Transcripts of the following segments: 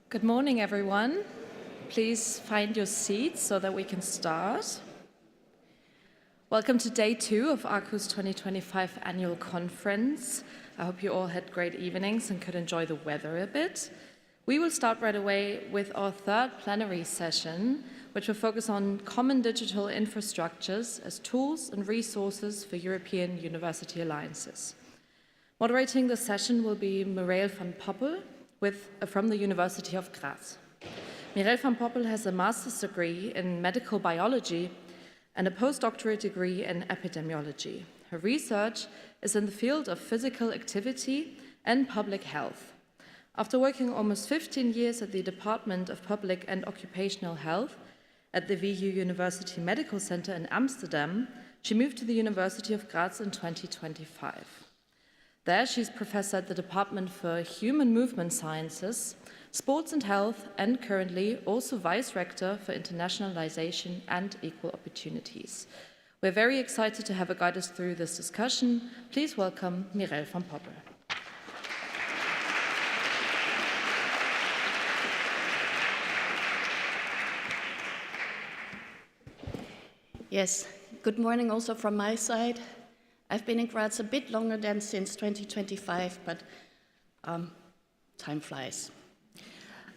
Good morning, everyone. Please find your seats so that we can start. Welcome to day 2 of Arqus 2025 Annual Conference. I hope you all had great evenings and could enjoy the weather a bit. We will start right away with our third plenary session, which will focus on common digital infrastructures as tools and resources for European university alliances. Moderating the session will be Mireille van Poppel from the University of Graz. Mireille van Poppel has a master's degree in medical biology and a postdoctorate degree in epidemiology. Her research is in the field of physical activity and public health. After working almost 15 years at the Department of Public and Occupational Health at the VU University Medical Center in Amsterdam, she moved to the University of Graz in 2025. There, she's professor at the Department for Human Movement Sciences, Sports and Health, and currently also vice rector for internationalization and equal opportunities. We're very excited to have her guide us through this discussion. Please welcome Mireille van Poppel. Yes, good morning also from my side. I've been in Graz a bit longer than since 2025, but time flies.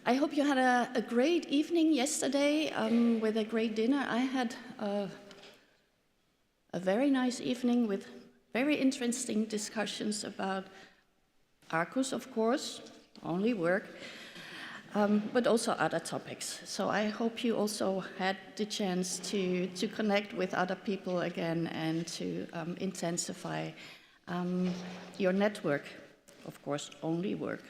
I hope you had a great evening yesterday with a great dinner. I had a very nice evening with very interesting discussions about Arqus, of course, only work, but also other topics. So I hope you also had the chance to connect with other people again and to intensify your network, of course, only work.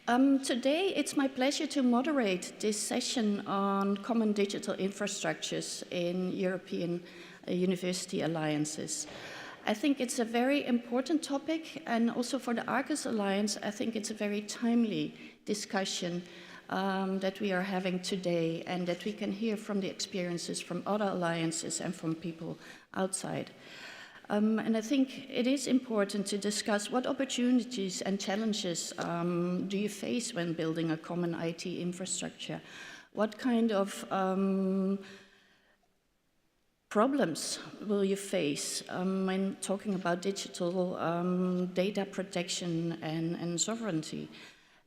Today, it's my pleasure to moderate this session on common digital infrastructures in European university alliances. I think it's a very important topic, and also for the Arqus Alliance, I think it's a very timely discussion that we are having today and that we can hear from the experiences from other alliances and from people outside. And I think it is important to discuss what opportunities and challenges do you face when building a common IT infrastructure? What kind of problems will you face when talking about digital data protection and sovereignty,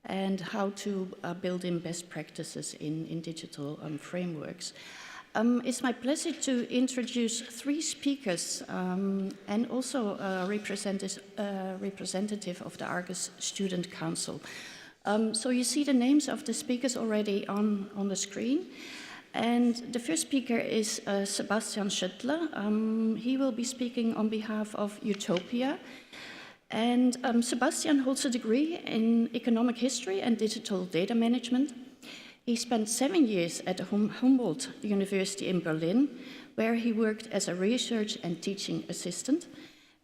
and how to build in best practices in digital frameworks? It's my pleasure to introduce 3 speakers and also a representative of the Arqus Student Council. So you see the names of the speakers already on the screen. And the first speaker is Sebastian Schöttler. He will be speaking on behalf of EUTOPIA. And Sebastian holds a degree in economic history and digital data management. He spent 7 years at the Humboldt University in Berlin, where he worked as a research and teaching assistant.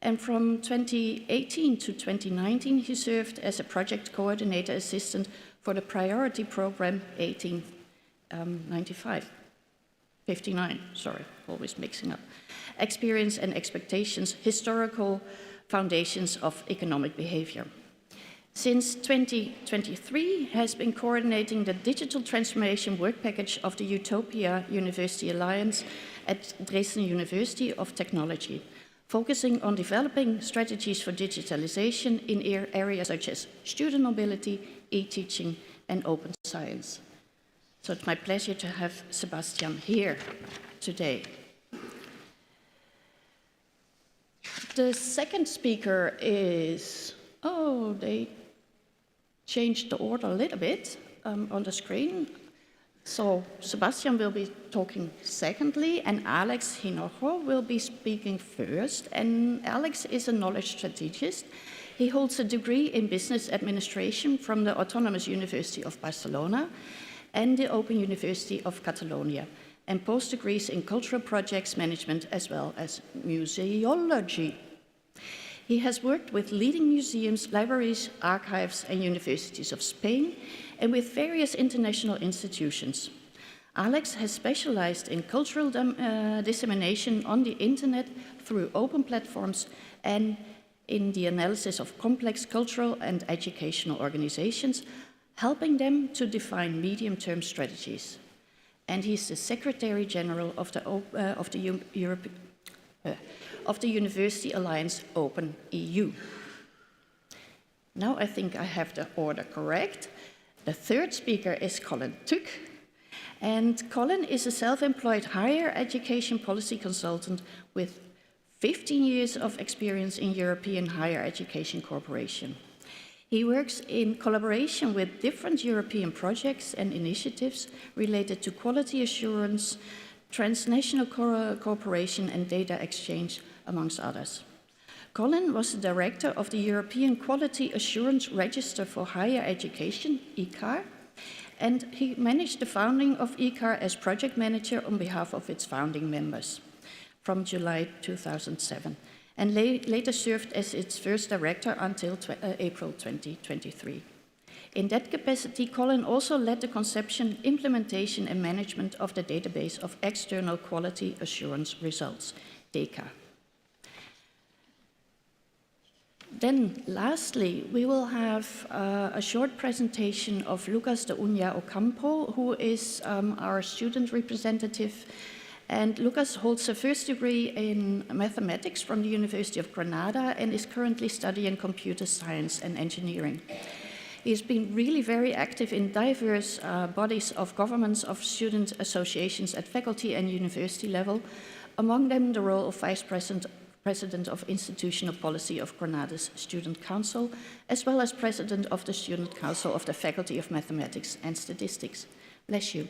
And from 2018 to 2019, he served as a project coordinator assistant for the priority program 59, sorry, always mixing up. Experience and expectations, historical foundations of economic behavior. Since 2023, has been coordinating the digital transformation work package of the EUTOPIA University Alliance at Dresden University of Technology, focusing on developing strategies for digitalization in areas such as student mobility, e-teaching, and open science. So it's my pleasure to have Sebastian here today. The second speaker is, they changed the order a little bit on the screen. So Sebastian will be talking secondly, and Alex Hinojo will be speaking first. And Alex is a knowledge strategist. He holds a degree in business administration from the Autonomous University of Barcelona and the Open University of Catalonia, and post-degrees in cultural projects management as well as museology. He has worked with leading museums, libraries, archives, and universities of Spain, and with various international institutions. Alex has specialized in cultural dissemination on the internet through open platforms and in the analysis of complex cultural and educational organizations, helping them to define medium-term strategies. And he's the Secretary General of the University Alliance Open EU. Now I think I have the order correct. The third speaker is Colin Tück. And Colin is a self-employed higher education policy consultant with 15 years of experience in European higher education cooperation. He works in collaboration with different European projects and initiatives related to quality assurance, transnational cooperation and data exchange, amongst others. Colin was the director of the European Quality Assurance Register for Higher Education, ECAR, and he managed the founding of ECAR as project manager on behalf of its founding members from July 2007, and later served as its first director until April 2023. In that capacity, Colin also led the conception, implementation and management of the database of external quality assurance results, DECA. Then, lastly, we will have a short presentation of Lucas de Uña Ocampo, who is our student representative. And Lucas holds a first degree in mathematics from the University of Granada and is currently studying computer science and engineering. He has been really very active in diverse bodies of governments of student associations at faculty and university level, among them the role of Vice President of Institutional Policy of Granada's Student Council, as well as President of the Student Council of the Faculty of Mathematics and Statistics. Bless you.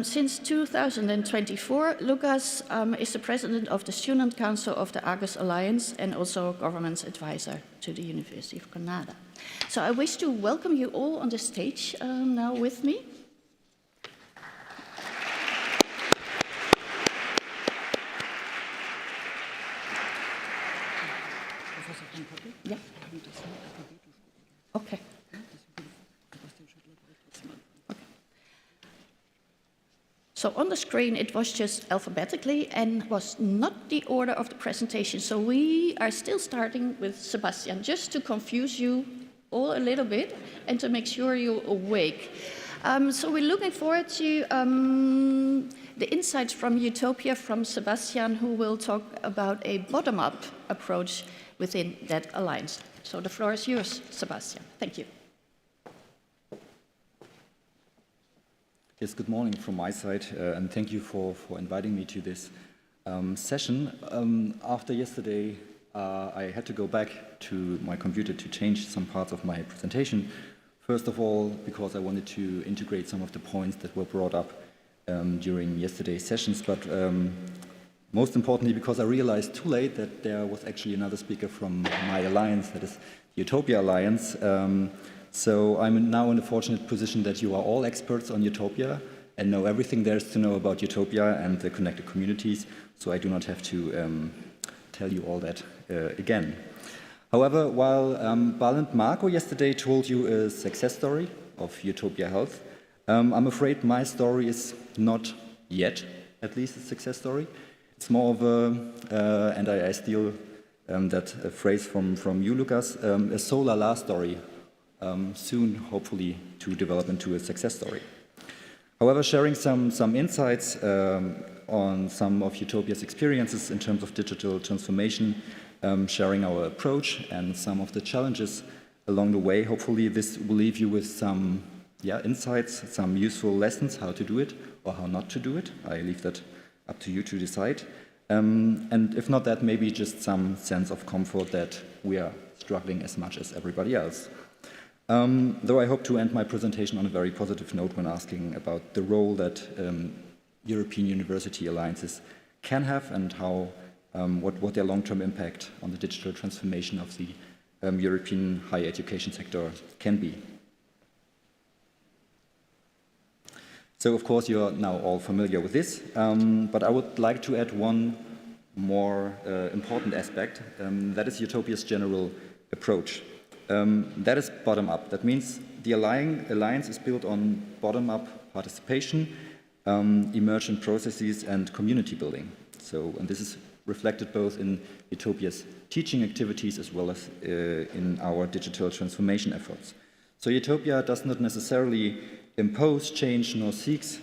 Since 2024, Lucas is the President of the Student Council of the Arqus Alliance and also government's advisor to the University of Granada. So I wish to welcome you all on the stage now with me. Yeah. Okay. So on the screen, it was just alphabetically and was not the order of the presentation. So we are still starting with Sebastian, just to confuse you all a little bit and to make sure you're awake. So we're looking forward to the insights from EUTOPIA from Sebastian, who will talk about a bottom-up approach within that alliance. So the floor is yours, Sebastian. Thank you. Yes, good morning from my side, and thank you for inviting me to this session. After yesterday, I had to go back to my computer to change some parts of my presentation. First of all, because I wanted to integrate some of the points that were brought up during yesterday's sessions, but most importantly, because I realized too late that there was actually another speaker from my alliance, that is the EUTOPIA Alliance. So I'm now in the fortunate position that you are all experts on EUTOPIA and know everything there is to know about EUTOPIA and the connected communities, so I do not have to tell you all that again. However, while Bal and Marco yesterday told you a success story of EUTOPIA Health, I'm afraid my story is not yet, at least, a success story. It's more of a, and I steal that phrase from you, Lucas, a solar la story. Soon, hopefully, to develop into a success story. However, sharing some insights on some of EUTOPIA's experiences in terms of digital transformation, sharing our approach and some of the challenges along the way, hopefully this will leave you with some insights, some useful lessons how to do it or how not to do it. I leave that up to you to decide. And if not that, maybe just some sense of comfort that we are struggling as much as everybody else. Though I hope to end my presentation on a very positive note when asking about the role that European university alliances can have and how, what their long-term impact on the digital transformation of the European higher education sector can be. So, of course, you're now all familiar with this, but I would like to add one more important aspect, that is EUTOPIA's general approach. That is bottom-up. That means the alliance is built on bottom-up participation, emergent processes, and community building. So, and this is reflected both in EUTOPIA's teaching activities as well as in our digital transformation efforts. So EUTOPIA does not necessarily impose change nor seeks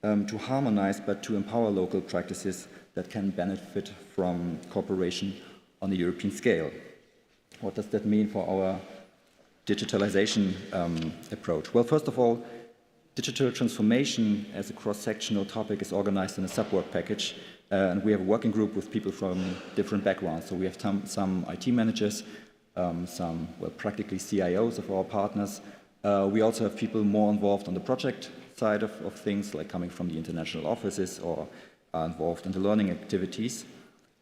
to harmonize, but to empower local practices that can benefit from cooperation on a European scale. What does that mean for our digitalization approach? Well, first of all, digital transformation as a cross-sectional topic is organized in a sub-work package, and we have a working group with people from different backgrounds. So we have some IT managers, some, well, practically CIOs of our partners. We also have people more involved on the project side of things, like coming from the international offices or are involved in the learning activities,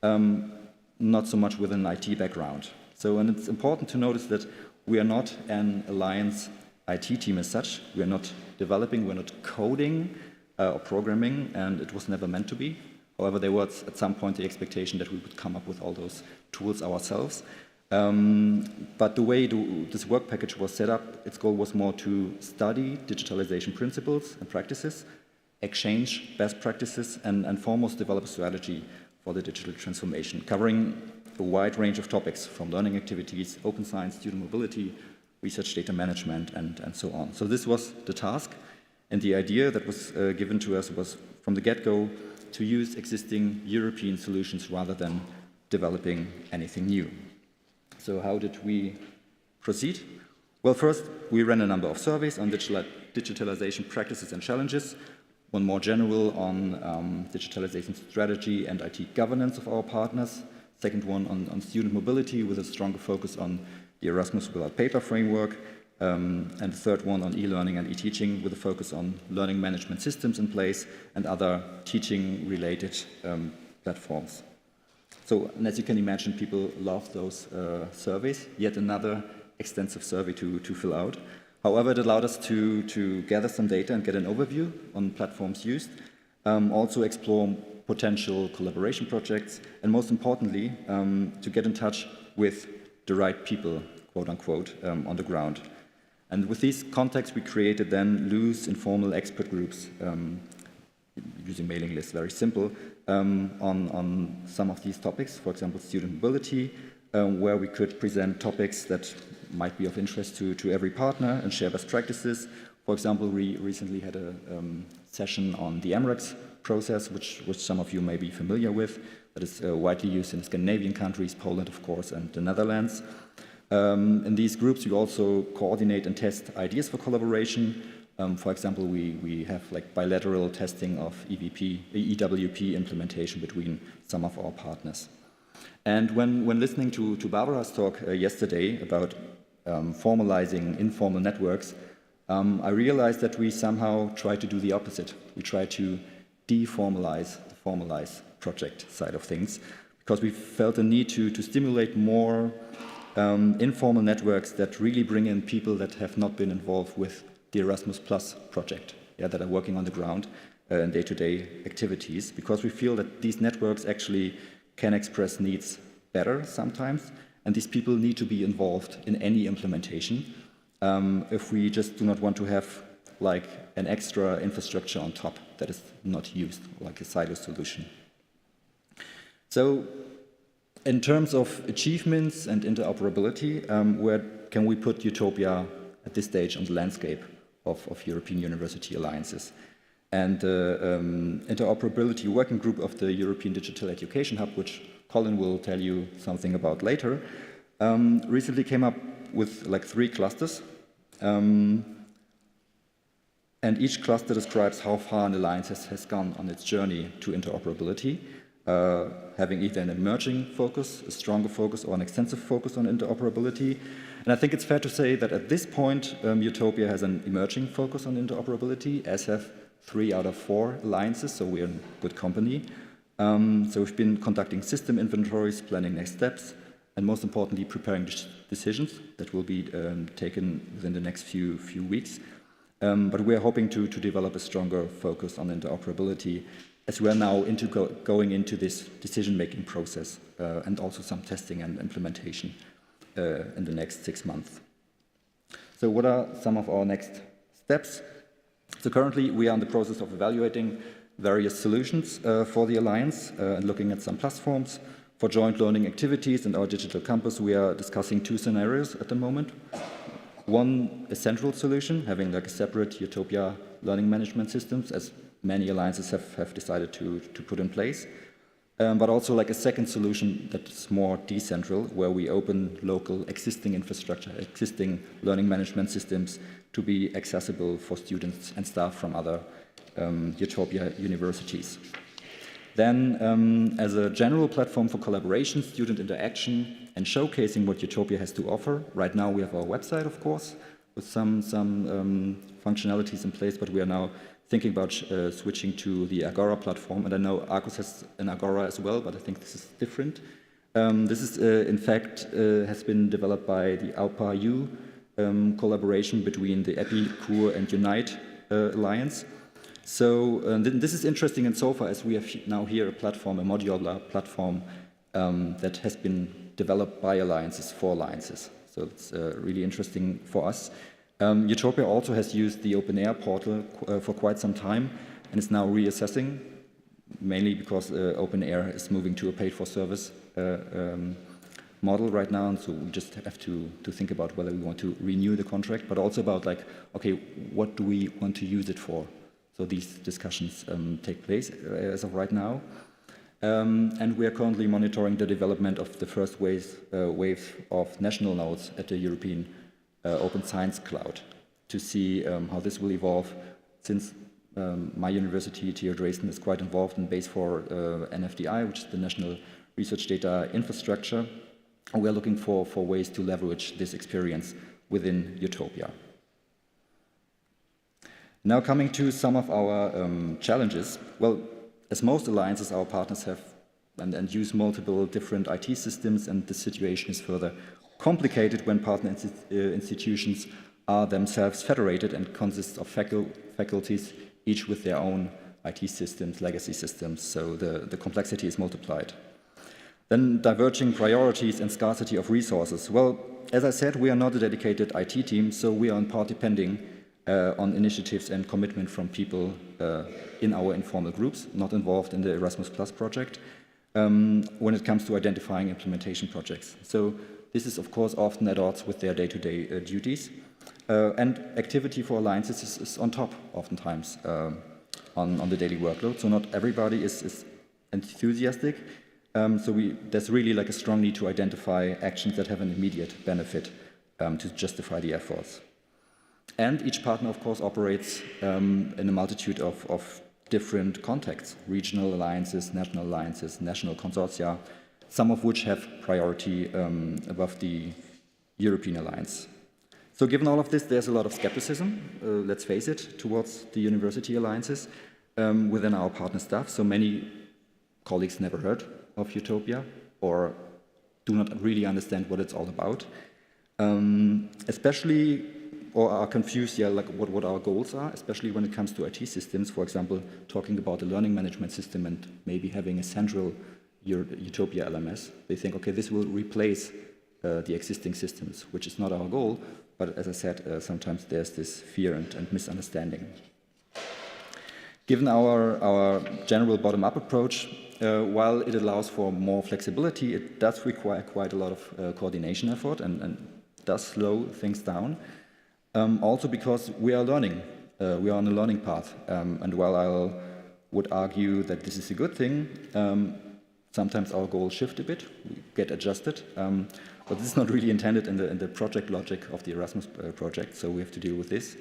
not so much with an IT background. So, and it's important to notice that we are not an alliance IT team as such. We are not developing, we're not coding or programming, and it was never meant to be. However, there was at some point the expectation that we would come up with all those tools ourselves. But the way this work package was set up, its goal was more to study digitalization principles and practices, exchange best practices, and foremost develop a strategy for the digital transformation, covering a wide range of topics from learning activities, open science, student mobility, research data management, and so on. So this was the task, and the idea that was given to us was from the get-go to use existing European solutions rather than developing anything new. So how did we proceed? Well, first, we ran a number of surveys on digitalization practices and challenges, one more general on digitalization strategy and IT governance of our partners, second one on student mobility with a stronger focus on the Erasmus Without Paper framework, and the third one on e-learning and e-teaching with a focus on learning management systems in place and other teaching-related platforms. So, and as you can imagine, people love those surveys, yet another extensive survey to fill out. However, it allowed us to gather some data and get an overview on platforms used, also explore potential collaboration projects, and most importantly, to get in touch with the right people, quote unquote, on the ground. And with these contacts, we created then loose, informal expert groups, using mailing lists, very simple, on some of these topics, for example, student mobility, where we could present topics that might be of interest to every partner and share best practices. For example, we recently had a session on the MREX process, which some of you may be familiar with, that is widely used in Scandinavian countries, Poland, of course, and the Netherlands. In these groups, we also coordinate and test ideas for collaboration. For example, we have like bilateral testing of EWP implementation between some of our partners. And when listening to Barbara's talk yesterday about formalizing informal networks, I realized that we somehow try to do the opposite. We try to deformalize the formalized project side of things, because we felt a need to stimulate more informal networks that really bring in people that have not been involved with the Erasmus Plus project, that are working on the ground in day-to-day activities, because we feel that these networks actually can express needs better sometimes, and these people need to be involved in any implementation if we just do not want to have like an extra infrastructure on top that is not used, like a silo solution. So in terms of achievements and interoperability, where can we put EUTOPIA at this stage on the landscape of European university alliances? And the interoperability working group of the European Digital Education Hub, which Colin will tell you something about later, recently came up with like 3 clusters. And each cluster describes how far an alliance has gone on its journey to interoperability, having either an emerging focus, a stronger focus, or an extensive focus on interoperability. And I think it's fair to say that at this point, EUTOPIA has an emerging focus on interoperability, as have 3 out of 4 alliances, so we're in good company. So we've been conducting system inventories, planning next steps, and most importantly, preparing decisions that will be taken within the next few weeks. But we're hoping to develop a stronger focus on interoperability as we are now going into this decision-making process and also some testing and implementation in the next 6 months. So what are some of our next steps? So currently we are in the process of evaluating various solutions for the Alliance and looking at some platforms. For joint learning activities and our digital campus, we are discussing 2 scenarios at the moment. a central solution, having like a separate EUTOPIA learning management systems, as many alliances have decided to put in place. But also like a second solution that's more decentral, where we open local existing infrastructure, existing learning management systems to be accessible for students and staff from other EUTOPIA universities. Then, as a general platform for collaboration, student interaction, and showcasing what EUTOPIA has to offer, right now we have our website, of course, with some functionalities in place, but we are now thinking about switching to the Agora platform, and I know Arqus has an Agora as well, but I think this is different. This is, in fact, has been developed by the AUPA-U collaboration between the EPI, CUR, and Unite Alliance. So this is interesting insofar as we have now here a platform, a modular platform that has been developed by alliances for alliances. So it's really interesting for us. EUTOPIA also has used the Open Air portal for quite some time and is now reassessing, mainly because Open Air is moving to a paid-for-service model right now, and so we just have to think about whether we want to renew the contract, but also about like, okay, what do we want to use it for? So these discussions take place as of right now. And we are currently monitoring the development of the first wave of national nodes at the European Open Science Cloud to see how this will evolve, since my university, TU Dresden, is quite involved in Base4 NFDI, which is the National Research Data Infrastructure. And we are looking for ways to leverage this experience within EUTOPIA. Now coming to some of our challenges. Well, as most alliances, our partners have and use multiple different IT systems, and the situation is further complicated when partner institutions are themselves federated and consist of faculties, each with their own IT systems, legacy systems, so the complexity is multiplied. Then diverging priorities and scarcity of resources. Well, as I said, we are not a dedicated IT team, so we are in part depending on initiatives and commitment from people in our informal groups, not involved in the Erasmus Plus project, when it comes to identifying implementation projects. So this is, of course, often at odds with their day-to-day duties. And activity for alliances is on top, oftentimes, on the daily workload. So not everybody is enthusiastic. There's really like a strong need to identify actions that have an immediate benefit to justify the efforts. And each partner, of course, operates in a multitude of different contexts, regional alliances, national consortia, some of which have priority above the European alliance. So given all of this, there's a lot of skepticism, let's face it, towards the university alliances within our partner staff. So many colleagues never heard of EUTOPIA or do not really understand what it's all about, especially, or are confused, like what our goals are, especially when it comes to IT systems. For example, talking about the learning management system and maybe having a central EUTOPIA LMS. They think, okay, this will replace the existing systems, which is not our goal. But as I said, sometimes there's this fear and misunderstanding. Given our general bottom-up approach, while it allows for more flexibility, it does require quite a lot of coordination effort and does slow things down. Also because we are learning, we are on a learning path. And while I would argue that this is a good thing, sometimes our goals shift a bit, we get adjusted. But this is not really intended in the project logic of the Erasmus project, so we have to deal with this.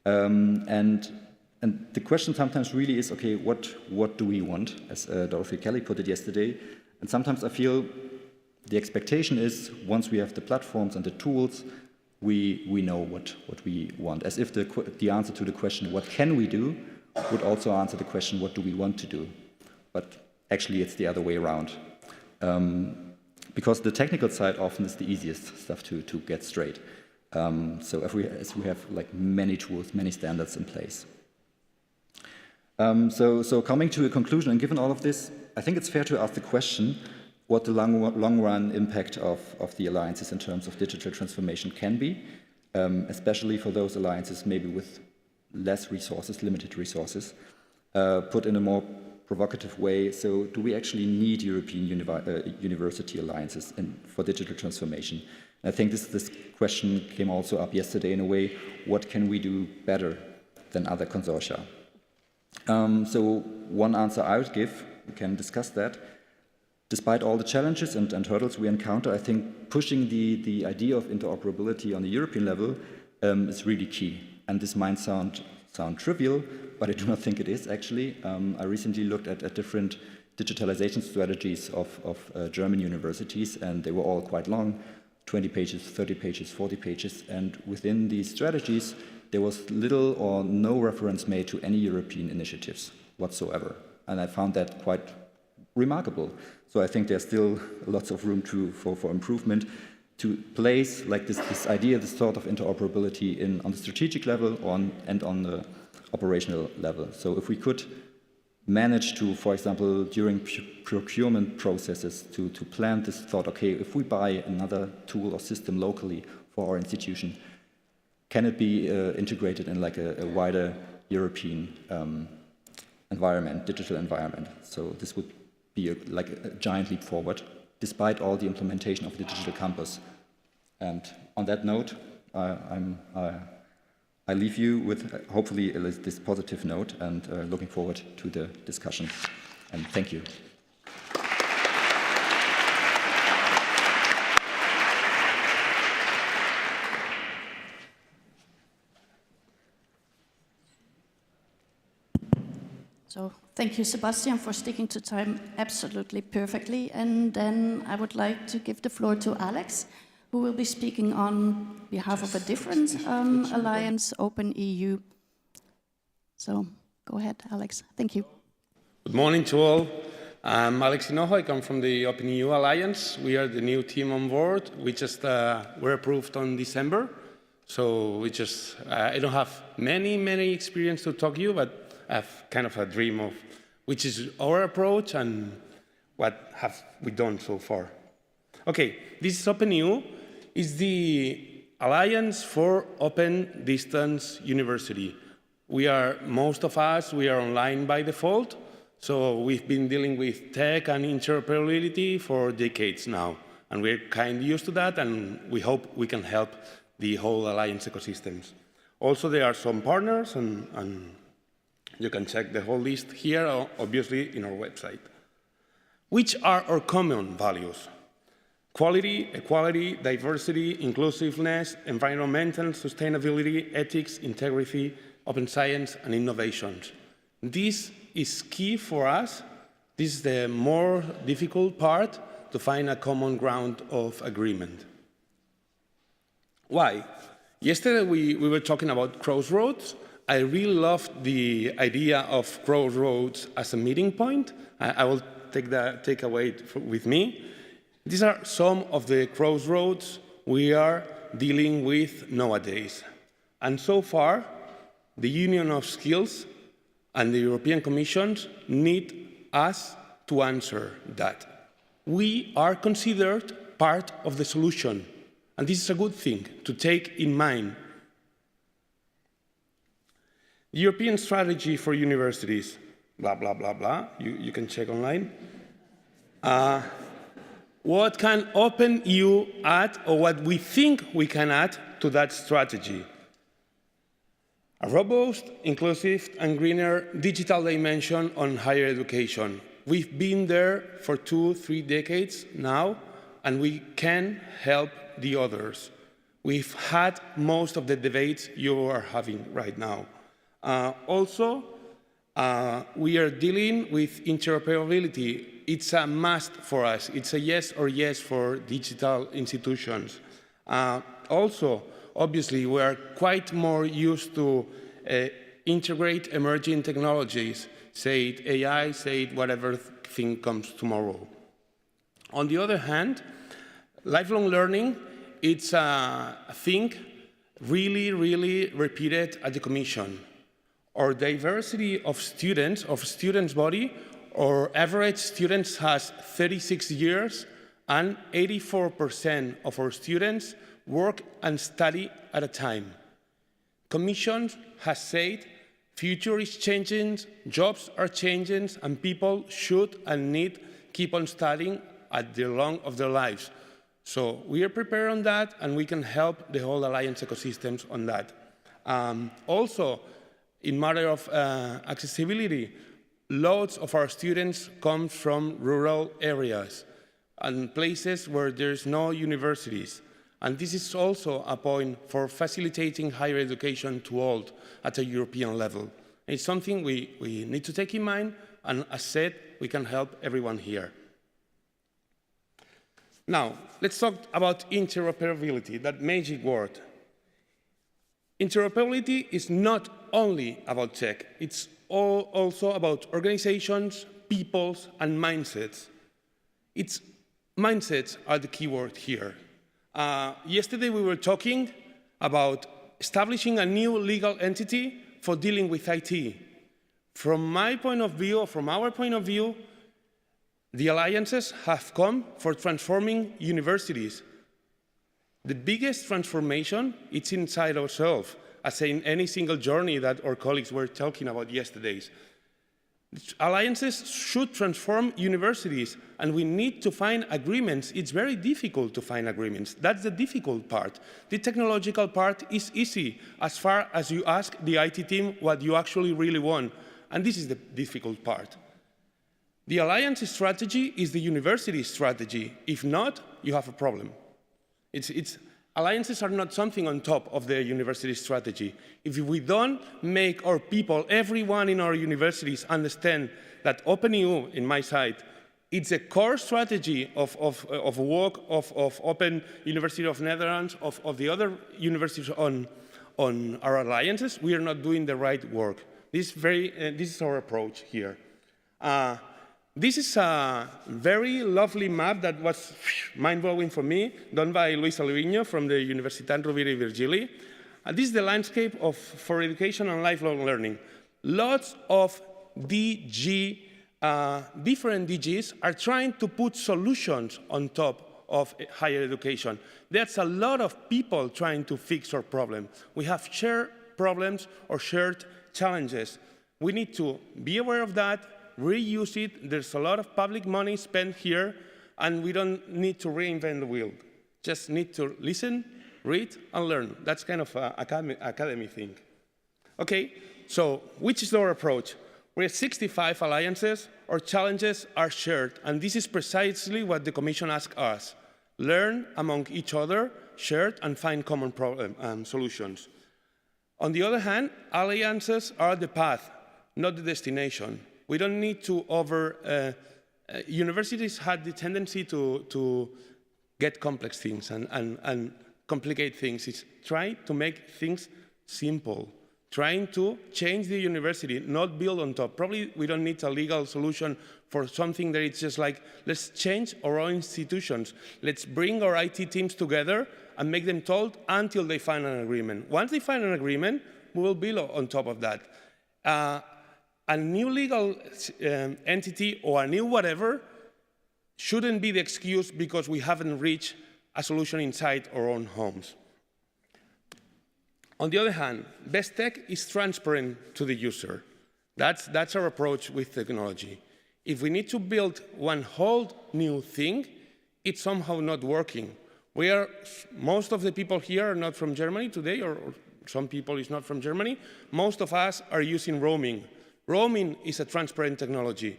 And the question sometimes really is, okay, what do we want, as Dorothy Kelly put it yesterday. And sometimes I feel the expectation is, once we have the platforms and the tools, we know what we want. As if the answer to the question, what can we do, would also answer the question, what do we want to do? But actually, it's the other way around. Because the technical side often is the easiest stuff to get straight. So as we have like many tools, many standards in place. So coming to a conclusion, and given all of this, I think it's fair to ask the question what the long-run impact of the alliances in terms of digital transformation can be, especially for those alliances maybe with less resources, limited resources. Put in a more provocative way, so do we actually need European university alliances for digital transformation? I think this question came also up yesterday in a way, what can we do better than other consortia? So one answer I would give, we can discuss that. Despite all the challenges and hurdles we encounter, I think pushing the idea of interoperability on the European level is really key. And this might sound trivial, but I do not think it is actually. I recently looked at different digitalization strategies of German universities, and they were all quite long, 20 pages, 30 pages, 40 pages, and within these strategies, there was little or no reference made to any European initiatives whatsoever. And I found that quite remarkable. So I think there's still lots of room for improvement to place like this idea, this thought of interoperability on the strategic level and on the operational level. So if we could manage to, for example, during procurement processes to plant this thought, okay, if we buy another tool or system locally for our institution, can it be integrated in like a wider European environment, digital environment? So this would be like a giant leap forward, despite all the implementation of the digital campus. And on that note, I leave you with hopefully this positive note and looking forward to the discussion. And thank you. So thank you, Sebastian, for sticking to time absolutely perfectly. And then I would like to give the floor to Alex, who will be speaking on behalf of a different alliance, Open EU. So go ahead, Alex. Thank you. Good morning to all. I'm Alex Hinojo. I come from the Open EU Alliance. We are the new team on board. We just were approved on December. So we just, I don't have many experience to talk to you, but I have kind of a dream of which is our approach and what have we done so far. Okay, this is Open EU. It's the Alliance for Open Distance University. Most of us, we are online by default. So we've been dealing with tech and interoperability for decades now. And we're kind of used to that, and we hope we can help the whole Alliance ecosystems. Also, there are some partners, and you can check the whole list here, obviously, in our website. Which are our common values? Quality, equality, diversity, inclusiveness, environmental sustainability, ethics, integrity, open science, and innovations. This is key for us. This is the more difficult part to find a common ground of agreement. Why? Yesterday we were talking about crossroads. I really loved the idea of crossroads as a meeting point. I will take away with me. These are some of the crossroads we are dealing with nowadays. And so far, the Union of Skills and the European Commission need us to answer that. We are considered part of the solution, and this is a good thing to take in mind. The European Strategy for Universities, blah, blah, blah, blah, you can check online. What can Open EU add, or what we think we can add to that strategy? A robust, inclusive, and greener digital dimension on higher education. We've been there for 2-3 decades now, and we can help the others. We've had most of the debates you are having right now. Also, we are dealing with interoperability. It's a must for us. It's a yes or yes for digital institutions. Also, obviously, we are quite more used to integrate emerging technologies, say it AI, say it whatever thing comes tomorrow. On the other hand, lifelong learning, it's a thing really repeated at the Commission. Our diversity of students body, our average students has 36 years, and 84% of our students work and study at a time. Commission has said, future is changing, jobs are changing, and people should and need keep on studying at the long of their lives. So we are prepared on that, and we can help the whole Alliance ecosystems on that. Also, in matter of accessibility, lots of our students come from rural areas and places where there's no universities. And this is also a point for facilitating higher education to all at a European level. It's something we need to take in mind, and as said, we can help everyone here. Now, let's talk about interoperability, that magic word. Interoperability is not only about tech, it's also about organizations, peoples, and mindsets. Mindsets are the key word here. Yesterday we were talking about establishing a new legal entity for dealing with IT. From my point of view, or from our point of view, the alliances have come for transforming universities. The biggest transformation is inside ourselves, as in any single journey that our colleagues were talking about yesterday. Alliances should transform universities, and we need to find agreements. It's very difficult to find agreements. That's the difficult part. The technological part is easy, as far as you ask the IT team what you actually really want. And this is the difficult part. The alliance strategy is the university strategy. If not, you have a problem. Alliances are not something on top of the university strategy. If we don't make our people, everyone in our universities, understand that OpenEU, in my side, it's a core strategy of work of Open University of Netherlands, of the other universities on our alliances, we are not doing the right work. This is our approach here. This is a very lovely map that was mind-blowing for me, done by Luis Alvino from the Universitat Rovira i Virgili. This is the landscape for education and lifelong learning. Lots of different DGs are trying to put solutions on top of higher education. There's a lot of people trying to fix our problem. We have shared problems or shared challenges. We need to be aware of that, reuse it. There's a lot of public money spent here, and we don't need to reinvent the wheel. Just need to listen, read, and learn. That's kind of an academy thing. Okay, so which is our approach? We have 65 alliances. Our challenges are shared, and this is precisely what the Commission asked us. Learn among each other, share, and find common solutions. On the other hand, alliances are the path, not the destination. We don't need to universities had the tendency to get complex things and complicate things. It's trying to make things simple, trying to change the university, not build on top. Probably we don't need a legal solution for something that it's just like, let's change our own institutions. Let's bring our IT teams together and make them told until they find an agreement. Once they find an agreement, we will build on top of that. A new legal entity or a new whatever shouldn't be the excuse because we haven't reached a solution inside our own homes. On the other hand, best tech is transparent to the user. That's our approach with technology. If we need to build one whole new thing, it's somehow not working. Most of the people here are not from Germany today, or some people is not from Germany. Most of us are using roaming. Roaming is a transparent technology.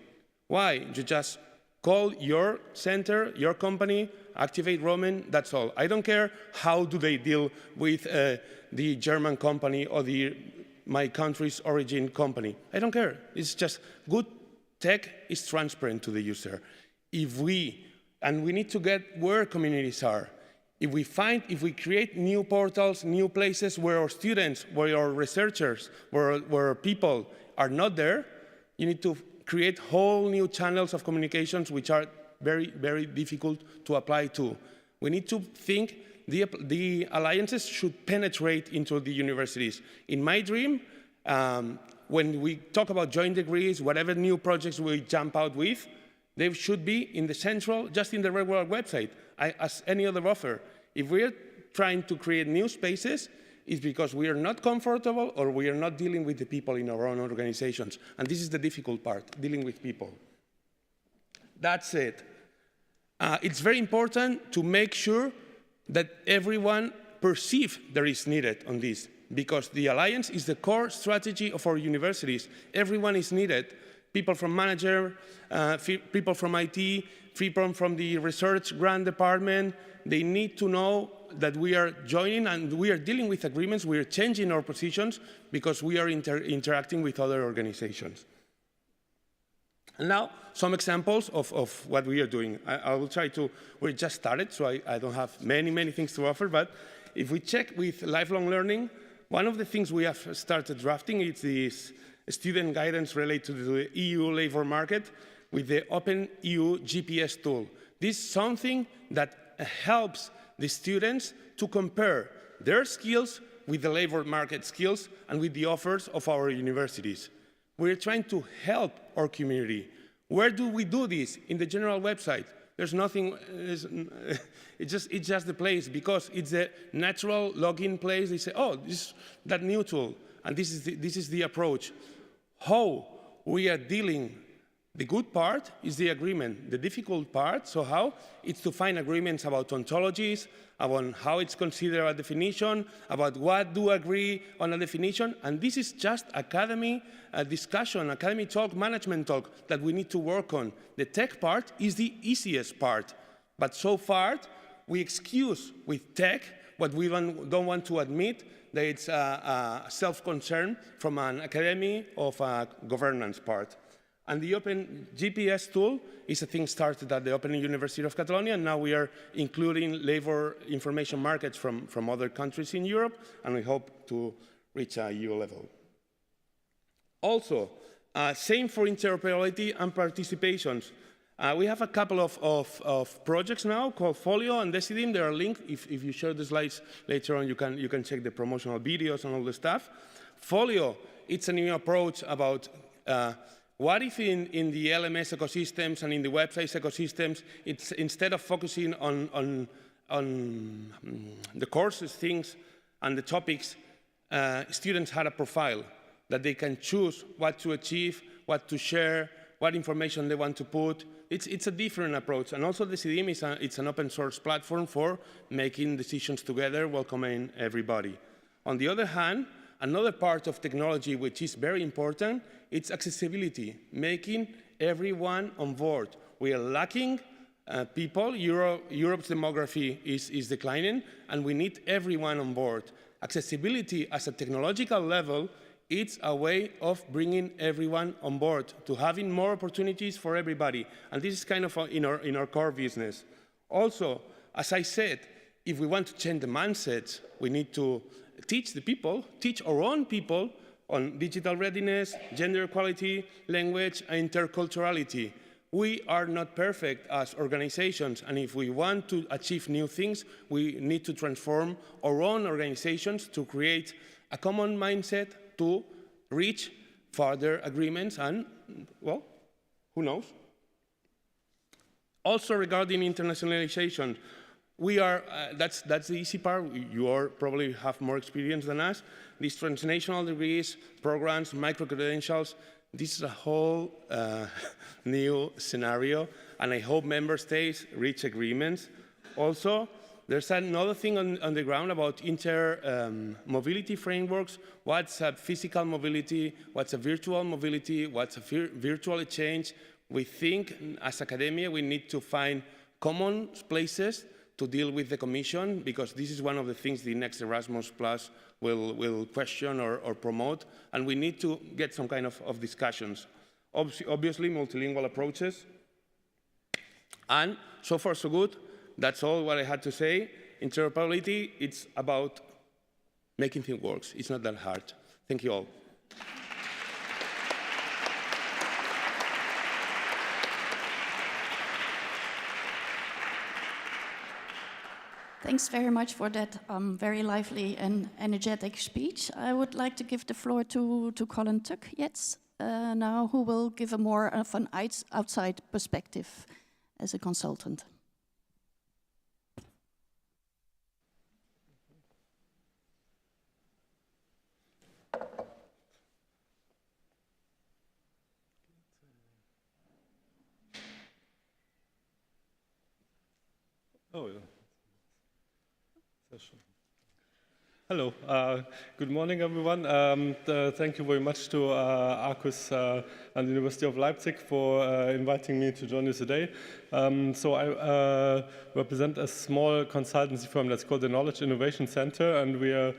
Why? You just call your center, your company, activate roaming, that's all. I don't care how do they deal with the German company or my country's origin company. I don't care. It's just good tech is transparent to the user. And we need to get where communities are. If we create new portals, new places where our students, where our researchers, where people are not there, you need to create whole new channels of communications which are very, very difficult to apply to. We need to think the alliances should penetrate into the universities. In my dream, when we talk about joint degrees, whatever new projects we jump out with, they should be in the central, just in the regular website, as any other offer. If we're trying to create new spaces, it's because we are not comfortable or we are not dealing with the people in our own organizations. And this is the difficult part, dealing with people. That's it. it's very important to make sure that everyone perceives there is needed on this, because the Alliance is the core strategy of our universities. Everyone is needed. People from manager, people from IT, people from the research grant department, they need to know that we are joining and we are dealing with agreements, we are changing our positions because we are interacting with other organizations. And now, some examples of what we are doing. I will try to, we just started, so I don't have many things to offer, but if we check with lifelong learning, one of the things we have started drafting is this student guidance related to the EU labor market with the Open EU GPS tool. This is something that helps the students to compare their skills with the labor market skills and with the offers of our universities. We're trying to help our community. Where do we do this? In the general website. There's nothing, it's just the place, because it's a natural login place. They say, oh, this is that new tool, and this is the approach. How we are dealing, the good part is the agreement. The difficult part, so how? It's to find agreements about ontologies, about how it's considered a definition, about what do agree on a definition, and this is just academy discussion, academy talk, management talk that we need to work on. The tech part is the easiest part, but so far we excuse with tech what we don't want to admit, that it's a self-concern from an academy of a governance part. And the Open GPS tool is a thing started at the Open University of Catalonia, and now we are including labor information markets from other countries in Europe, and we hope to reach a EU level. Also, same for interoperability and participations. We have a couple of projects now called Folio and Decidim. They are linked. If you share the slides later on, you can check the promotional videos and all the stuff. Folio, it's a new approach about what if in the LMS ecosystems and in the websites ecosystems, it's instead of focusing on the courses, things, and the topics, students had a profile that they can choose what to achieve, what to share, what information they want to put. It's a different approach. And also the CDM it's an open source platform for making decisions together, welcoming everybody. On the other hand, another part of technology which is very important, it's accessibility, making everyone on board. We are lacking people. Europe's demography is declining, and we need everyone on board. Accessibility as a technological level, it's a way of bringing everyone on board, to having more opportunities for everybody. And this is kind of in our core business. Also, as I said, if we want to change the mindsets, we need to teach the people, teach our own people on digital readiness, gender equality, language, and interculturality. We are not perfect as organizations, and if we want to achieve new things, we need to transform our own organizations to create a common mindset to reach further agreements and, well, who knows? Also regarding internationalization, we are, that's the easy part. You all probably have more experience than us. These transnational degrees, programs, micro-credentials, this is a whole new scenario, and I hope member states reach agreements. Also, there's another thing on the ground about mobility frameworks. What's a physical mobility? What's a virtual mobility? What's a virtual exchange? We think, as academia, we need to find common places to deal with the Commission, because this is one of the things the next Erasmus Plus will question or promote, and we need to get some kind of discussions. Obviously, multilingual approaches. And so far, so good. That's all what I had to say. Interoperability, it's about making things work. It's not that hard. Thank you all. Thanks very much for that very lively and energetic speech. I would like to give the floor to Colin Tück, yes, now, who will give a more of an outside perspective as a consultant. Oh, yeah. Hello, good morning, everyone. Thank you very much to Arqus and the University of Leipzig for inviting me to join you today. So I represent a small consultancy firm that's called the Knowledge Innovation Center, and we are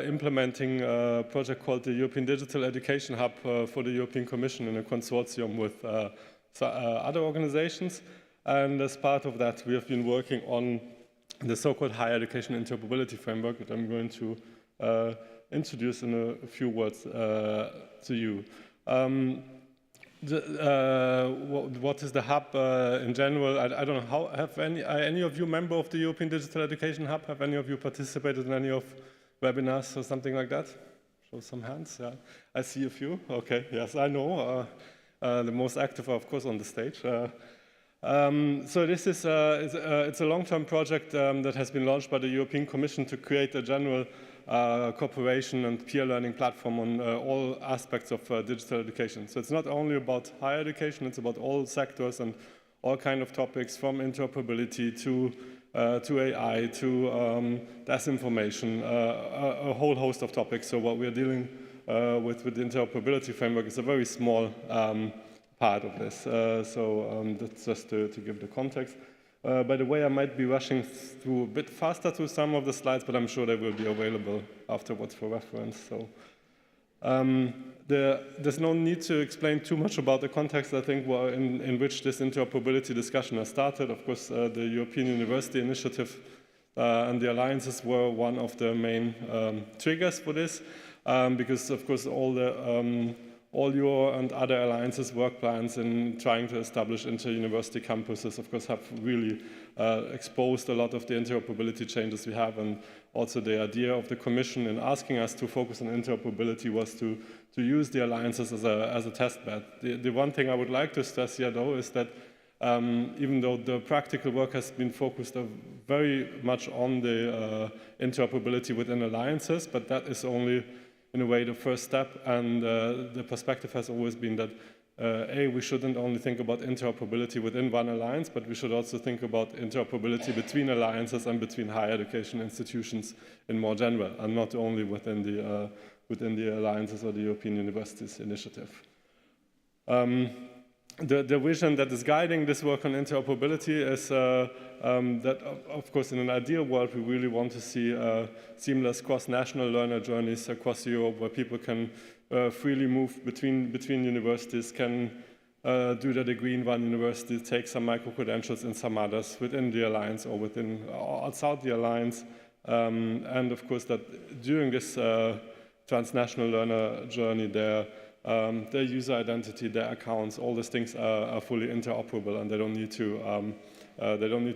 implementing a project called the European Digital Education Hub for the European Commission in a consortium with other organizations. And as part of that, we have been working on the so-called higher education interoperability framework that I'm going to introduce in a few words to you. What is the hub in general? I don't know, have any of you member of the European Digital Education Hub? Have any of you participated in any of webinars or something like that? Show some hands, yeah. I see a few, okay, yes, I know. The most active are, of course, on the stage. So this is it's a long-term project that has been launched by the European Commission to create a general cooperation and peer learning platform on all aspects of digital education. So it's not only about higher education, it's about all sectors and all kinds of topics, from interoperability to AI, to disinformation, a whole host of topics. So what we're dealing with the interoperability framework is a very small part of this. That's just to give the context. By the way, I might be rushing through a bit faster through some of the slides, but I'm sure they will be available afterwards for reference. So there's no need to explain too much about the context, I think, in which this interoperability discussion has started. Of course, the European University Initiative and the alliances were one of the main triggers for this, because, of course, all your and other alliances work plans in trying to establish inter-university campuses, of course, have really exposed a lot of the interoperability changes we have. And also the idea of the Commission in asking us to focus on interoperability was to use the alliances as a test bed. The one thing I would like to stress here, though, is that even though the practical work has been focused very much on the interoperability within alliances, but that is only in a way the first step, and the perspective has always been that we shouldn't only think about interoperability within one alliance, but we should also think about interoperability between alliances and between higher education institutions in more general, and not only within the alliances or the European Universities Initiative. The vision that is guiding this work on interoperability is that, of course, in an ideal world, we really want to see seamless cross-national learner journeys across Europe, where people can freely move between universities, can do their degree in one university, take some micro-credentials in some others within the alliance or outside the alliance. And, of course, that during this transnational learner journey, their user identity, their accounts, all these things are fully interoperable, and they don't need to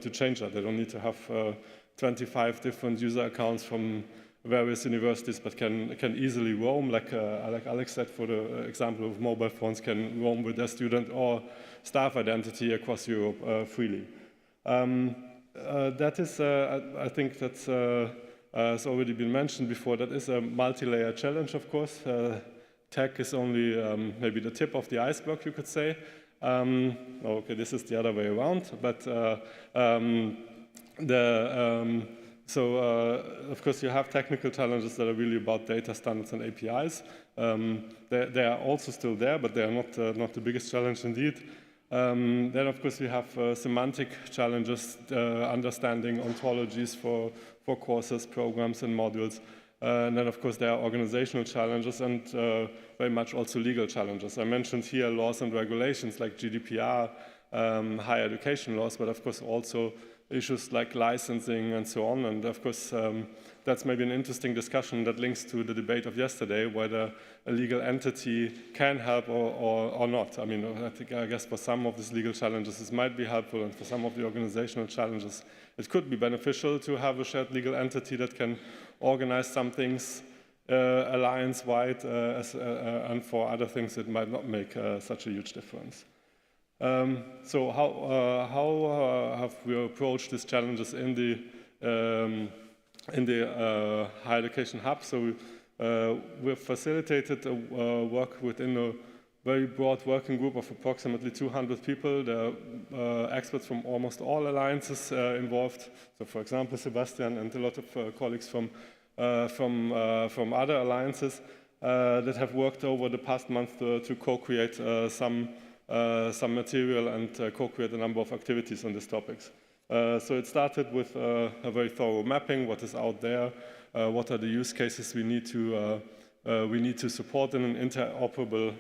change that. They don't need to have 25 different user accounts from various universities, but can easily roam, like Alex said, for the example of mobile phones, can roam with their student or staff identity across Europe freely. That is, I think that's has already been mentioned before, that is a multi-layer challenge, of course. Tech is only maybe the tip of the iceberg, you could say. Okay, this is the other way around. But of course, you have technical challenges that are really about data standards and APIs. They are also still there, but they are not the biggest challenge indeed. Then, of course, we have semantic challenges, understanding ontologies for courses, programs, and modules. And then, of course, there are organizational challenges and very much also legal challenges. I mentioned here laws and regulations like GDPR, higher education laws, but of course also issues like licensing and so on. And of course, that's maybe an interesting discussion that links to the debate of yesterday, whether a legal entity can help or not. I mean, I guess for some of these legal challenges, this might be helpful, and for some of the organizational challenges, it could be beneficial to have a shared legal entity that can organize some things alliance-wide, and for other things it might not make such a huge difference. So how have we approached these challenges in the higher education hub? So we've facilitated work within very broad working group of approximately 200 people. There are experts from almost all alliances involved. So, for example, Sebastian and a lot of colleagues from other alliances that have worked over the past month to co-create some material and co-create a number of activities on these topics. So it started with a very thorough mapping, what is out there, what are the use cases we need to support in an interoperable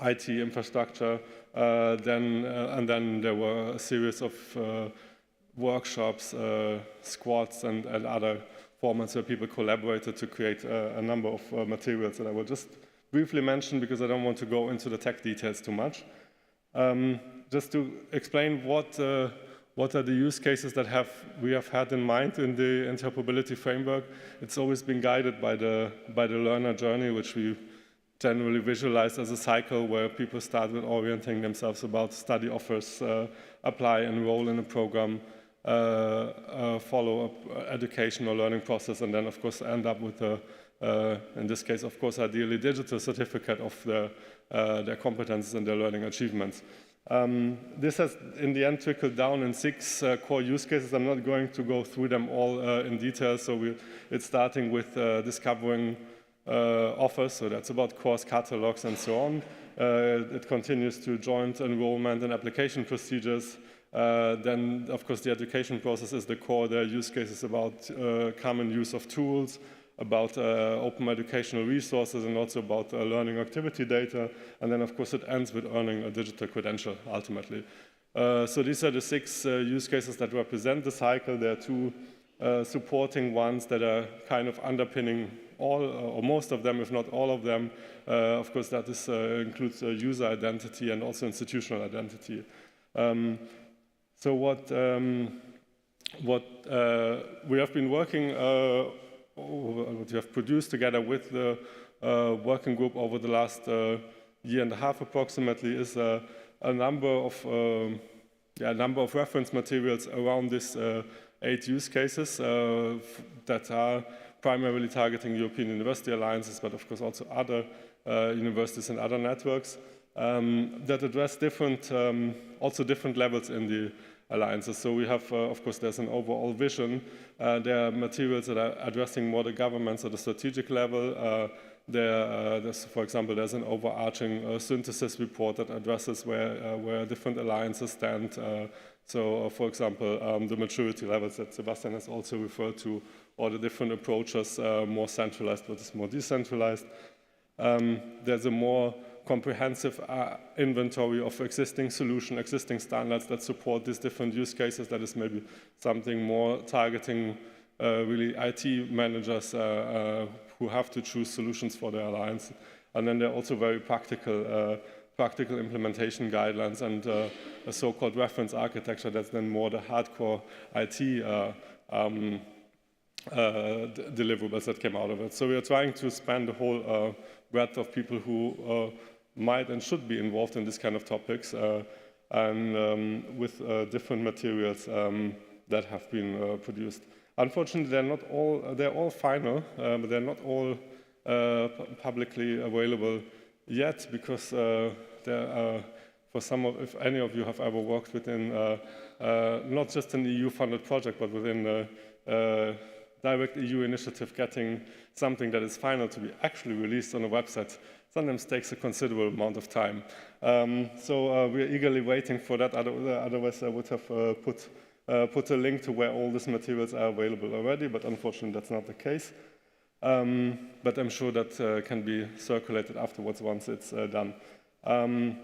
IT infrastructure. And then there were a series of workshops, squads, and other formats where people collaborated to create a number of materials that I will just briefly mention because I don't want to go into the tech details too much. Just to explain what are the use cases that we have had in mind in the interoperability framework. It's always been guided by the learner journey, which we generally visualize as a cycle where people start with orienting themselves about study offers, apply, enroll in a program, follow up education or learning process, and then of course end up with in this case, of course, ideally digital certificate of their competences and their learning achievements. This has, in the end, trickled down in 6 core use cases. I'm not going to go through them all in detail. So it's starting with discovering offers. So that's about course catalogs and so on. It continues to joint enrollment and application procedures. Then, of course, the education process is the core. There are use cases about common use of tools, about open educational resources, and also about learning activity data. And then, of course, it ends with earning a digital credential, ultimately. So these are the 6 use cases that represent the cycle. There are 2 supporting ones that are kind of underpinning all, or most of them, if not all of them. Of course, that includes user identity and also institutional identity. So what we have been working what we have produced together with the working group over the last year and a half approximately is a number of reference materials around these 8 use cases that are primarily targeting European University Alliances, but of course also other universities and other networks that address also different levels in the alliances. So we have, of course, there's an overall vision. There are materials that are addressing more the governments at the strategic level. There's, for example, there's an overarching synthesis report that addresses where different alliances stand. So, for example, the maturity levels that Sebastian has also referred to, or the different approaches, more centralized versus more decentralized. There's a more comprehensive inventory of existing solutions, existing standards that support these different use cases. That is maybe something more targeting really IT managers who have to choose solutions for their alliance. And then there are also very practical implementation guidelines and a so-called reference architecture that's then more the hardcore IT deliverables that came out of it. So we are trying to span the whole breadth of people who might and should be involved in this kind of topics, and with different materials that have been produced. Unfortunately, they're all final, but they're not all publicly available yet, because there are, if any of you have ever worked within not just an EU-funded project, but within a direct EU initiative, getting something that is final to be actually released on a website sometimes takes a considerable amount of time. So we're eagerly waiting for that. Otherwise, I would have put a link to where all these materials are available already, but unfortunately, that's not the case. But I'm sure that can be circulated afterwards once it's done. I'm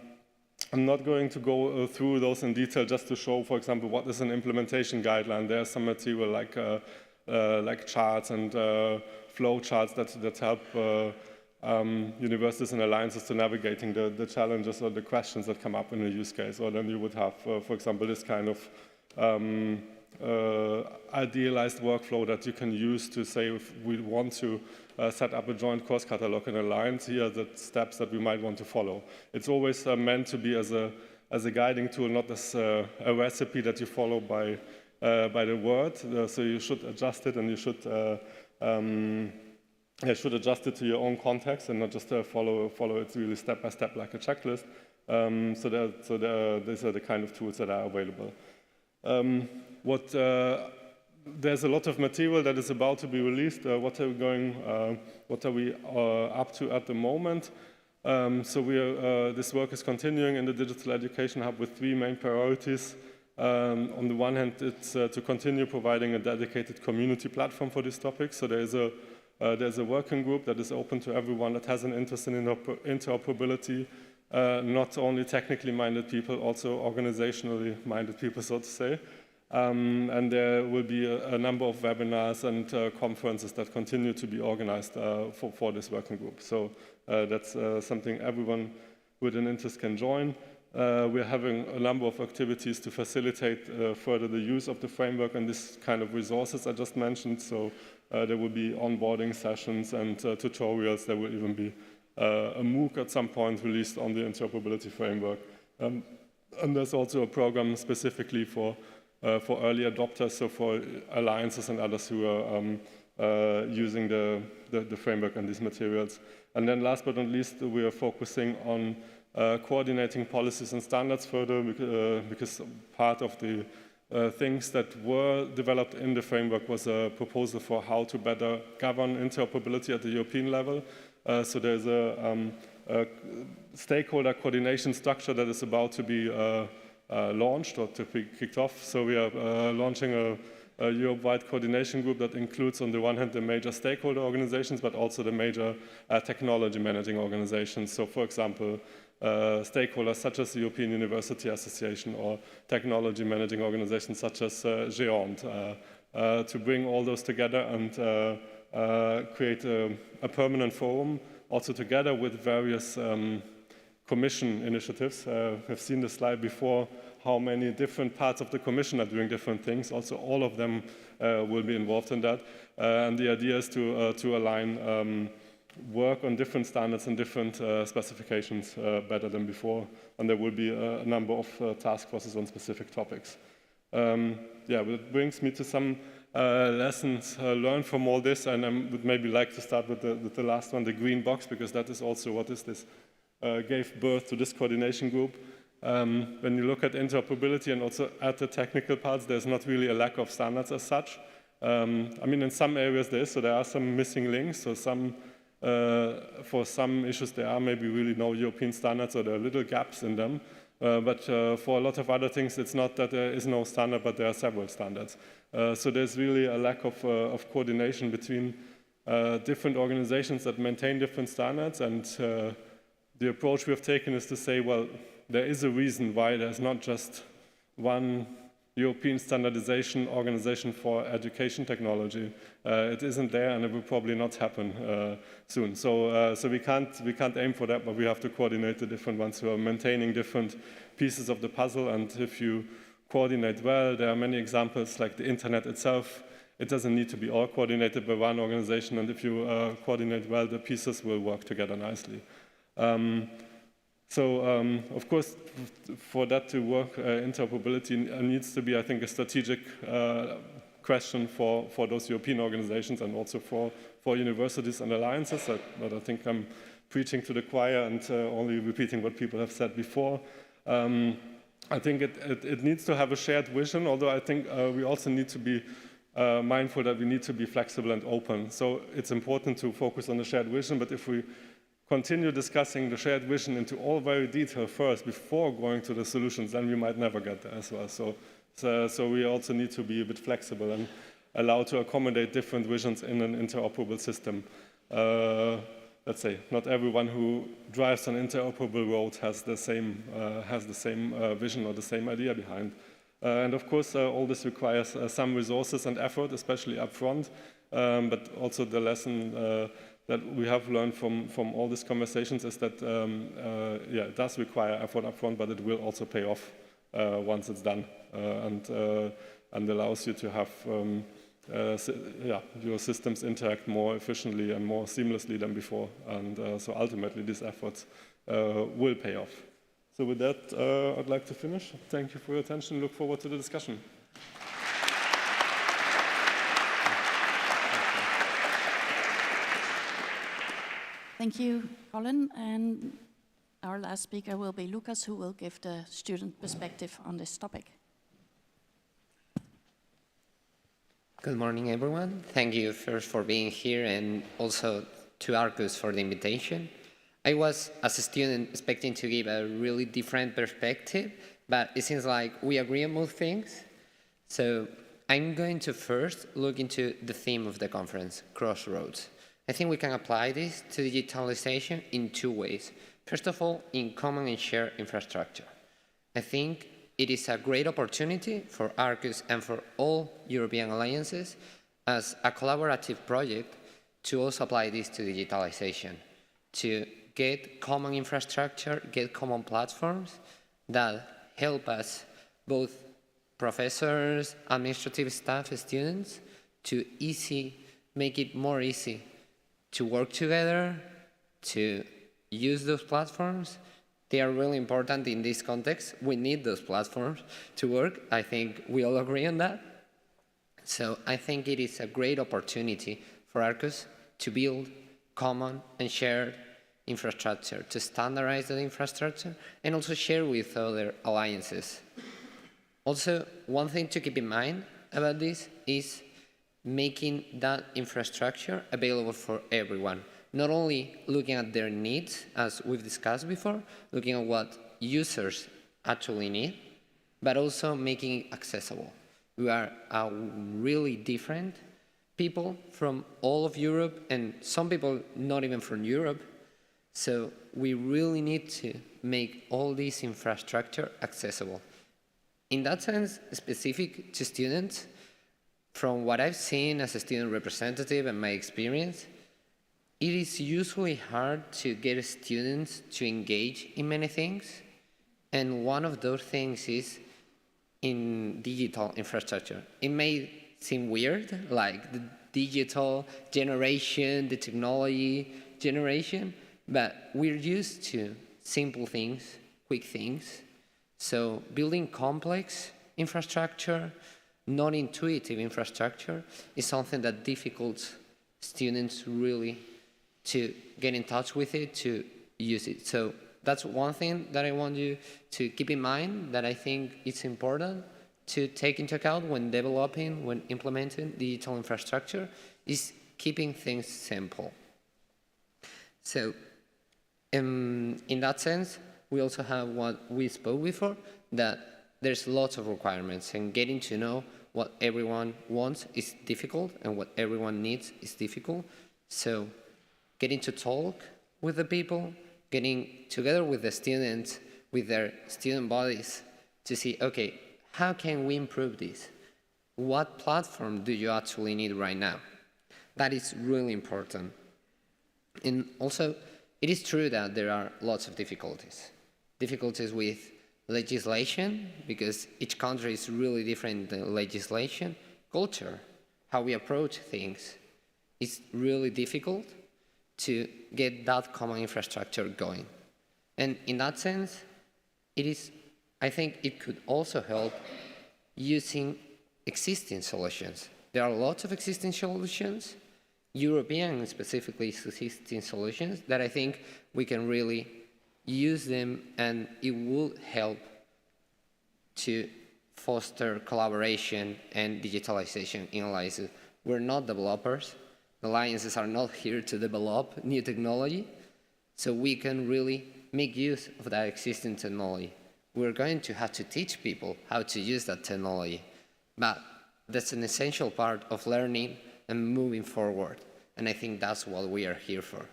not going to go through those in detail, just to show, for example, what is an implementation guideline. There's some material like charts and flow charts that help universities and alliances to navigating the challenges or the questions that come up in a use case. Or then you would have, for example, this kind of idealized workflow that you can use to say, if we want to set up a joint course catalog in Alliance, here are the steps that we might want to follow. It's always meant to be as a guiding tool, not as a recipe that you follow by the word. So you should adjust it, and you should should adjust it to your own context and not just follow it really step by step like a checklist. These are the kind of tools that are available. There's a lot of material that is about to be released. What are we up to at the moment? This work is continuing in the Digital Education Hub with 3 main priorities. On the one hand, it's to continue providing a dedicated community platform for these topics. So there's a working group that is open to everyone that has an interest in interoperability, not only technically minded people, also organizationally minded people, so to say. And there will be a number of webinars and conferences that continue to be organized for this working group. So that's something everyone with an interest can join. We're having a number of activities to facilitate further the use of the framework and this kind of resources I just mentioned. So there will be onboarding sessions and tutorials. There will even be a MOOC at some point released on the interoperability framework. And there's also a program specifically for early adopters, so for alliances and others who are using the framework and these materials. And then last but not least, we are focusing on coordinating policies and standards further, because part of the things that were developed in the framework was a proposal for how to better govern interoperability at the European level. So there's a stakeholder coordination structure that is about to be launched or to be kicked off. So we are launching a Europe-wide coordination group that includes, on the one hand, the major stakeholder organizations, but also the major technology managing organizations. So, for example, stakeholders such as the European University Association or technology managing organizations such as Géant, to bring all those together and create a permanent forum, also together with various Commission initiatives. We've seen the slide before, how many different parts of the Commission are doing different things. Also, all of them will be involved in that. And the idea is to align work on different standards and different specifications better than before. And there will be a number of task forces on specific topics. It brings me to some lessons learned from all this. And I would maybe like to start with the last one, the green box, because that is also what is this. Gave birth to this coordination group. When you look at interoperability and also at the technical parts, there's not really a lack of standards as such. I mean, in some areas there is, so there are some missing links. So for some issues, there are maybe really no European standards, or there are little gaps in them. But for a lot of other things, it's not that there is no standard, but there are several standards. So there's really a lack of coordination between different organizations that maintain different standards. And the approach we have taken is to say, well, there is a reason why there's not just one European standardization organization for education technology. It isn't there, and it will probably not happen soon. So we can't aim for that, but we have to coordinate the different ones who are maintaining different pieces of the puzzle. And if you coordinate well, there are many examples, like the internet itself. It doesn't need to be all coordinated by one organization, and if you coordinate well, the pieces will work together nicely. Of course, for that to work, interoperability needs to be, I think, a strategic question for those European organizations and also for universities and alliances. But I think I'm preaching to the choir and only repeating what people have said before. I think it needs to have a shared vision, although I think we also need to be mindful that we need to be flexible and open. So it's important to focus on the shared vision, but if we continue discussing the shared vision into all very detail first before going to the solutions, then we might never get there as well. So we also need to be a bit flexible and allow to accommodate different visions in an interoperable system. Let's say not everyone who drives an interoperable road has the same vision or the same idea behind. And of course, all this requires some resources and effort, especially upfront, but also the lesson that we have learned from all these conversations is that it does require effort upfront, but it will also pay off once it's done, and allows you to have your systems interact more efficiently and more seamlessly than before. And so ultimately, these efforts will pay off. So with that, I'd like to finish. Thank you for your attention. Look forward to the discussion. Thank you, Colin. And our last speaker will be Lucas, who will give the student perspective on this topic. Good morning, everyone. Thank you first for being here and also to Arqus for the invitation. I was, as a student, expecting to give a really different perspective, but it seems like we agree on most things. So I'm going to first look into the theme of the conference, crossroads. I think we can apply this to digitalization in two ways. First of all, in common and shared infrastructure. I think it is a great opportunity for Arqus and for all European alliances as a collaborative project to also apply this to digitalization, to get common infrastructure, get common platforms that help us, both professors, administrative staff, students, to make it more easy to work together, to use those platforms. They are really important in this context. We need those platforms to work. I think we all agree on that. So I think it is a great opportunity for Arqus to build common and shared infrastructure, to standardize that infrastructure, and also share with other alliances. Also, one thing to keep in mind about this is making that infrastructure available for everyone. Not only looking at their needs, as we've discussed before, looking at what users actually need, but also making it accessible. We are really different people from all of Europe, and some people not even from Europe. So we really need to make all this infrastructure accessible. In that sense, specific to students, from what I've seen as a student representative and my experience, it is usually hard to get students to engage in many things. And one of those things is in digital infrastructure. It may seem weird, like the digital generation, the technology generation, but we're used to simple things, quick things. So building complex infrastructure, non-intuitive infrastructure, is something that difficult students really to get in touch with it, to use it. So that's one thing that I want you to keep in mind, that I think it's important to take into account when developing, when implementing digital infrastructure, is keeping things simple. So in that sense, we also have what we spoke before, that there's lots of requirements, and getting to know what everyone wants is difficult and what everyone needs is difficult. So getting to talk with the people, getting together with the students, with their student bodies, to see, okay, how can we improve this? What platform do you actually need right now? That is really important. And also, it is true that there are lots of difficulties. Difficulties with legislation, because each country is really different in legislation. Culture, how we approach things. It's really difficult to get that common infrastructure going. And in that sense, I think it could also help using existing solutions. There are lots of existing solutions, European specifically existing solutions, that I think we can really use them, and it will help to foster collaboration and digitalization in alliances. We're not developers. The alliances are not here to develop new technology, so we can really make use of that existing technology. We're going to have to teach people how to use that technology, but that's an essential part of learning and moving forward, and I think that's what we are here for.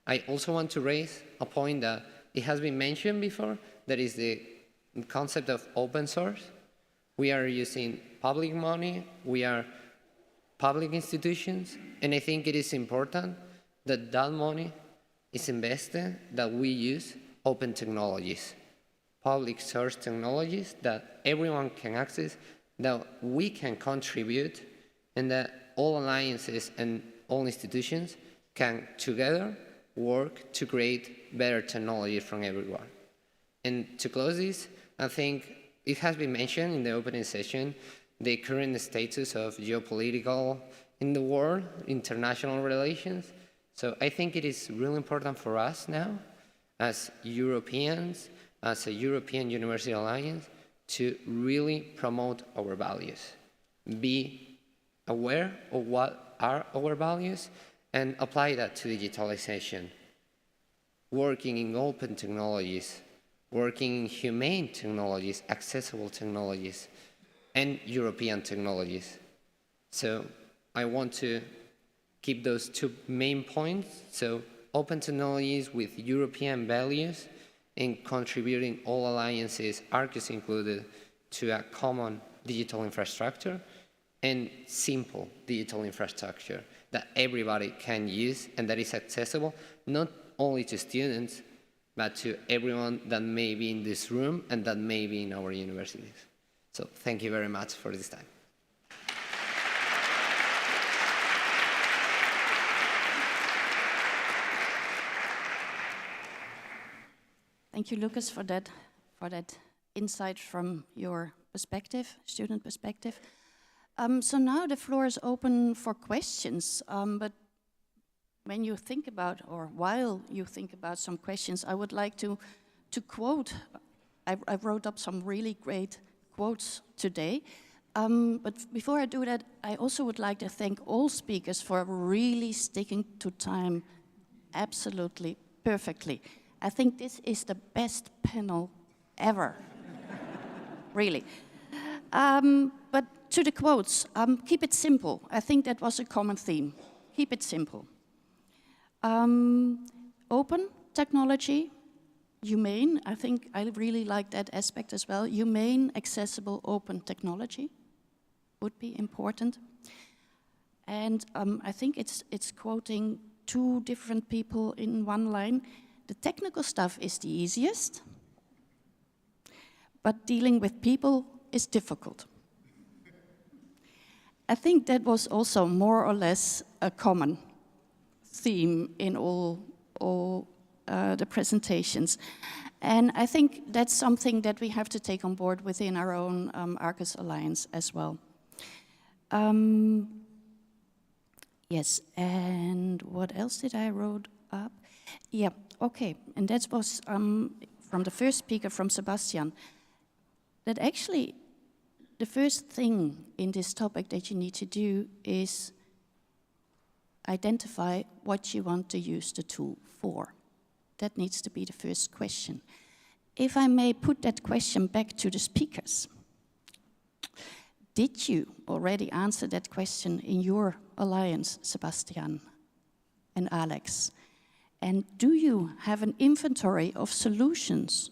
I also want to raise a point that it has been mentioned before, that is the concept of open source. We are using public money, we are public institutions, and I think it is important that that money is invested, that we use open technologies, public source technologies that everyone can access, that we can contribute, and that all alliances and all institutions can together work to create better technology from everyone. And to close this, I think it has been mentioned in the opening session, the current status of geopolitical in the world, international relations. So I think it is really important for us now, as Europeans, as a European University Alliance, to really promote our values, be aware of what are our values, and apply that to digitalization. Working in open technologies, working in humane technologies, accessible technologies, and European technologies. So I want to keep those two main points. So open technologies with European values and contributing all alliances, Arqus included, to a common digital infrastructure and simple digital infrastructure that everybody can use and that is accessible, not only to students, but to everyone that may be in this room and that may be in our universities. So thank you very much for this time. Thank you, Lucas, for that insight from your perspective, student perspective. So now the floor is open for questions, but when you think about, or while you think about some questions, I would like to quote. I wrote up some really great quotes today, but before I do that, I also would like to thank all speakers for really sticking to time absolutely perfectly. I think this is the best panel ever, really. But to the quotes, keep it simple. I think that was a common theme. Keep it simple. Open technology, humane. I think I really like that aspect as well. Humane, accessible, open technology would be important. And I think it's quoting two different people in one line. The technical stuff is the easiest, but dealing with people is difficult. I think that was also more or less a common theme in all the presentations. And I think that's something that we have to take on board within our own Arqus Alliance as well. Yes, and what else did I wrote up? Yeah, okay, and that was from the first speaker, from Sebastian, that actually the first thing in this topic that you need to do is identify what you want to use the tool for. That needs to be the first question. If I may put that question back to the speakers, did you already answer that question in your alliance, Sebastian and Alex? And do you have an inventory of solutions,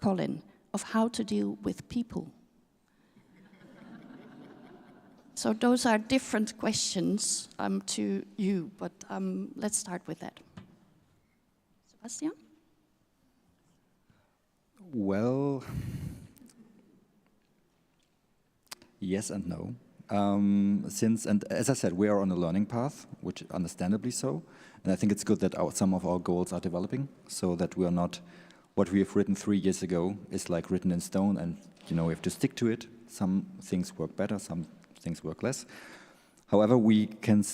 Colin, of how to deal with people? So those are different questions to you, but let's start with that. Sebastian? Well, yes and no. And as I said, we are on a learning path, which understandably so. And I think it's good that some of our goals are developing, so that we are not, what we have written 3 years ago is like written in stone, and we have to stick to it. Some things work better, some things work less. However, we can,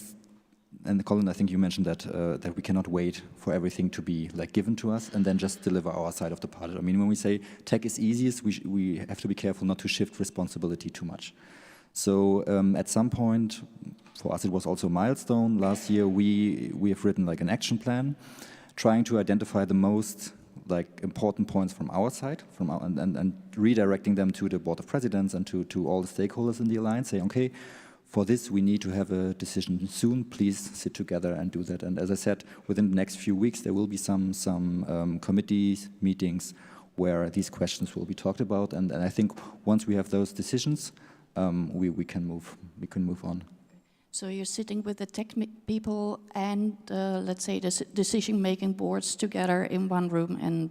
and Colin, I think you mentioned that that we cannot wait for everything to be given to us and then just deliver our side of the part. I mean, when we say tech is easiest, we have to be careful not to shift responsibility too much. So at some point, for us it was also a milestone. Last year we have written an action plan, trying to identify the most important points from our side, and redirecting them to the Board of Presidents and to all the stakeholders in the Alliance, saying, okay, for this we need to have a decision soon, please sit together and do that. And as I said, within the next few weeks there will be some committees, meetings, where these questions will be talked about, and I think once we have those decisions, we can move on. So you're sitting with the tech people and, let's say, the decision-making boards together in one room and,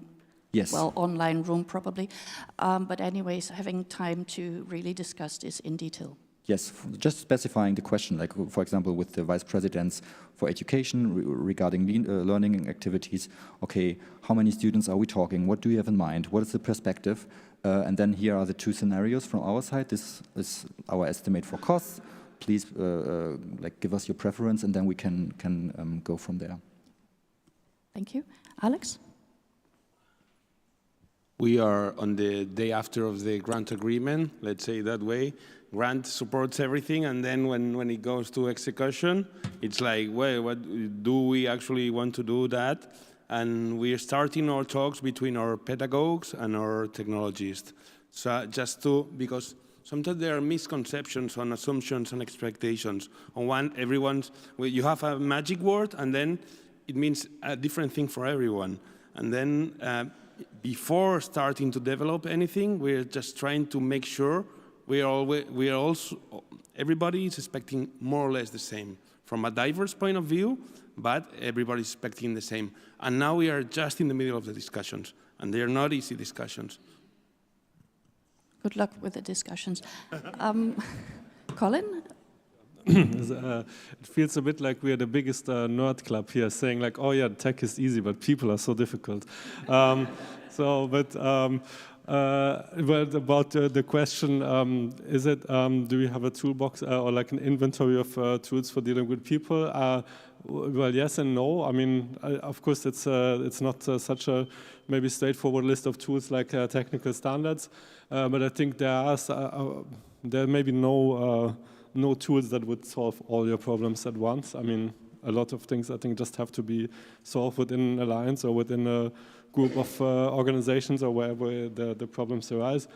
yes, well, online room probably. But anyways, having time to really discuss this in detail. Yes, just specifying the question, for example, with the vice presidents for education regarding learning activities. Okay, how many students are we talking? What do you have in mind? What is the perspective? And then here are the two scenarios from our side. This is our estimate for costs, please like give us your preference, and then we can go from there. Thank you. Alex? We are on the day after of the grant agreement, let's say that way. Grant supports everything, and then when it goes to execution, it's like, well, what do we actually want to do that? And we are starting our talks between our pedagogues and our technologists. So because sometimes there are misconceptions on assumptions and expectations. On one, you have a magic word, and then it means a different thing for everyone. And then before starting to develop anything, we're just trying to make sure everybody is expecting more or less the same from a diverse point of view, but everybody's expecting the same. And now we are just in the middle of the discussions, and they are not easy discussions. Good luck with the discussions. Colin? It feels a bit like we are the biggest nerd club here, saying like, oh yeah, tech is easy, but people are so difficult. But about the question, is it, do we have a toolbox or like an inventory of tools for dealing with people? Well, yes and no. I mean, of course, it's not such a maybe straightforward list of tools like technical standards, but I think there may be no tools that would solve all your problems at once. I mean, a lot of things I think just have to be solved within an alliance or within a group of organizations or wherever the problems arise.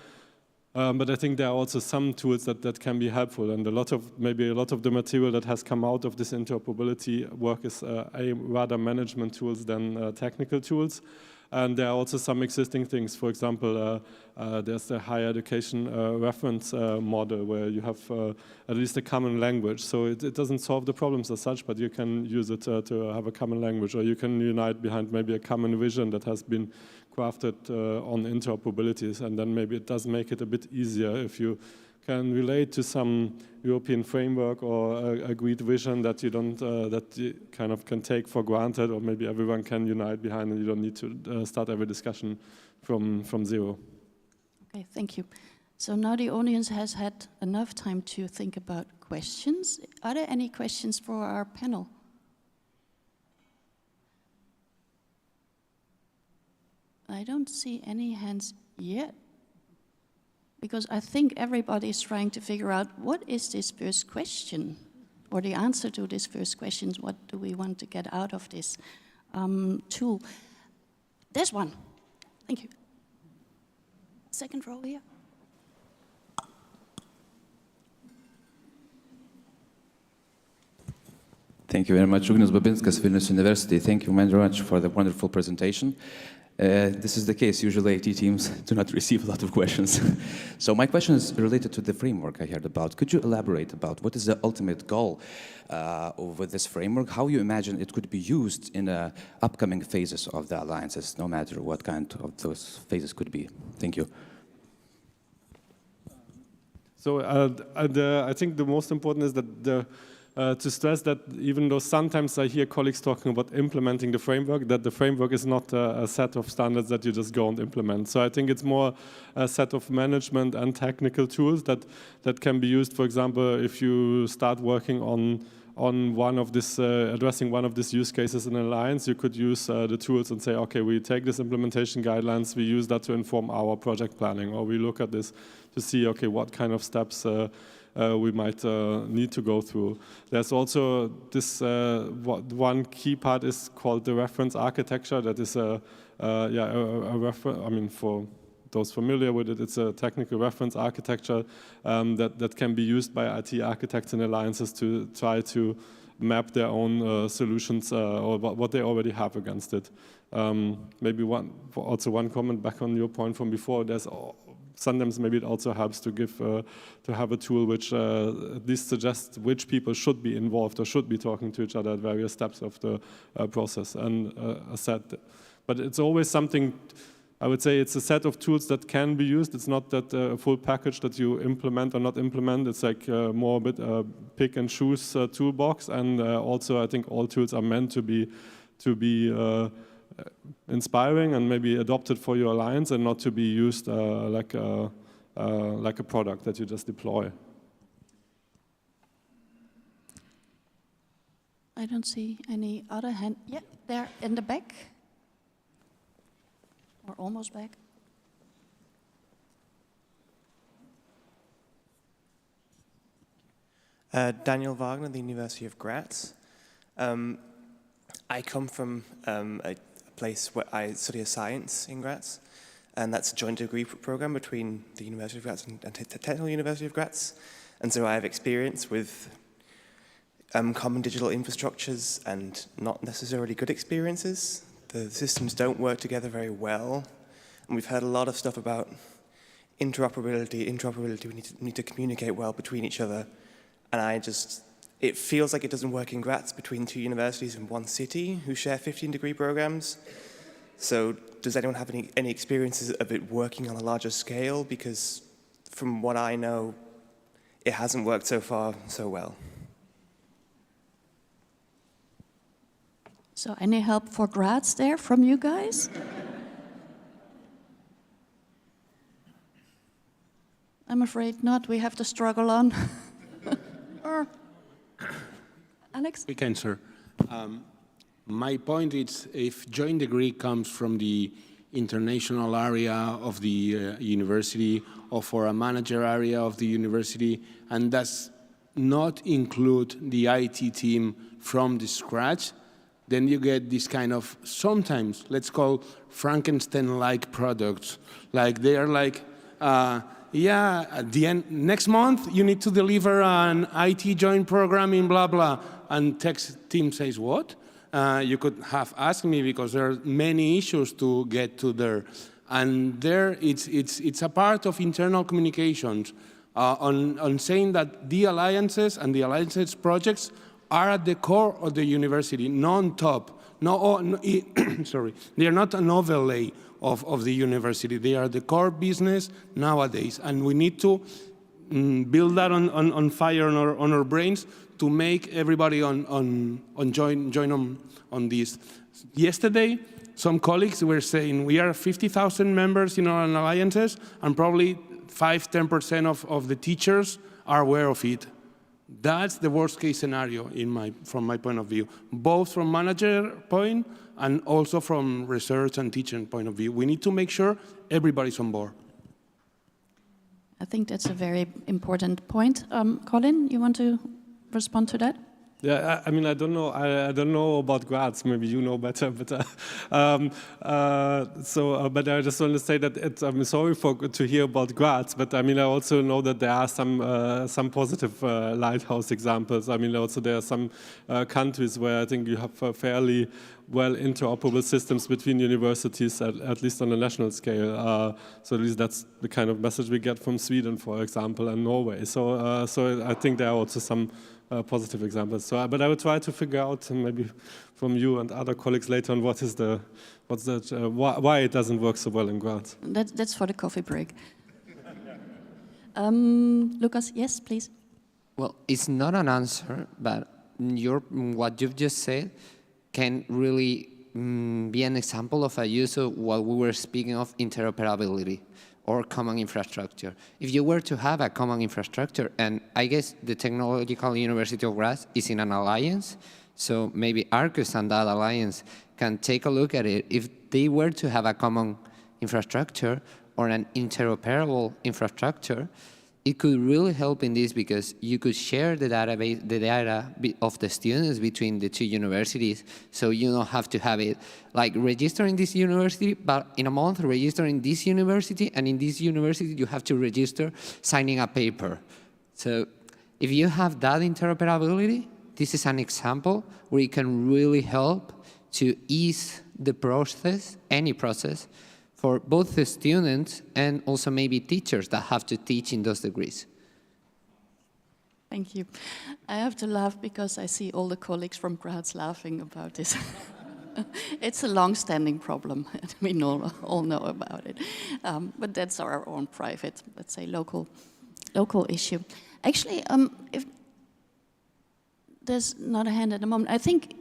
But I think there are also some tools that can be helpful, and maybe a lot of the material that has come out of this interoperability work is rather management tools than technical tools. And there are also some existing things. For example, there's the higher education reference model where you have at least a common language. So it doesn't solve the problems as such, but you can use it to have a common language, or you can unite behind maybe a common vision that has been crafted on interoperabilities, and then maybe it does make it a bit easier if you can relate to some European framework or agreed vision that you don't that you kind of can take for granted, or maybe everyone can unite behind, and you don't need to start every discussion from zero. Okay, thank you. So now the audience has had enough time to think about questions. Are there any questions for our panel? I don't see any hands yet, because I think everybody is trying to figure out what is this first question, or the answer to this first question. What do we want to get out of this tool? There's one. Thank you. Second row here. Thank you very much. Ugnius Babinskas, Vilnius University. Thank you very much for the wonderful presentation. This is the case. Usually IT teams do not receive a lot of questions. So my question is related to the framework I heard about. Could you elaborate about what is the ultimate goal with this framework? How you imagine it could be used in upcoming phases of the alliances, no matter what kind of those phases could be? Thank you. So I think the most important is that to stress that even though sometimes I hear colleagues talking about implementing the framework, that the framework is not a set of standards that you just go and implement. So I think it's more a set of management and technical tools that can be used. For example, if you start working on one of this, addressing one of these use cases in an alliance, you could use the tools and say, okay, we take this implementation guidelines, we use that to inform our project planning, or we look at this to see, okay, what kind of steps we might need to go through. There's also this one key part is called the reference architecture. That is a reference. I mean, for those familiar with it, it's a technical reference architecture that can be used by IT architects and alliances to try to map their own solutions or what they already have against it. Maybe one comment back on your point from before. Sometimes maybe it also helps to have a tool which at least suggests which people should be involved or should be talking to each other at various steps of the process. And but it's always something. I would say it's a set of tools that can be used. It's not that a full package that you implement or not implement. It's like more a bit pick and choose toolbox. And also, I think all tools are meant to be inspiring and maybe adopted for your alliance, and not to be used like a product that you just deploy. I don't see any other hand. Yeah, there in the back. Or almost back. Daniel Wagner, the University of Graz. I come from a place where I study science in Graz, and that's a joint degree program between the University of Graz and the Technical University of Graz. And so I have experience with common digital infrastructures and not necessarily good experiences. The systems don't work together very well, and we've heard a lot of stuff about interoperability. We need to communicate well between each other. And it feels like it doesn't work in Graz between two universities in one city who share 15-degree programs. So does anyone have any experiences of it working on a larger scale? Because from what I know, it hasn't worked so far so well. So any help for Graz there from you guys? I'm afraid not. We have to struggle on. Or Alex? We can, sir. My point is, if joint degree comes from the international area of the university or for a manager area of the university, and does not include the IT team from the scratch, then you get this kind of, sometimes, let's call Frankenstein-like products. Like they are like, yeah, at the end, next month you need to deliver an IT joint program in blah, blah. And tech team says, what? You could have asked me because there are many issues to get to there. And there it's a part of internal communications on saying that the alliances and the alliances projects are at the core of the university, not on top. Sorry, they are not an overlay of the university. They are the core business nowadays, and we need to build that on fire on our brains to make everybody join on this. Yesterday, some colleagues were saying we are 50,000 members in our alliances, and probably 5–10% of the teachers are aware of it. That's the worst case scenario from my point of view, both from manager point and also from research and teaching point of view. We need to make sure everybody's on board. I think that's a very important point. Colin, you want to respond to that? Yeah, I mean, I don't know. I don't know about Graz. Maybe you know better. But but I just want to say that I'm sorry to hear about Graz. But I mean, I also know that there are some positive lighthouse examples. I mean, also there are some countries where I think you have fairly well interoperable systems between universities, at least on a national scale. So at least that's the kind of message we get from Sweden, for example, and Norway. So I think there are also some positive examples. So, but I will try to figure out maybe from you and other colleagues later on why it doesn't work so well in Graz. That's for the coffee break. Lucas, yes, please. Well, it's not an answer, but what you've just said can really be an example of a use of what we were speaking of, interoperability or common infrastructure. If you were to have a common infrastructure, and I guess the Technological University of Graz is in an alliance, so maybe Arqus and that alliance can take a look at it. If they were to have a common infrastructure or an interoperable infrastructure, it could really help in this because you could share the data of the students between the two universities, so you don't have to have it like registering this university, but in a month registering this university, and in this university you have to register signing a paper. So if you have that interoperability, this is an example where it can really help to ease the process, any process, for both the students and also maybe teachers that have to teach in those degrees. Thank you. I have to laugh because I see all the colleagues from Graz laughing about this. It's a long-standing problem, and we all know about it. But that's our own private, let's say, local issue. Actually, if there's not a hand at the moment, I think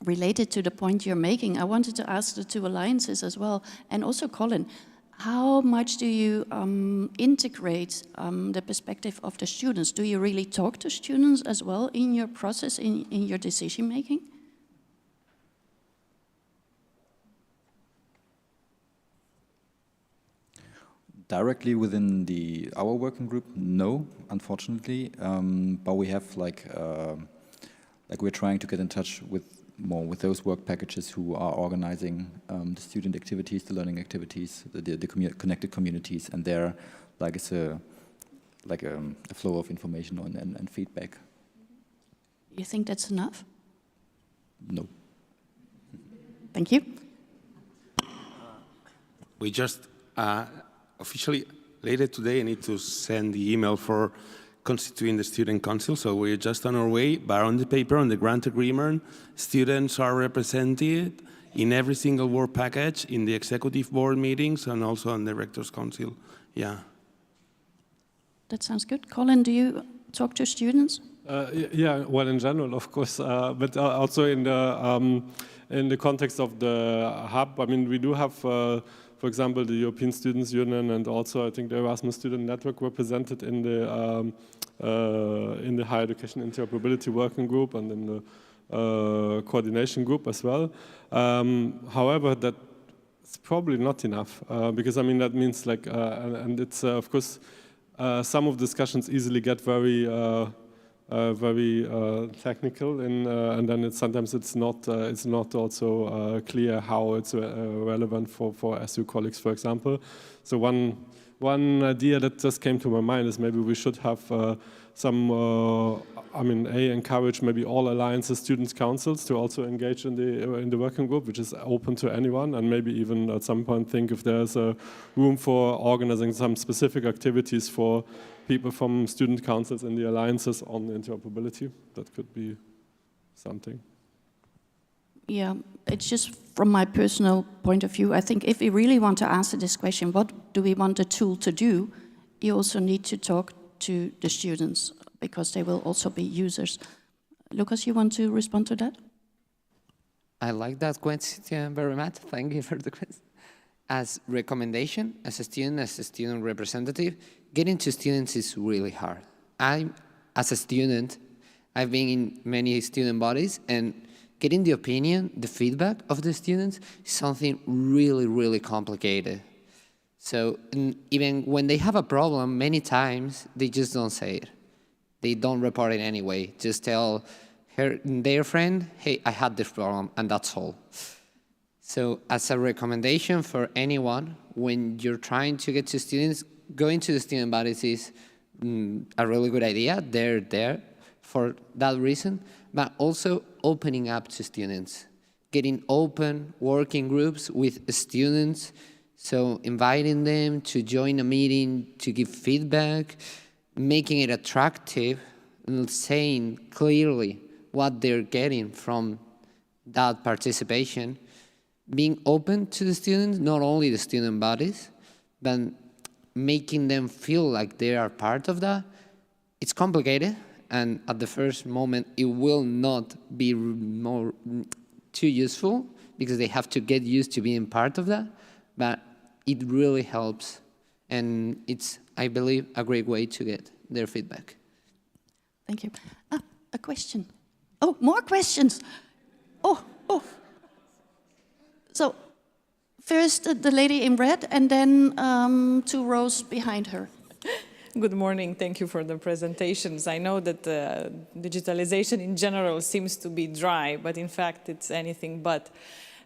related to the point you're making, I wanted to ask the two alliances as well, and also Colin, how much do you integrate the perspective of the students? Do you really talk to students as well in your process, in your decision making? Directly within our working group, no, unfortunately. But we have like we're trying to get in touch with those work packages who are organizing the student activities, the learning activities, the connected communities, and there, like it's a flow of information and feedback. You think that's enough? No. Thank you. We just officially later today I need to send the email for constituting the student council, so we're just on our way, but on the paper, on the grant agreement, students are represented in every single work package, in the executive board meetings, and also on the rector's council. Yeah. That sounds good. Colin, do you talk to students? Yeah, well, in general, of course, but also in the context of the hub. I mean, we do have, for example, the European Students' Union and also, I think, the Erasmus Student Network represented in the Higher Education Interoperability Working Group and in the coordination group as well. However, that's probably not enough because, I mean, that means like, and it's, of course, some of discussions easily get very technical, and then sometimes it's not also clear how it's relevant for SU colleagues, for example. So one idea that just came to my mind is maybe we should have encourage maybe all alliances students councils to also engage in the working group, which is open to anyone, and maybe even at some point think if there's a room for organizing some specific activities for people from student councils and the alliances on interoperability. That could be something. Yeah, it's just from my personal point of view. I think if we really want to answer this question, what do we want the tool to do? You also need to talk to the students because they will also be users. Lucas, you want to respond to that? I like that question very much. Thank you for the question. As recommendation, as a student representative, getting to students is really hard. As a student, I've been in many student bodies, and getting the opinion, the feedback of the students is something really, really complicated. So even when they have a problem, many times they just don't say it. They don't report it anyway. Just tell their friend, hey, I had this problem, and that's all. So as a recommendation for anyone, when you're trying to get to students, going to the student bodies is a really good idea. They're there for that reason, but also opening up to students, getting open working groups with students, so inviting them to join a meeting, to give feedback, making it attractive, and saying clearly what they're getting from that participation, being open to the students, not only the student bodies, but making them feel like they are part of that. It's complicated, and at the first moment, it will not be too useful because they have to get used to being part of that, but it really helps, and it's, I believe, a great way to get their feedback. Thank you. A question. Oh, more questions. Oh. So, first the lady in red, and then 2 rows behind her. Good morning. Thank you for the presentations. I know that digitalization in general seems to be dry, but in fact it's anything but.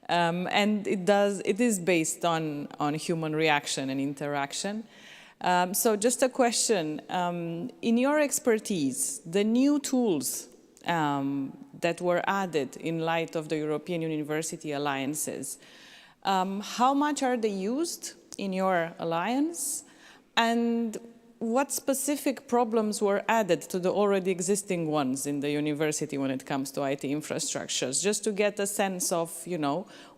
And it is based on human reaction and interaction. So just a question. In your expertise, the new tools that were added in light of the European University alliances, how much are they used in your alliance? And what specific problems were added to the already existing ones in the university when it comes to IT infrastructures? Just to get a sense of,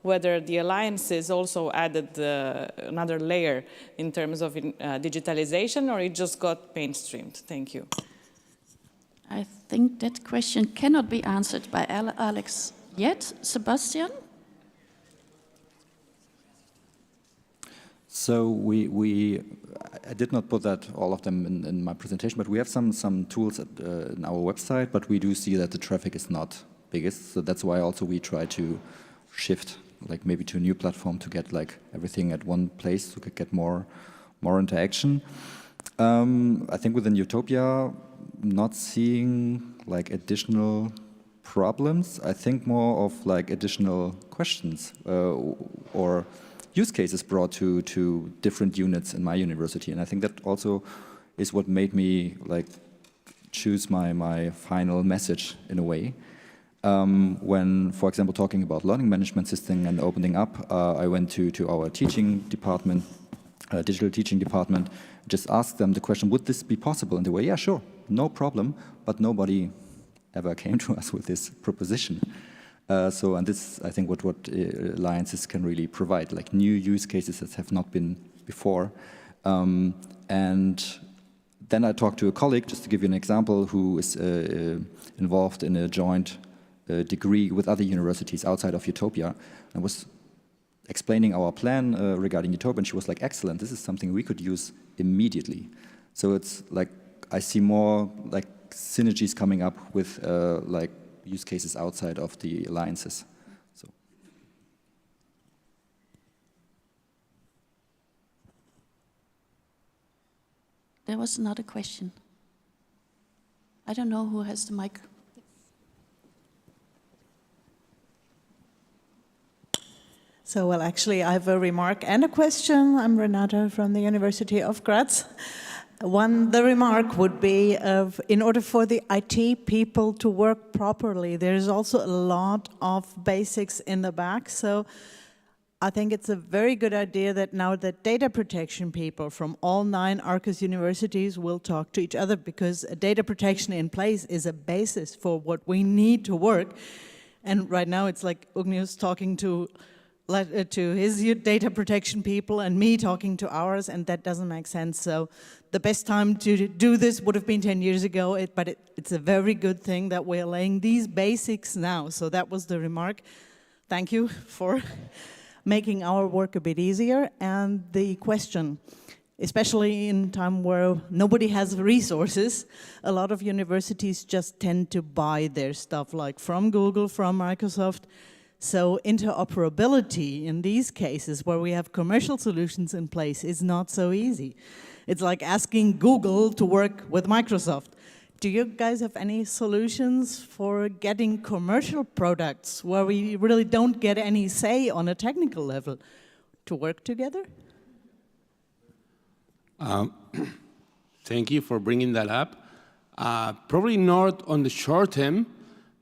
whether the alliances also added another layer in terms of digitalization, or it just got mainstreamed. Thank you. I think that question cannot be answered by Alex yet. Sebastian? So I did not put all of them in my presentation, but we have some tools in our website, but we do see that the traffic is not biggest, so that's why also we try to shift, like maybe to a new platform to get like everything at one place to get more interaction. I think within EUTOPIA, not seeing like additional problems. I think more of like additional questions or use cases brought to different units in my university, and I think that also is what made me like choose my final message in a way. When, for example, talking about learning management system and opening up, I went to our teaching department, digital teaching department, just asked them the question, would this be possible? And they were, yeah, sure, no problem, but nobody ever came to us with this proposition. And this, I think, what alliances can really provide, like new use cases that have not been before. And then I talked to a colleague, just to give you an example, who is involved in a joint degree with other universities outside of EUTOPIA. I was explaining our plan regarding EUTOPIA, and she was like, excellent, this is something we could use immediately. So it's like, I see more like synergies coming up with like use cases outside of the alliances. So. There was another question. I don't know who has the mic. So, well, actually, I have a remark and a question. I'm Renata from the University of Graz. The remark would be, in order for the IT people to work properly, there's also a lot of basics in the back. So I think it's a very good idea that now the data protection people from all 9 Arqus universities will talk to each other, because data protection in place is a basis for what we need to work. And right now it's like Ugnius talking to his data protection people and me talking to ours, and that doesn't make sense. So the best time to do this would have been 10 years ago, but it's a very good thing that we're laying these basics now. So that was the remark. Thank you for making our work a bit easier. And the question, especially in a time where nobody has resources, a lot of universities just tend to buy their stuff, like from Google, from Microsoft. So interoperability in these cases where we have commercial solutions in place is not so easy. It's like asking Google to work with Microsoft. Do you guys have any solutions for getting commercial products where we really don't get any say on a technical level to work together? Thank you for bringing that up. Probably not on the short term,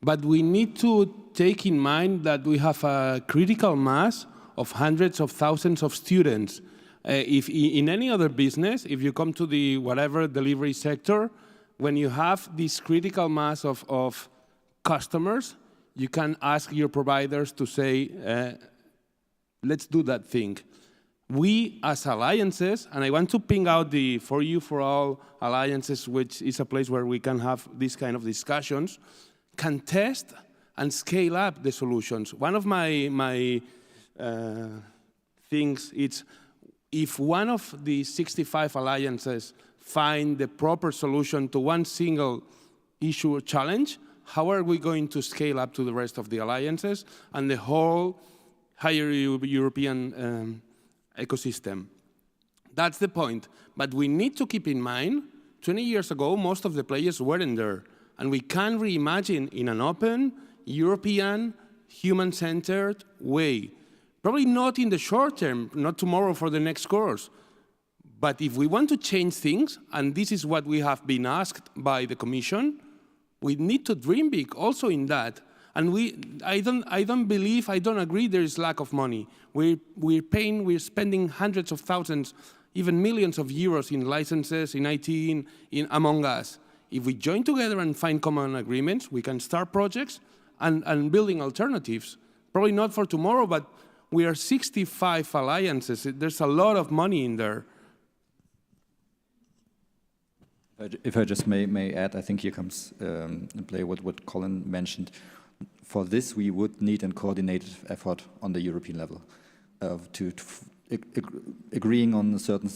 but we need to take in mind that we have a critical mass of hundreds of thousands of students. If in any other business, if you come to the whatever delivery sector, when you have this critical mass of customers, you can ask your providers to say, let's do that thing. We as alliances, and I want to ping out the For You For All alliances, which is a place where we can have these kind of discussions, can test and scale up the solutions. One of my things is, if one of the 65 alliances find the proper solution to one single issue or challenge, how are we going to scale up to the rest of the alliances and the whole higher European ecosystem? That's the point. But we need to keep in mind, 20 years ago, most of the players weren't there. And we can reimagine in an open, European, human-centered way. Probably not in the short term, not tomorrow for the next course. But if we want to change things, and this is what we have been asked by the Commission, we need to dream big also in that. And I don't agree there is lack of money. We're spending hundreds of thousands, even millions of euros in licenses, in IT, in among us. If we join together and find common agreements, we can start projects and building alternatives. Probably not for tomorrow, but we are 65 alliances. There's a lot of money in there. If I just may add, I think here comes in play what Colin mentioned. For this, we would need a coordinated effort on the European level to agreeing on a certain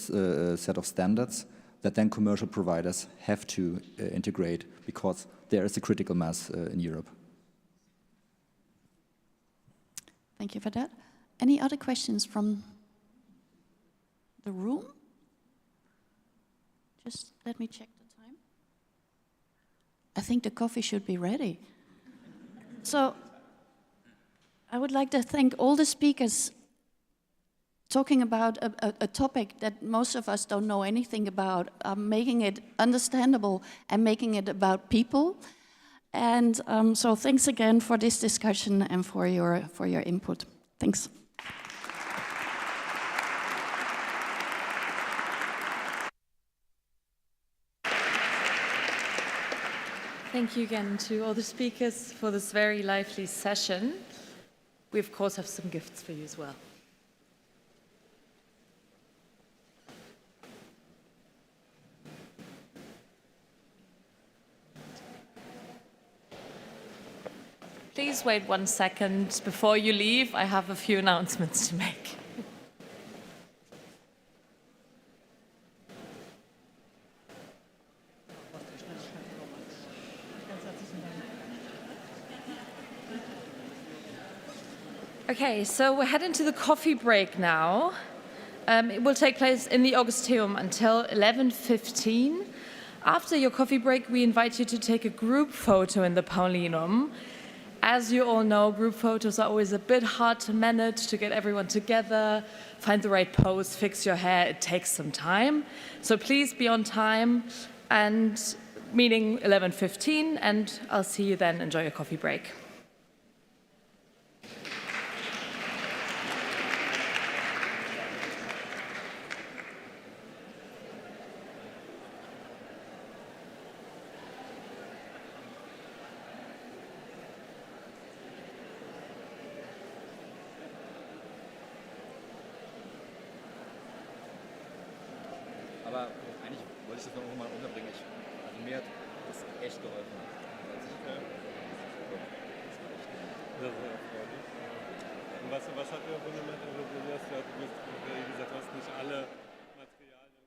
set of standards that then commercial providers have to integrate because there is a critical mass in Europe. Thank you for that. Any other questions from the room? Just let me check the time. I think the coffee should be ready. So I would like to thank all the speakers talking about a topic that most of us don't know anything about, making it understandable and making it about people. And so thanks again for this discussion and for your input. Thanks. Thank you again to all the speakers for this very lively session. We, of course, have some gifts for you as well. Please wait 1 second. Before you leave, I have a few announcements to make. Okay, so we're heading to the coffee break now. It will take place in the Augusteum until 11:15. After your coffee break, we invite you to take a group photo in the Paulinum. As you all know, group photos are always a bit hard to manage, to get everyone together, find the right pose, fix your hair. It takes some time. So please be on time, and meeting 11:15, and I'll see you then. Enjoy your coffee break. Aber eigentlich wollte ich das noch mal unterbringen. Also mir hat das echt geholfen. Und was hat der Bundesland, du gesagt, du hast nicht alle Materialien.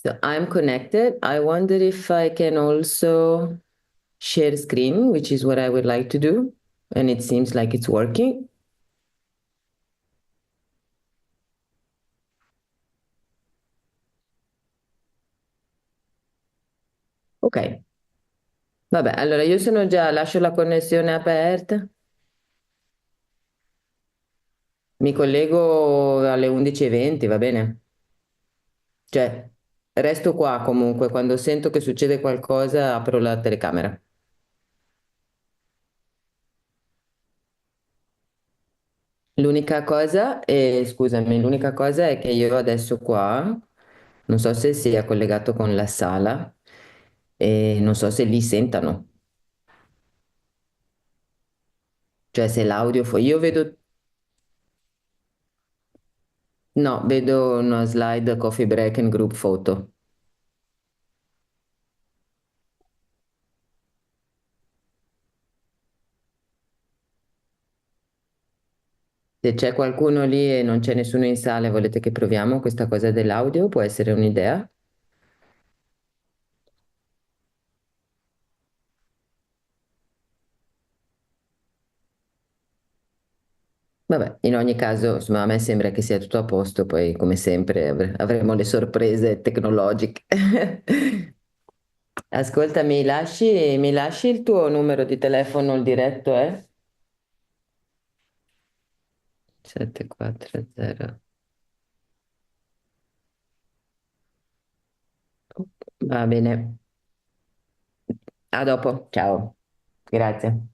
So I'm connected. I wonder if I can also share screen, which is what I would like to do. And it seems like it's working. Ok. Vabbè, allora io sono già, lascio la connessione aperta. Mi collego alle 11:20, va bene? Cioè, resto qua comunque, quando sento che succede qualcosa apro la telecamera. L'unica cosa, scusami, l'unica cosa è che io adesso qua, non so se sia collegato con la sala e non so se li sentano. Cioè se l'audio, io vedo, no, vedo una slide coffee break and group photo. Se c'è qualcuno lì e non c'è nessuno in sala e volete che proviamo questa cosa dell'audio, può essere un'idea. Vabbè, in ogni caso, insomma, a me sembra che sia tutto a posto, poi come sempre avremo le sorprese tecnologiche. Ascolta, mi lasci il tuo numero di telefono, il diretto, 740. Va bene. A dopo, ciao. Grazie.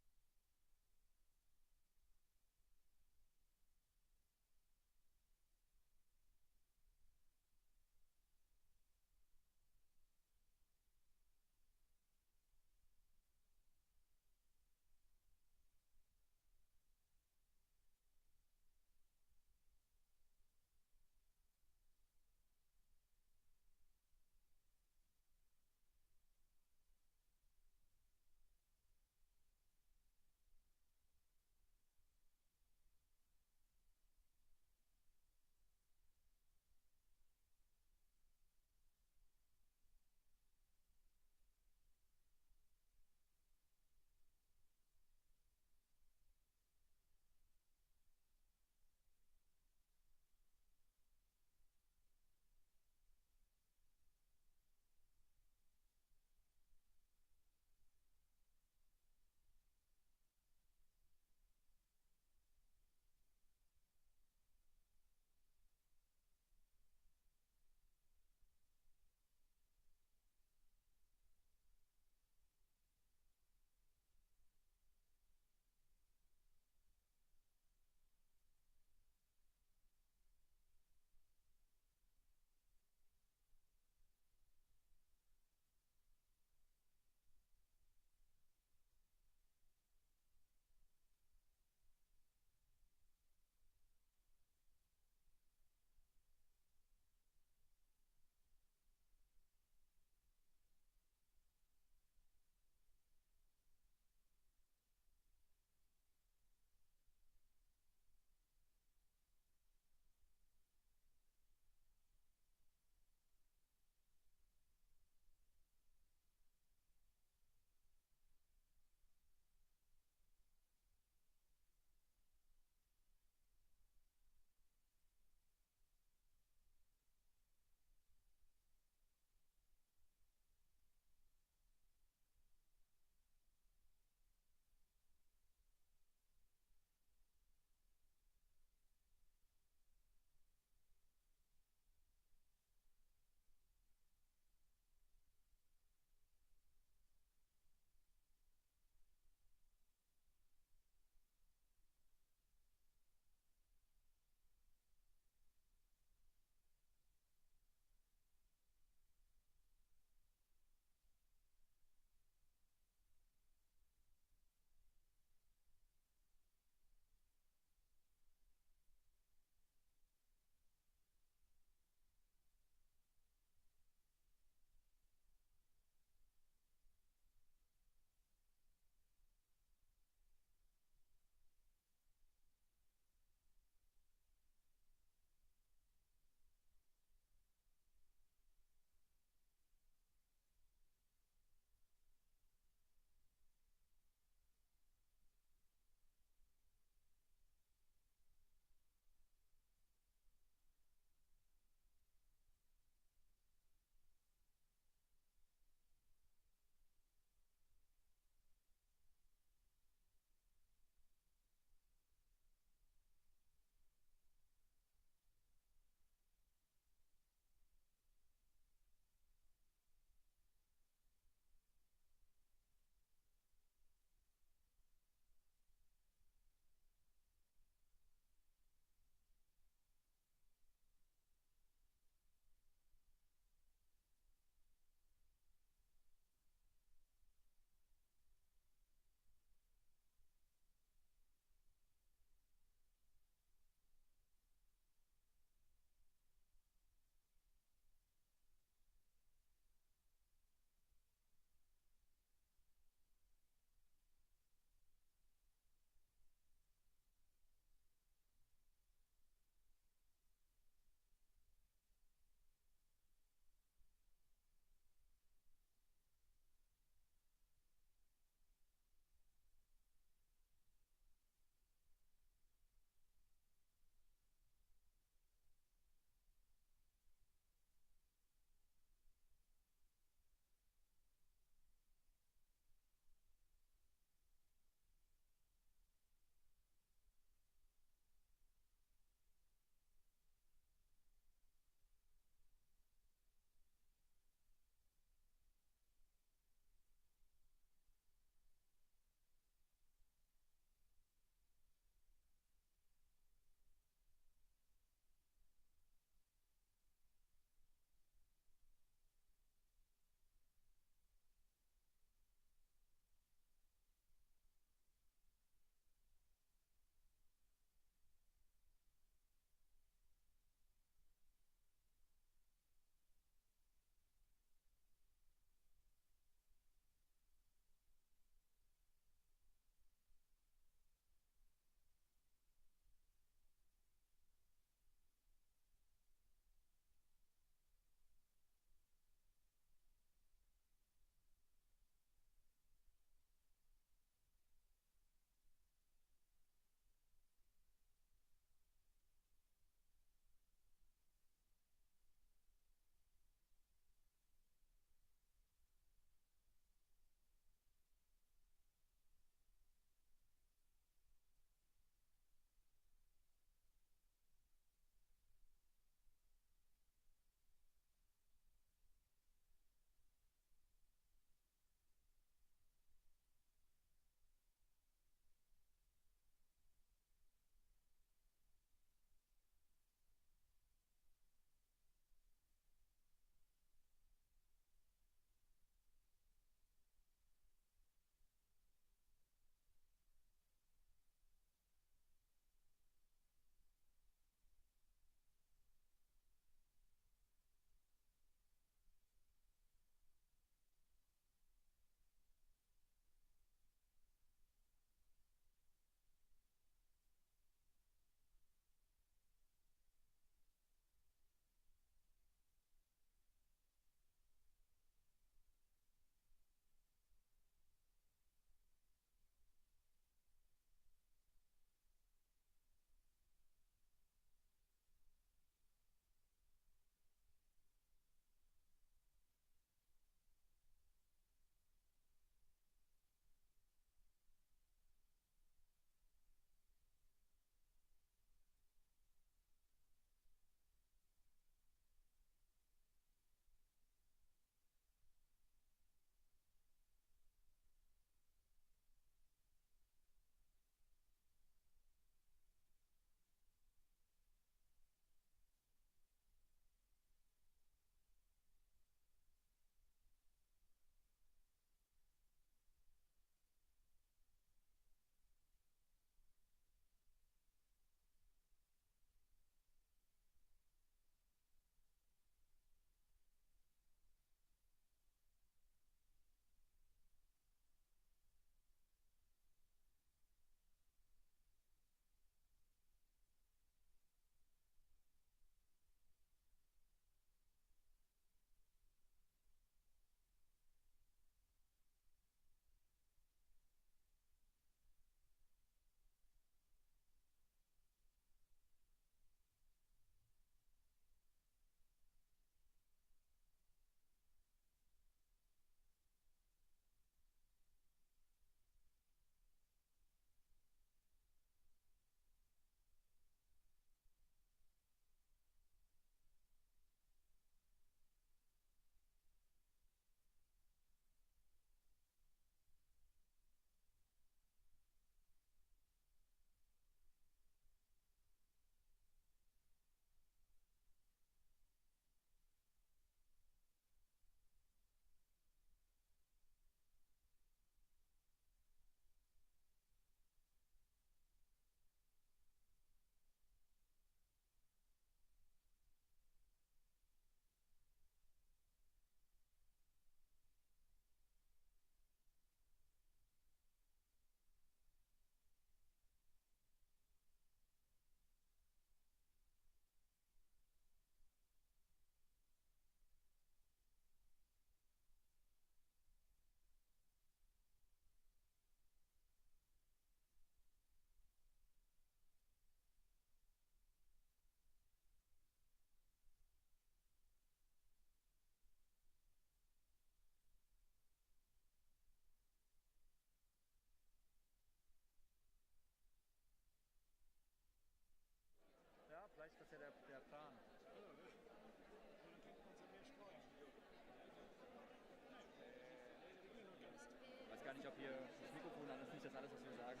hier das Mikrofon an, ist nicht das alles, was wir sagen.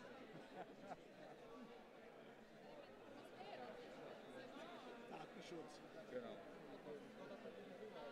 Datenschutz. Genau. Das ist ja in Deutschland wieder das.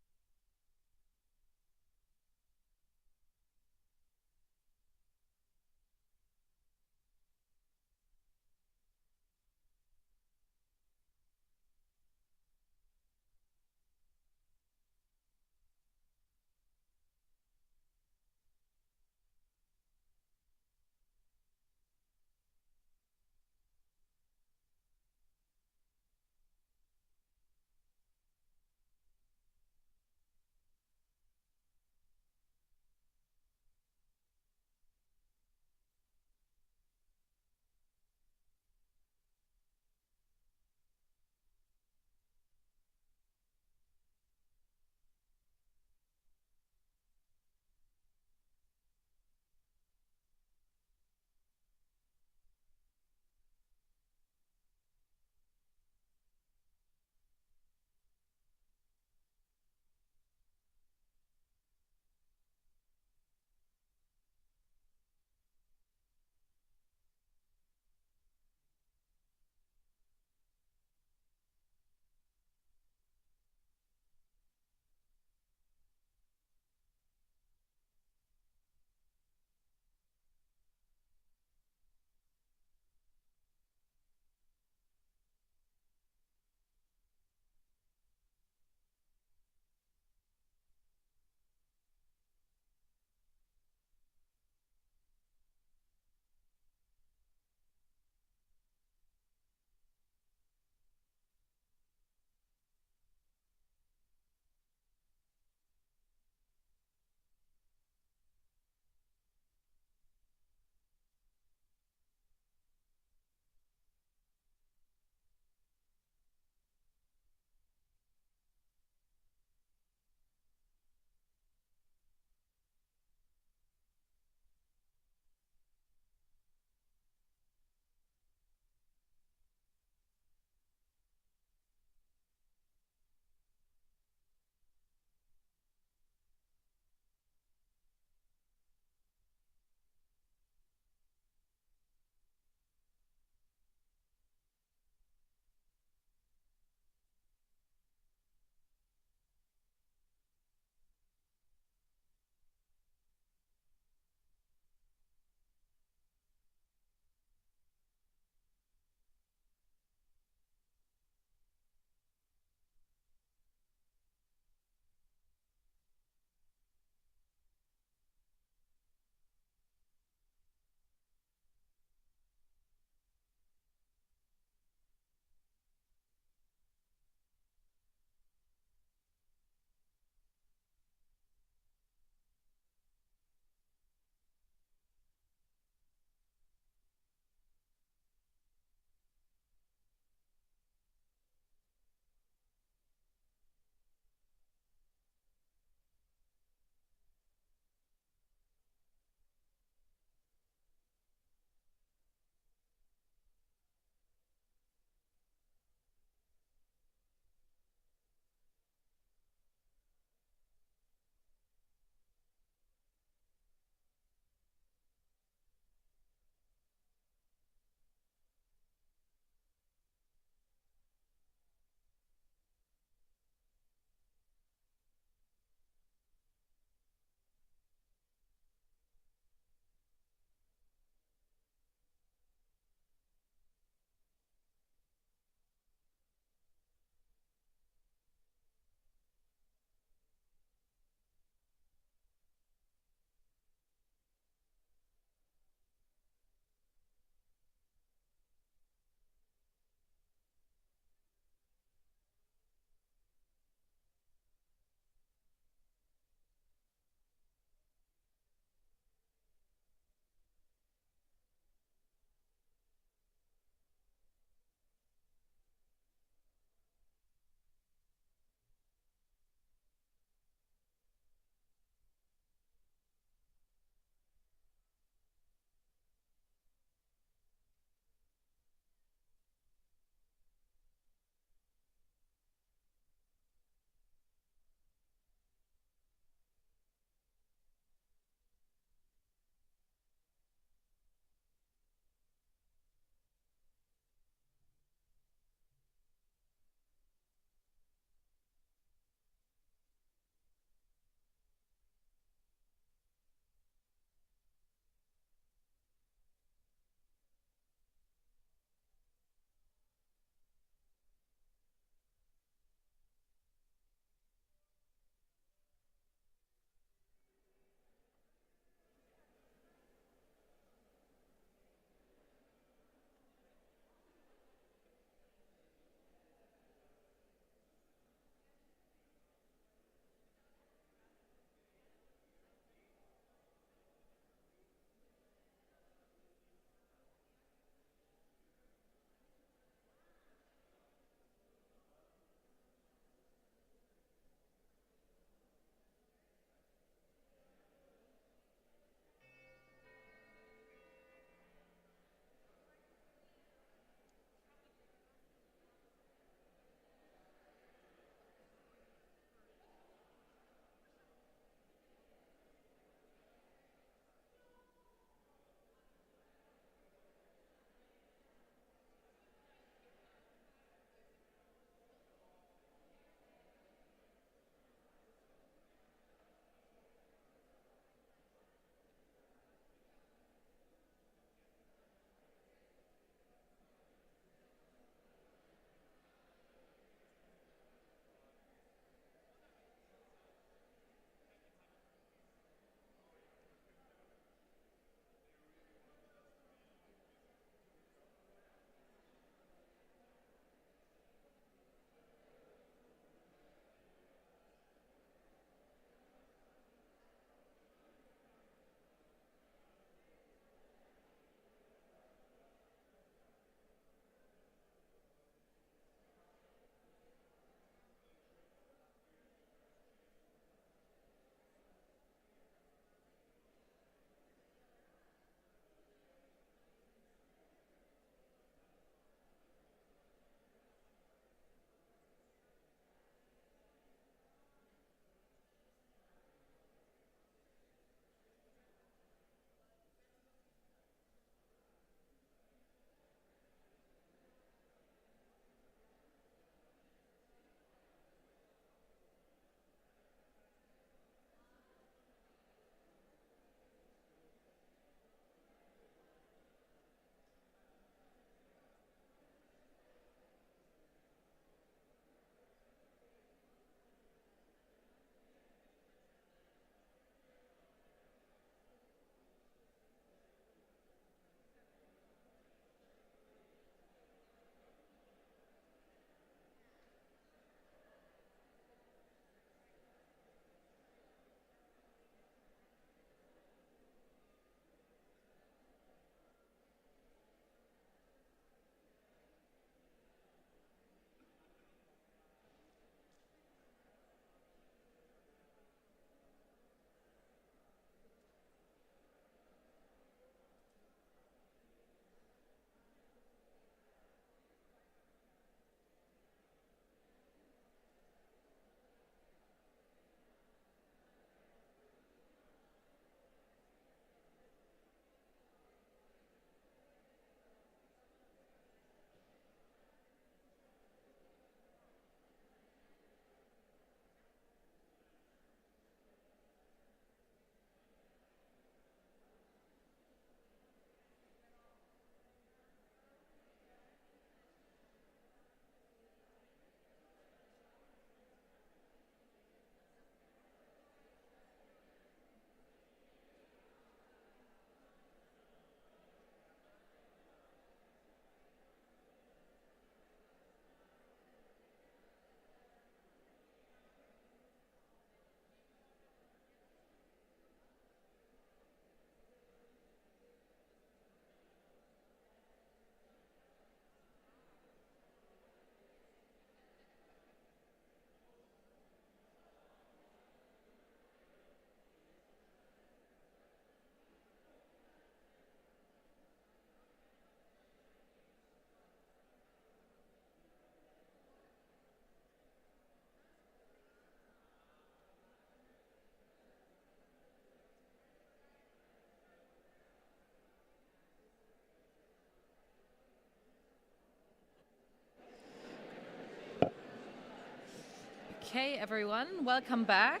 Okay, everyone, welcome back.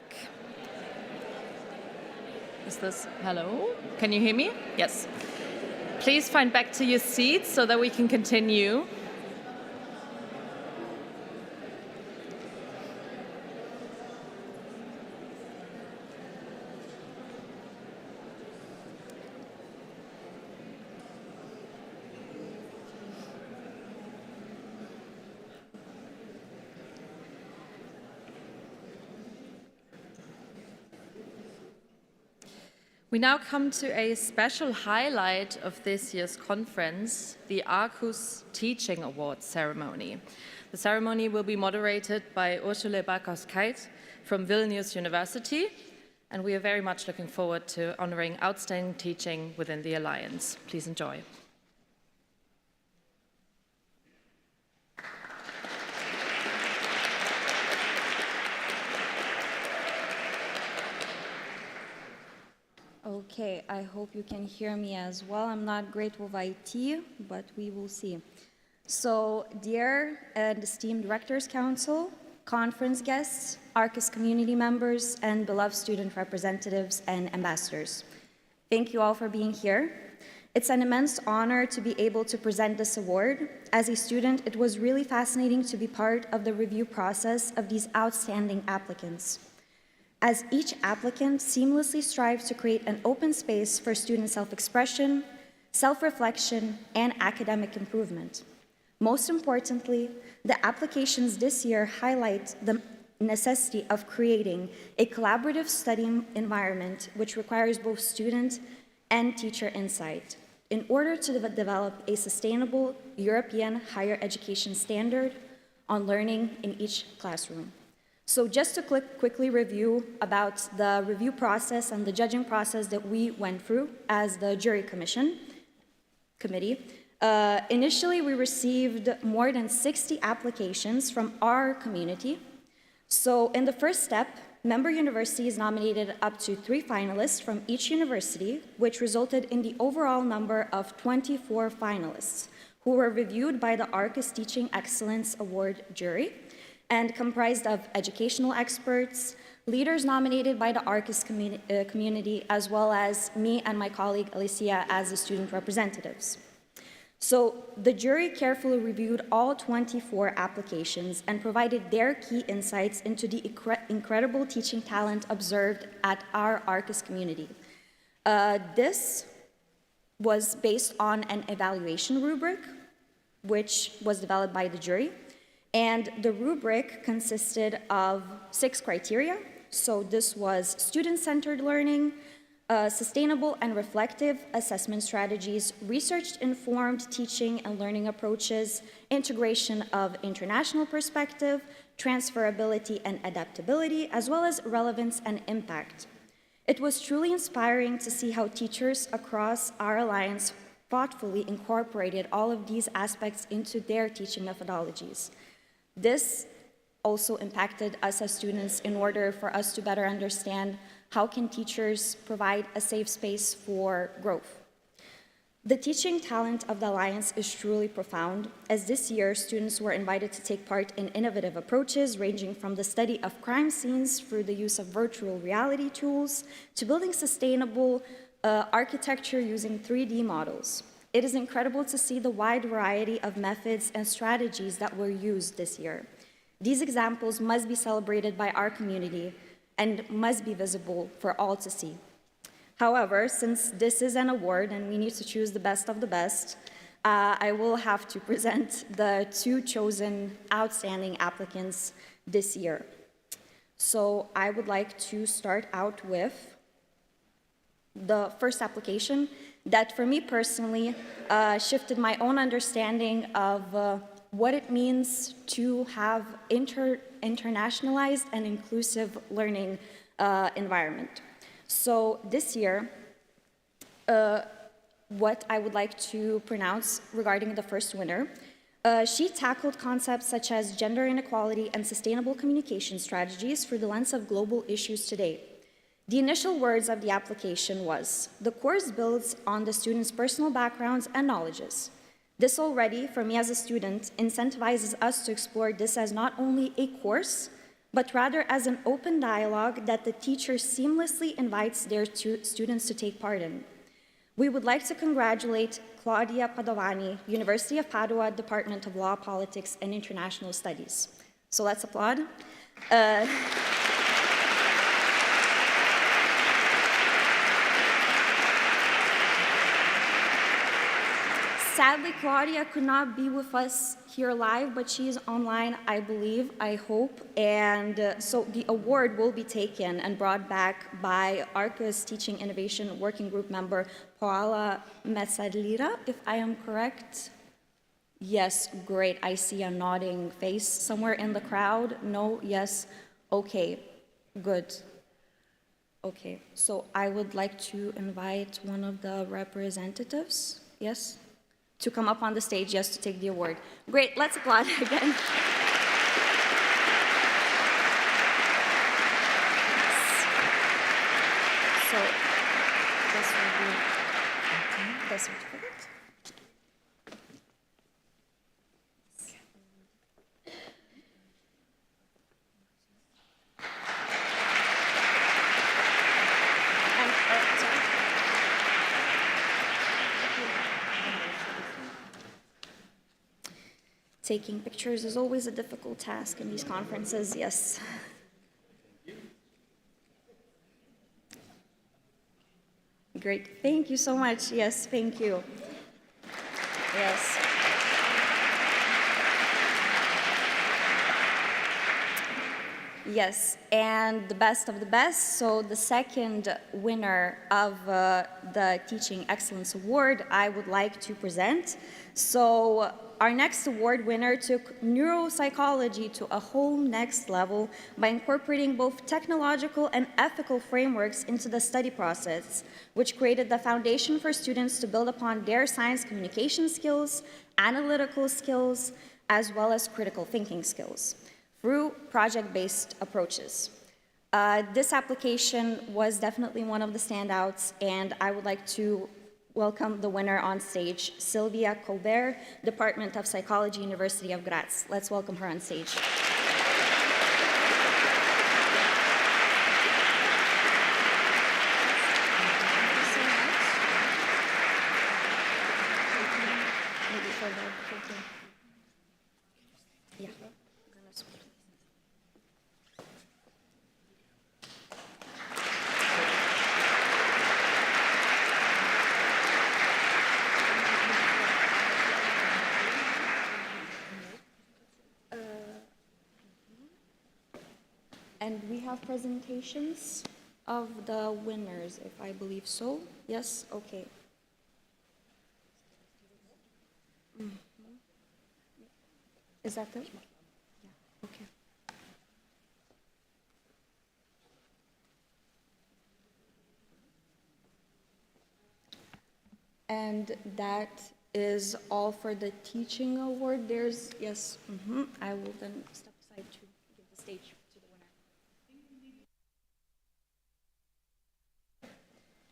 Is this, hello? Can you hear me? Yes. Please find back to your seats so that we can continue. We now come to a special highlight of this year's conference, the Arqus Teaching Awards ceremony. The ceremony will be moderated by Ursula Barkowskite from Vilnius University, and we are very much looking forward to honoring outstanding teaching within the Alliance. Please enjoy. Okay, I hope you can hear me as well. I'm not great with IT, but we will see. So, dear and esteemed Directors Council, conference guests, Arqus community members, and beloved student representatives and ambassadors, thank you all for being here. It's an immense honor to be able to present this award. As a student, it was really fascinating to be part of the review process of these outstanding applicants, as each applicant seamlessly strives to create an open space for student self-expression, self-reflection, and academic improvement. Most importantly, the applications this year highlight the necessity of creating a collaborative study environment which requires both student and teacher insight in order to develop a sustainable European higher education standard on learning in each classroom. So just to quickly review about the review process and the judging process that we went through as the jury committee. Initially, we received more than 60 applications from our community. So in the first step, member universities nominated up to 3 finalists from each university, which resulted in the overall number of 24 finalists, who were reviewed by the Arqus Teaching Excellence Award jury, and comprised of educational experts, leaders nominated by the Arqus community, as well as me and my colleague Alicia as the student representatives. So the jury carefully reviewed all 24 applications and provided their key insights into the incredible teaching talent observed at our Arqus community. This was based on an evaluation rubric, which was developed by the jury. And the rubric consisted of 6 criteria. So this was student-centered learning, sustainable and reflective assessment strategies, research-informed teaching and learning approaches, integration of international perspective, transferability and adaptability, as well as relevance and impact. It was truly inspiring to see how teachers across our alliance thoughtfully incorporated all of these aspects into their teaching methodologies. This also impacted us as students in order for us to better understand how can teachers provide a safe space for growth. The teaching talent of the Alliance is truly profound, as this year students were invited to take part in innovative approaches ranging from the study of crime scenes through the use of virtual reality tools to building sustainable architecture using 3D models. It is incredible to see the wide variety of methods and strategies that were used this year. These examples must be celebrated by our community and must be visible for all to see. However, since this is an award and we need to choose the best of the best, I will have to present the 2 chosen outstanding applicants this year. So I would like to start out with the first application that for me personally shifted my own understanding of what it means to have internationalized and inclusive learning environment. So this year, what I would like to pronounce regarding the first winner, she tackled concepts such as gender inequality and sustainable communication strategies through the lens of global issues today. The initial words of the application was, "The course builds on the students' personal backgrounds and knowledges." This already, for me as a student, incentivizes us to explore this as not only a course, but rather as an open dialogue that the teacher seamlessly invites their students to take part in. We would like to congratulate Claudia Padovani, University of Padua, Department of Law, Politics, and International Studies. So let's applaud. Sadly, Claudia could not be with us here live, but she is online, I believe, I hope. And so the award will be taken and brought back by Arqus Teaching Innovation Working Group member Paola Messadlira, if I am correct. Yes, great. I see a nodding face somewhere in the crowd. No, yes. Okay, good. Okay, so I would like to invite one of the representatives. Yes? To come up on the stage, yes, to take the award. Great, let's applaud again. So, this will be the certificate. Taking pictures is always a difficult task in these conferences, yes. Great, thank you so much. Yes, thank you. Yes. Yes, and the best of the best. So the second winner of the Teaching Excellence Award, I would like to present. So our next award winner took neuropsychology to a whole next level by incorporating both technological and ethical frameworks into the study process, which created the foundation for students to build upon their science communication skills, analytical skills, as well as critical thinking skills through project-based approaches. This application was definitely one of the standouts, and I would like to welcome the winner on stage, Sylvia Colbert, Department of Psychology, University of Graz. Let's welcome her on stage. And we have presentations of the winners, if I believe so. Yes? Okay. Is that them? Yeah, okay. And that is all for the teaching award. There's, yes, I will then step aside to give the stage to the winner.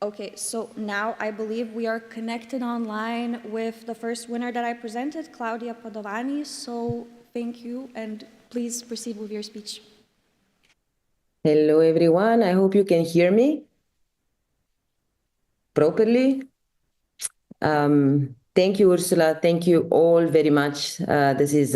Okay, so now I believe we are connected online with the first winner that I presented, Claudia Padovani. So thank you, and please proceed with your speech. Hello, everyone. I hope you can hear me properly. Thank you, Ursula. Thank you all very much. This is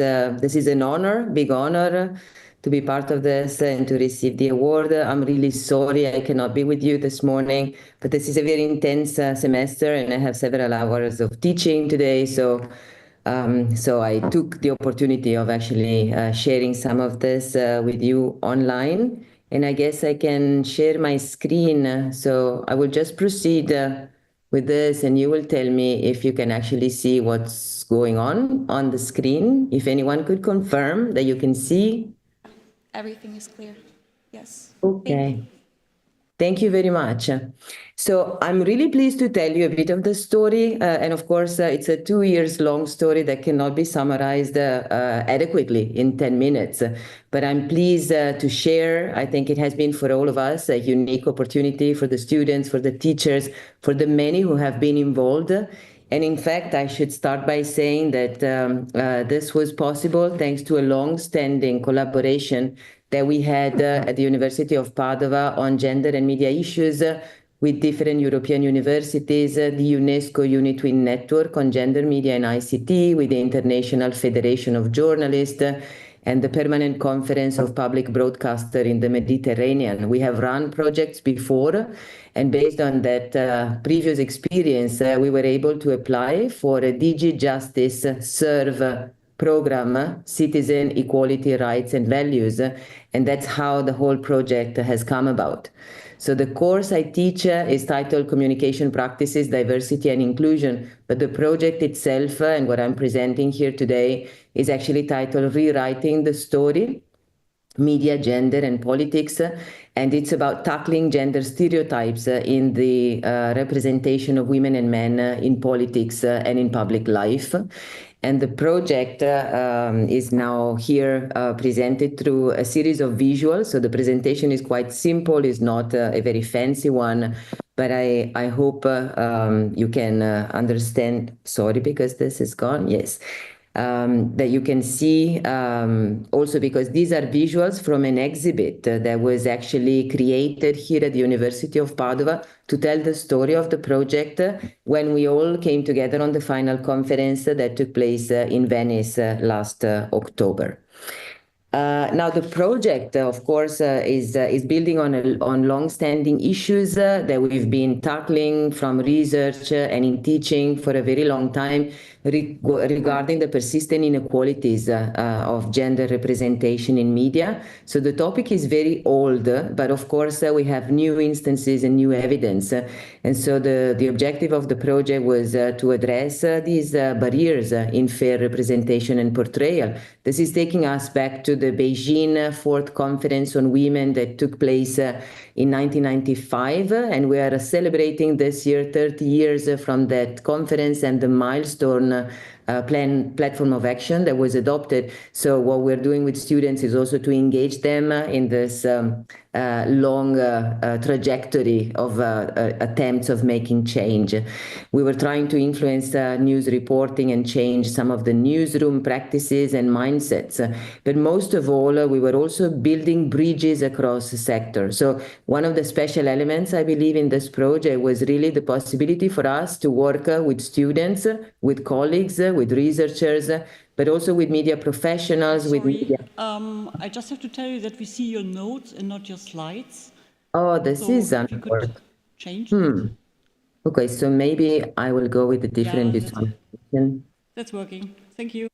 an honor, big honor, to be part of this and to receive the award. I'm really sorry I cannot be with you this morning, but this is a very intense semester, and I have several hours of teaching today. So I took the opportunity of actually sharing some of this with you online. And I guess I can share my screen. So I will just proceed with this, and you will tell me if you can actually see what's going on the screen. If anyone could confirm that you can see. Everything is clear. Yes. Okay. Thank you very much. So I'm really pleased to tell you a bit of the story. And of course, it's a 2 years long story that cannot be summarized adequately in 10 minutes. But I'm pleased to share. I think it has been for all of us a unique opportunity for the students, for the teachers, for the many who have been involved. And in fact, I should start by saying that this was possible thanks to a long-standing collaboration that we had at the University of Padova on gender and media issues with different European universities, the UNESCO Unitwin Network on Gender, Media and ICT, with the International Federation of Journalists, and the Permanent Conference of Public Broadcasters in the Mediterranean. We have run projects before, and based on that previous experience, we were able to apply for a DG Justice SERV program, Citizen, Equality, Rights and Values, and that's how the whole project has come about. So the course I teach is titled Communication Practices, Diversity and Inclusion, but the project itself and what I'm presenting here today is actually titled Rewriting the Story, Media, Gender and Politics, and it's about tackling gender stereotypes in the representation of women and men in politics and in public life. And the project is now here presented through a series of visuals. So the presentation is quite simple, is not a very fancy one, but I hope you can understand, sorry, because this is gone, yes. That you can see also because these are visuals from an exhibit that was actually created here at the University of Padova to tell the story of the project when we all came together on the final conference that took place in Venice last October. Now the project, of course, is building on long-standing issues that we've been tackling from research and in teaching for a very long time regarding the persistent inequalities of gender representation in media. So the topic is very old, but of course we have new instances and new evidence. And so the objective of the project was to address these barriers in fair representation and portrayal. This is taking us back to the Beijing Fourth Conference on Women that took place in 1995, and we are celebrating this year 30 years from that conference and the milestone platform of action that was adopted. So what we're doing with students is also to engage them in this long trajectory of attempts of making change. We were trying to influence news reporting and change some of the newsroom practices and mindsets. But most of all, we were also building bridges across the sector. So one of the special elements, I believe, in this project was really the possibility for us to work with students, with colleagues, with researchers, but also with media professionals. Sorry, with media. I just have to tell you that we see your notes and not your slides. Oh, this so is if you could change that. Okay, so maybe I will go with a different visualization. That's working. Thank you.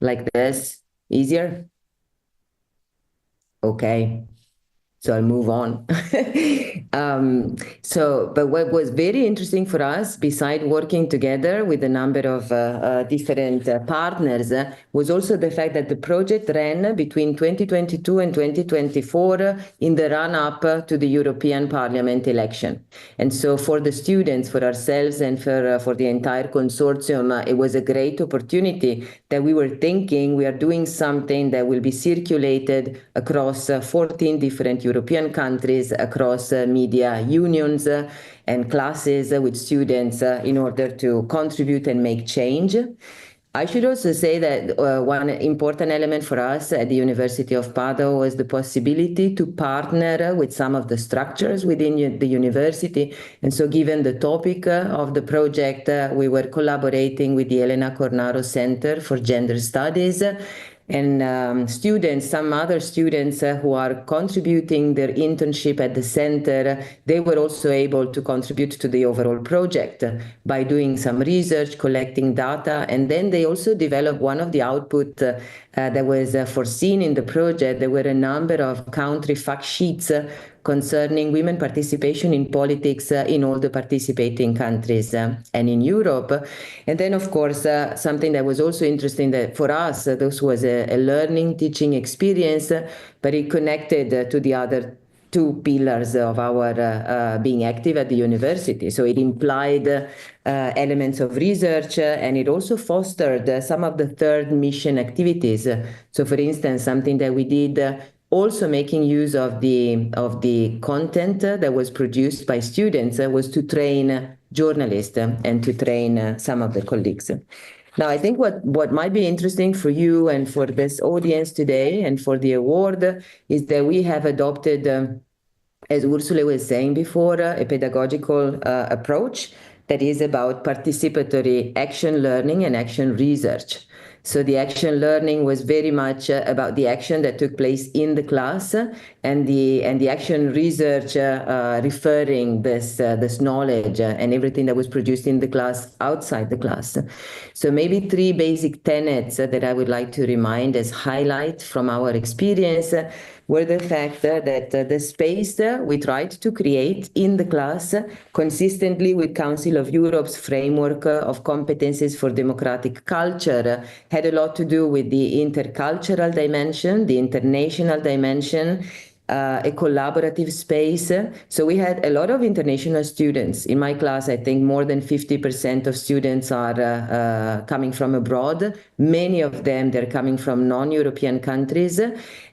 Like this, easier? Okay. So I'll move on. But what was very interesting for us, beside working together with a number of different partners, was also the fact that the project ran between 2022 and 2024 in the run-up to the European Parliament election. And so for the students, for ourselves, and for the entire consortium, it was a great opportunity that we were thinking we are doing something that will be circulated across 14 different European countries, across media unions and classes with students in order to contribute and make change. I should also say that one important element for us at the University of Padova was the possibility to partner with some of the structures within the university. And so given the topic of the project, we were collaborating with the Elena Cornaro Center for Gender Studies, and students, some other students who are contributing their internship at the center, they were also able to contribute to the overall project by doing some research, collecting data, and then they also developed one of the output that was foreseen in the project. There were a number of country fact sheets concerning women participation in politics in all the participating countries and in Europe. And then, of course, something that was also interesting that for us, this was a learning, teaching experience, but it connected to the other two pillars of our being active at the university. So it implied elements of research, and it also fostered some of the third mission activities. So, for instance, something that we did also making use of the content that was produced by students was to train journalists and to train some of the colleagues. Now, I think what might be interesting for you and for this audience today and for the award is that we have adopted, as Ursula was saying before, a pedagogical approach that is about participatory action learning and action research. So the action learning was very much about the action that took place in the class, and the action research referring this knowledge and everything that was produced in the class outside the class. So maybe three basic tenets that I would like to remind as highlight from our experience were the fact that the space we tried to create in the class consistently with Council of Europe's framework of competencies for democratic culture had a lot to do with the intercultural dimension, the international dimension, a collaborative space. So we had a lot of international students. In my class, I think more than 50% of students are coming from abroad. Many of them, they're coming from non-European countries.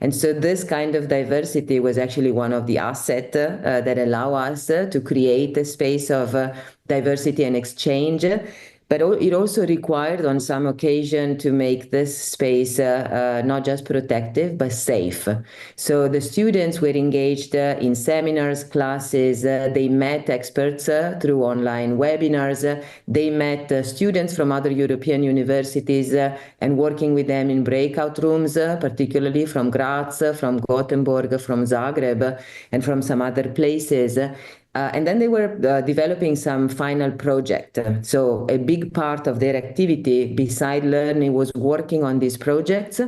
And so this kind of diversity was actually one of the assets that allow us to create a space of diversity and exchange. But it also required on some occasion to make this space not just protective, but safe. So the students were engaged in seminars, classes, they met experts through online webinars, they met students from other European universities and working with them in breakout rooms, particularly from Graz, from Gothenburg, from Zagreb, and from some other places. And then they were developing some final project. So a big part of their activity beside learning was working on these projects.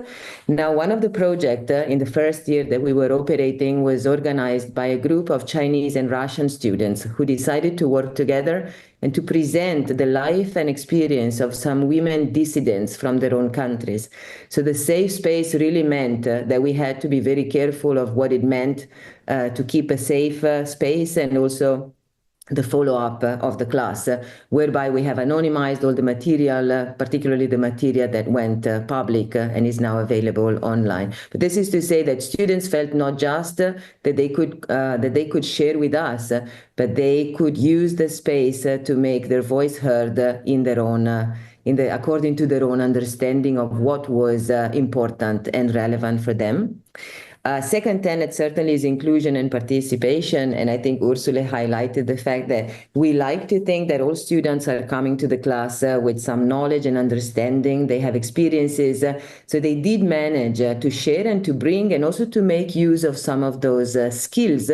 Now, one of the projects in the first year that we were operating was organized by a group of Chinese and Russian students who decided to work together and to present the life and experience of some women dissidents from their own countries. So the safe space really meant that we had to be very careful of what it meant to keep a safe space, and also the follow-up of the class, whereby we have anonymized all the material, particularly the material that went public and is now available online. But this is to say that students felt not just that they could share with us, but they could use the space to make their voice heard in their own according to their own understanding of what was important and relevant for them. Second tenet certainly is inclusion and participation, and I think Ursula highlighted the fact that we like to think that all students are coming to the class with some knowledge and understanding, they have experiences, so they did manage to share and to bring and also to make use of some of those skills.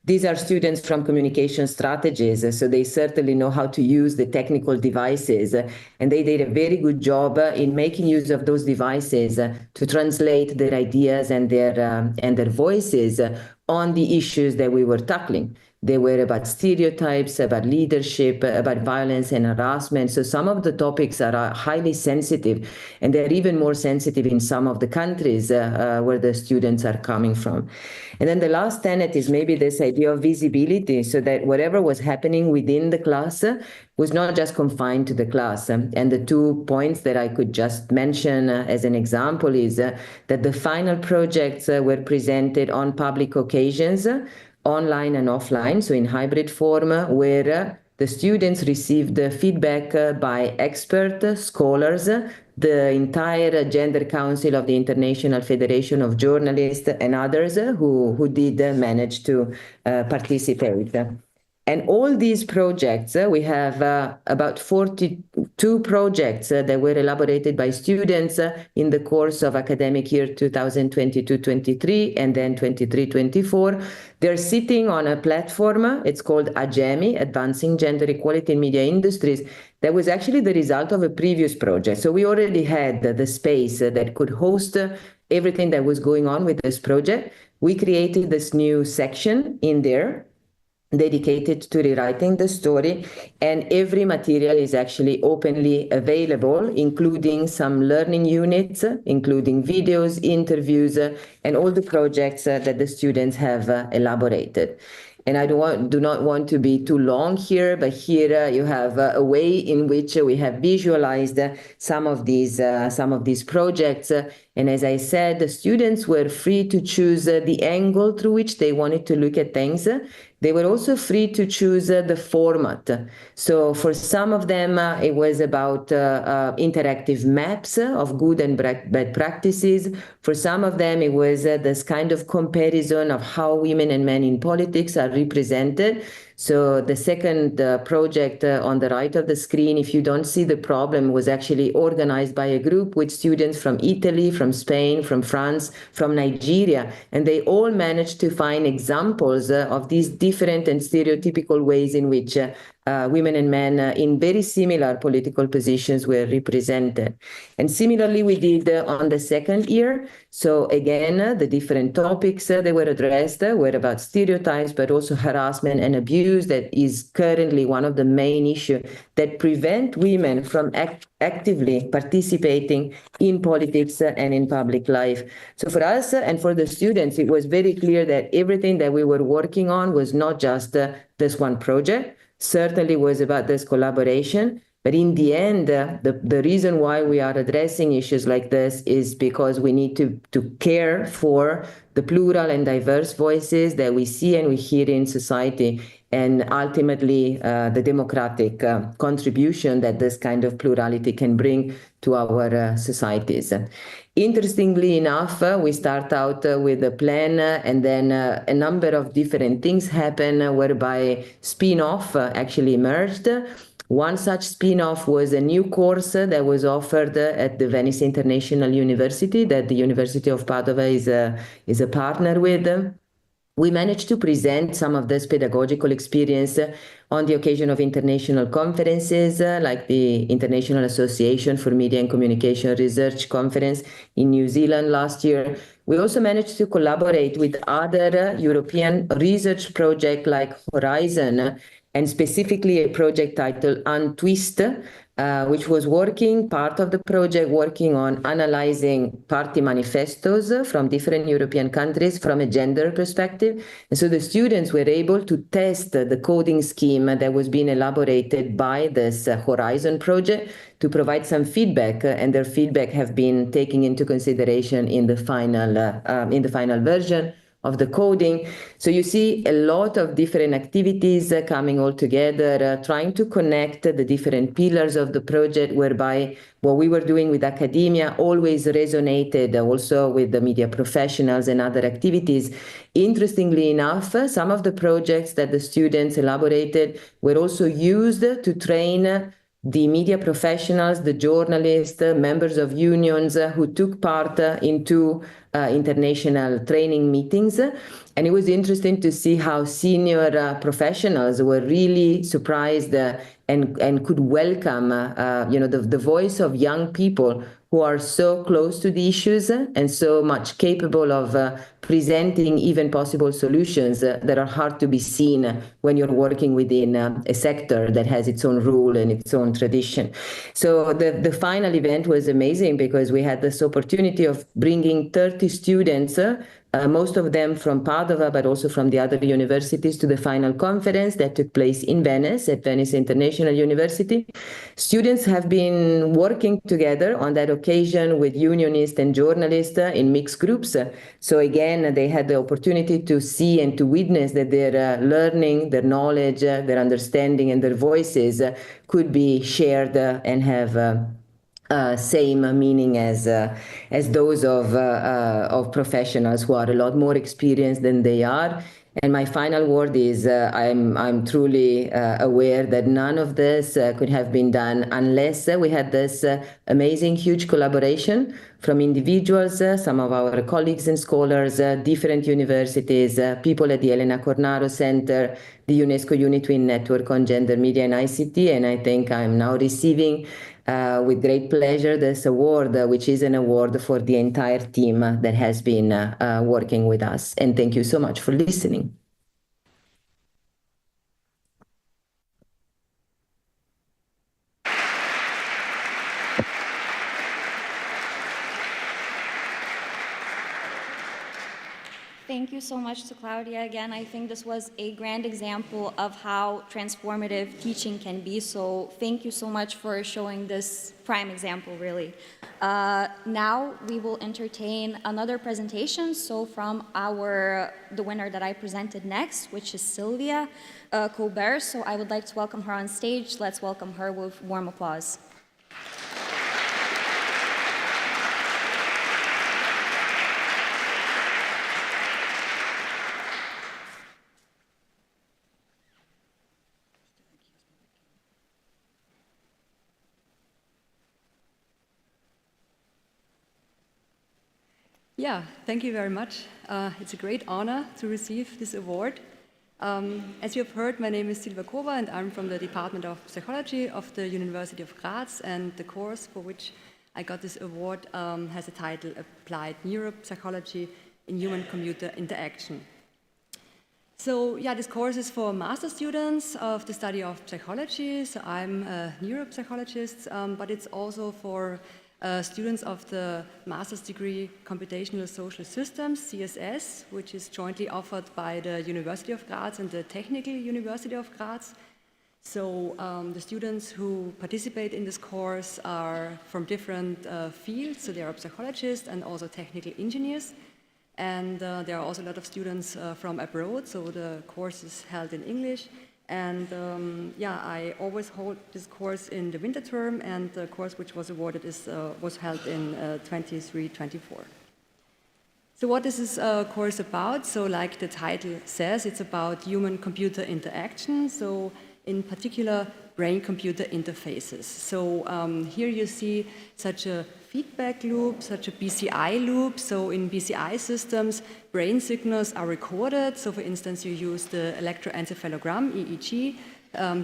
These are students from communication strategies, so they certainly know how to use the technical devices, and they did a very good job in making use of those devices to translate their ideas and their voices on the issues that we were tackling. They were about stereotypes, about leadership, about violence and harassment. So some of the topics are highly sensitive, and they're even more sensitive in some of the countries where the students are coming from. And then the last tenet is maybe this idea of visibility, so that whatever was happening within the class was not just confined to the class. And the 2 points that I could just mention as an example is that the final projects were presented on public occasions, online and offline, so in hybrid form, where the students received feedback by expert scholars, the entire Gender Council of the International Federation of Journalists, and others who did manage to participate. And all these projects, we have about 42 projects that were elaborated by students in the course of academic year 2022-23 and then 23-24. They're sitting on a platform, it's called AGEMI, Advancing Gender Equality in Media Industries. That was actually the result of a previous project. So we already had the space that could host everything that was going on with this project. We created this new section in there dedicated to rewriting the story, and every material is actually openly available, including some learning units, including videos, interviews, and all the projects that the students have elaborated. And I do not want to be too long here, but here you have a way in which we have visualized some of these projects. And as I said, the students were free to choose the angle through which they wanted to look at things. they were also free to choose the format. So for some of them, it was about interactive maps of good and bad practices. For some of them, it was this kind of comparison of how women and men in politics are represented. So the second project on the right of the screen, if you don't see the problem, was actually organized by a group with students from Italy, from Spain, from France, from Nigeria. And they all managed to find examples of these different and stereotypical ways in which women and men in very similar political positions were represented. And similarly, we did on the second year. So again, the different topics that were addressed were about stereotypes, but also harassment and abuse. That is currently one of the main issues that prevent women from actively participating in politics and in public life. So for us and for the students, it was very clear that everything that we were working on was not just this one project, certainly was about this collaboration. But in the end, the reason why we are addressing issues like this is because we need to care for the plural and diverse voices that we see and we hear in society, and ultimately the democratic contribution that this kind of plurality can bring to our societies. Interestingly enough, we start out with a plan and then a number of different things happen whereby spin-off actually emerged. One such spin-off was a new course that was offered at the Venice International University that the University of Padova is a partner with. We managed to present some of this pedagogical experience on the occasion of international conferences like the International Association for Media and Communication Research Conference in New Zealand last year. We also managed to collaborate with other European research projects like Horizon, and specifically a project titled Untwist, which was part of the project working on analyzing party manifestos from different European countries from a gender perspective. And so the students were able to test the coding scheme that was being elaborated by this Horizon project to provide some feedback, and their feedback have been taken into consideration in the final version of the coding. So you see a lot of different activities coming all together, trying to connect the different pillars of the project, whereby what we were doing with academia always resonated also with the media professionals and other activities. Interestingly enough, some of the projects that the students elaborated were also used to train the media professionals, the journalists, members of unions who took part into international training meetings. And it was interesting to see how senior professionals were really surprised and could welcome the voice of young people who are so close to the issues and so much capable of presenting even possible solutions that are hard to be seen when you're working within a sector that has its own rule and its own tradition. So the final event was amazing because we had this opportunity of bringing 30 students, most of them from Padova, but also from the other universities, to the final conference that took place in Venice, at Venice International University. Students have been working together on that occasion with unionists and journalists in mixed groups. So again, they had the opportunity to see and to witness that their learning, their knowledge, their understanding, and their voices could be shared and have same meaning as those of professionals who are a lot more experienced than they are. And my final word is I'm truly aware that none of this could have been done unless we had this amazing, huge collaboration from individuals, some of our colleagues and scholars, different universities, people at the Elena Cornaro Center, the UNESCO Unitwin Network on Gender, Media and ICT. And I think I'm now receiving with great pleasure this award, which is an award for the entire team that has been working with us. And thank you so much for listening. Thank you so much to Claudia again. I think this was a grand example of how transformative teaching can be. So thank you so much for showing this prime example, really. Now we will entertain another presentation. So from the winner that I presented next, which is Sylvia Colbert. So I would like to welcome her on stage. Let's welcome her with warm applause. Yeah, thank you very much. It's a great honor to receive this award. As you have heard, my name is Sylvia Koba and I'm from the Department of Psychology of the University of Graz, and the course for which I got this award has a title, Applied Neuropsychology in Human-Computer Interaction. So yeah, this course is for master students of the study of psychology, so I'm a neuropsychologist, but it's also for students of the master's degree Computational Social Systems, CSS, which is jointly offered by the University of Graz and the Technical University of Graz. So the students who participate in this course are from different fields, so they are psychologists and also technical engineers. And there are also a lot of students from abroad, so the course is held in English. And yeah, I always hold this course in the winter term, and the course which was awarded was held in 23-24. So what is this course about? So like the title says, it's about human-computer interaction, so in particular brain-computer interfaces. So here you see such a feedback loop, such a BCI loop. So in BCI systems, brain signals are recorded. So for instance, you use the electroencephalogram, EEG,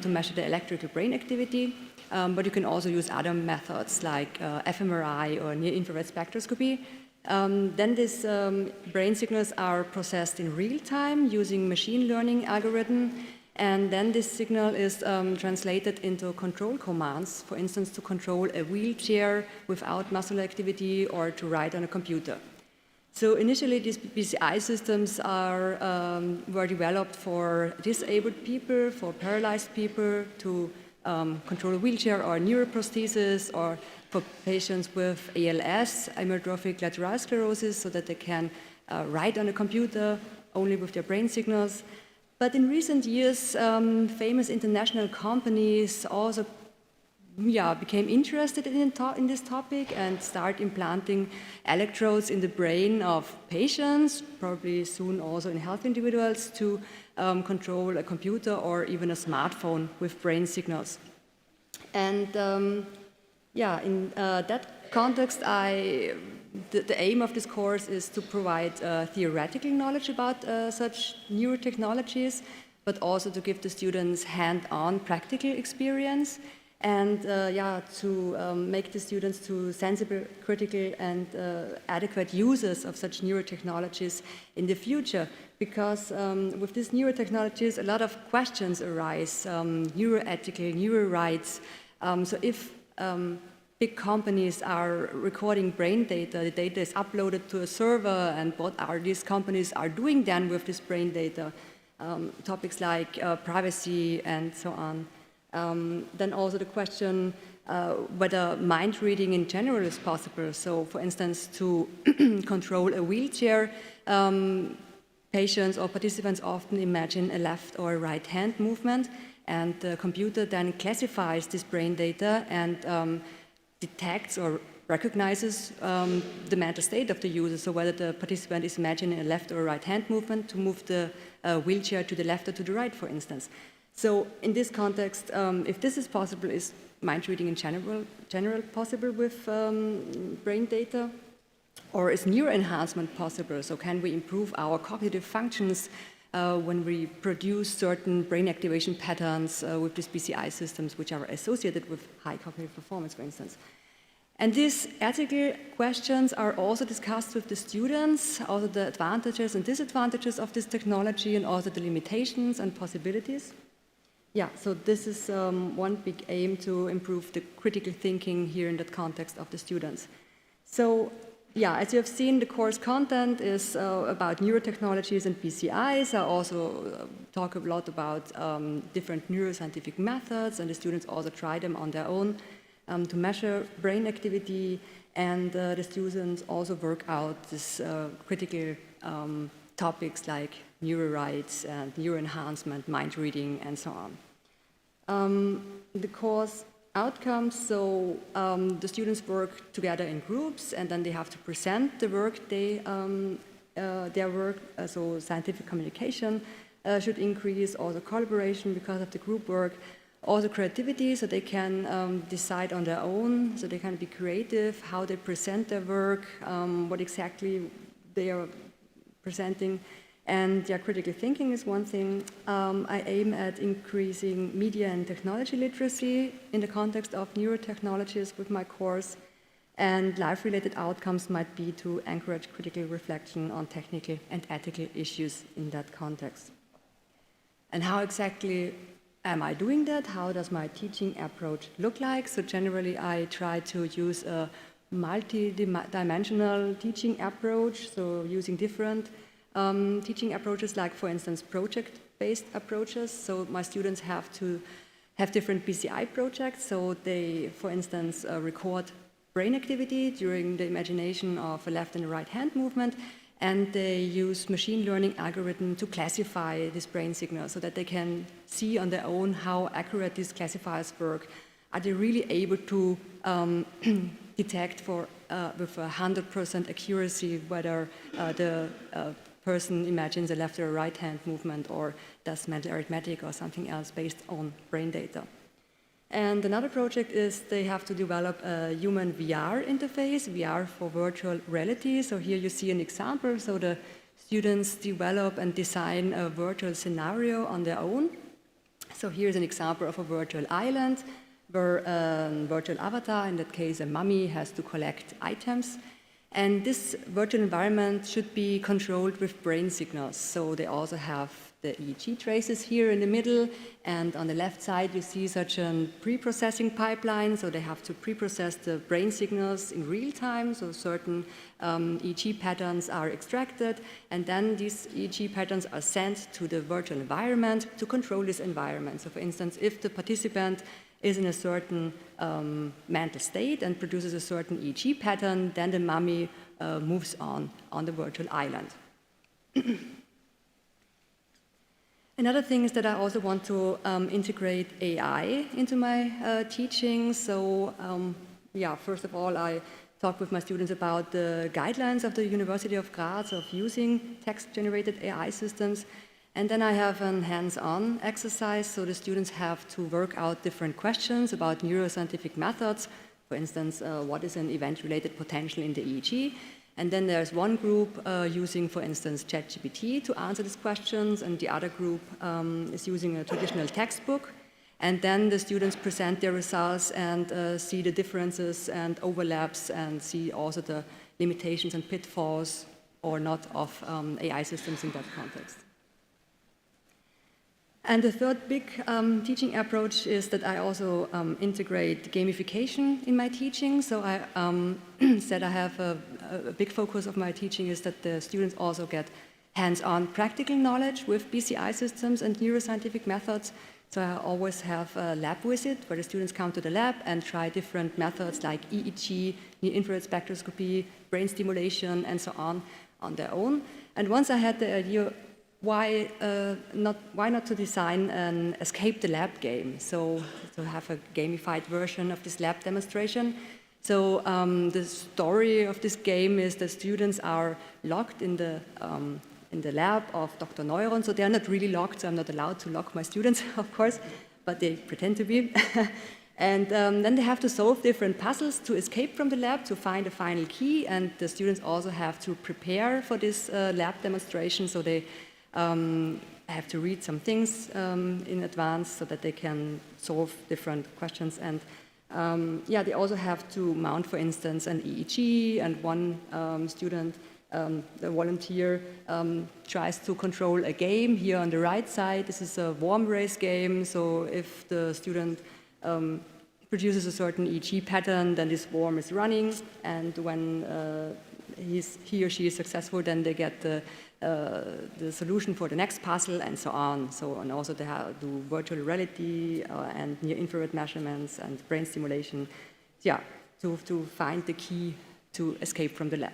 to measure the electrical brain activity. But you can also use other methods like fMRI or near-infrared spectroscopy. Then these brain signals are processed in real time using machine learning algorithm. And then this signal is translated into control commands, for instance, to control a wheelchair without muscle activity or to write on a computer. So initially, these BCI systems were developed for disabled people, for paralyzed people, to control a wheelchair or neuroprosthesis, or for patients with ALS, amyotrophic lateral sclerosis, so that they can write on a computer only with their brain signals. But in recent years, famous international companies also became interested in this topic and start implanting electrodes in the brain of patients, probably soon also in healthy individuals, to control a computer or even a smartphone with brain signals. And in that context, the aim of this course is to provide theoretical knowledge about such newer technologies, but also to give the students hand-on practical experience, and to make the students to sensible, critical, and adequate users of such newer technologies in the future. Because with these newer technologies, a lot of questions arise, neuroethical, neuro rights. So if big companies are recording brain data, the data is uploaded to a server, and what are these companies are doing then with this brain data? Topics like privacy and so on. Then also the question whether mind reading in general is possible. So for instance, to control a wheelchair, patients or participants often imagine a left or right hand movement, and the computer then classifies this brain data and detects or recognizes the mental state of the user, so whether the participant is imagining a left or right hand movement to move the wheelchair to the left or to the right, for instance. So in this context, if this is possible, is mind reading in general possible with brain data? Or is neuroenhancement possible? So can we improve our cognitive functions when we produce certain brain activation patterns with these BCI systems, which are associated with high cognitive performance, for instance? And these ethical questions are also discussed with the students, also the advantages and disadvantages of this technology, and also the limitations and possibilities. Yeah, so this is one big aim, to improve the critical thinking here in that context of the students. So yeah, as you have seen, the course content is about neurotechnologies and BCIs. I also talk a lot about different neuroscientific methods, and the students also try them on their own to measure brain activity, and the students also work out this critical topics like neurorights and neuroenhancement, mind reading, and so on. The course outcomes, so the students work together in groups, and then they have to present the work their work, so scientific communication should increase, also collaboration because of the group work, also creativity, so they can decide on their own, so they can be creative, how they present their work, what exactly they are presenting. And yeah, critical thinking is one thing. I aim at increasing media and technology literacy in the context of neurotechnologies with my course. And life-related outcomes might be to encourage critical reflection on technical and ethical issues in that context. And how exactly am I doing that? How does my teaching approach look like? So generally, I try to use a multi-dimensional teaching approach, so using different teaching approaches, like, for instance, project-based approaches. So my students have to have different BCI projects. So they, for instance, record brain activity during the imagination of a left and a right hand movement, and they use machine learning algorithm to classify this brain signal so that they can see on their own how accurate these classifiers work. Are they really able to detect with 100% accuracy whether the person imagines a left or a right hand movement or does mental arithmetic or something else based on brain data? And another project is they have to develop a human VR interface, VR for virtual reality. So here you see an example. So the students develop and design a virtual scenario on their own. So here's an example of a virtual island where a virtual avatar, in that case a mummy, has to collect items. And this virtual environment should be controlled with brain signals. So they also have the EEG traces here in the middle, and on the left side you see such a pre-processing pipeline. So they have to pre-process the brain signals in real time, so certain EEG patterns are extracted, and then these EEG patterns are sent to the virtual environment to control this environment. So for instance, if the participant is in a certain mental state and produces a certain EEG pattern, then the mummy moves on the virtual island. Another thing is that I also want to integrate AI into my teaching. So yeah, first of all, I talk with my students about the guidelines of the University of Graz of using text-generated AI systems. And then I have a hands-on exercise, so the students have to work out different questions about neuroscientific methods. For instance, what is an event-related potential in the EEG? And then there's one group using, for instance, ChatGPT to answer these questions, and the other group is using a traditional textbook. And then the students present their results and see the differences and overlaps, and see also the limitations and pitfalls or not of AI systems in that context. And the third big teaching approach is that I also integrate gamification in my teaching. So I said I have a big focus of my teaching is that the students also get hands-on practical knowledge with BCI systems and neuroscientific methods. So I always have a lab visit where the students come to the lab and try different methods like EEG, near-infrared spectroscopy, brain stimulation, and so on their own. And once I had the idea, why not to design an escape the lab game? So to have a gamified version of this lab demonstration. So the story of this game is the students are locked in the lab of Dr. Neuron. So they're not really locked, so I'm not allowed to lock my students, of course, but they pretend to be. And then they have to solve different puzzles to escape from the lab, to find a final key. And the students also have to prepare for this lab demonstration. So they have to read some things in advance so that they can solve different questions. And yeah, they also have to mount, for instance, an EEG, and one student, the volunteer, tries to control a game. Here on the right side, this is a worm race game. So if the student produces a certain EEG pattern, then this worm is running, and when he or she is successful, then they get the solution for the next puzzle and so on. So, and also they do virtual reality and near-infrared measurements and brain stimulation, yeah, to find the key to escape from the lab.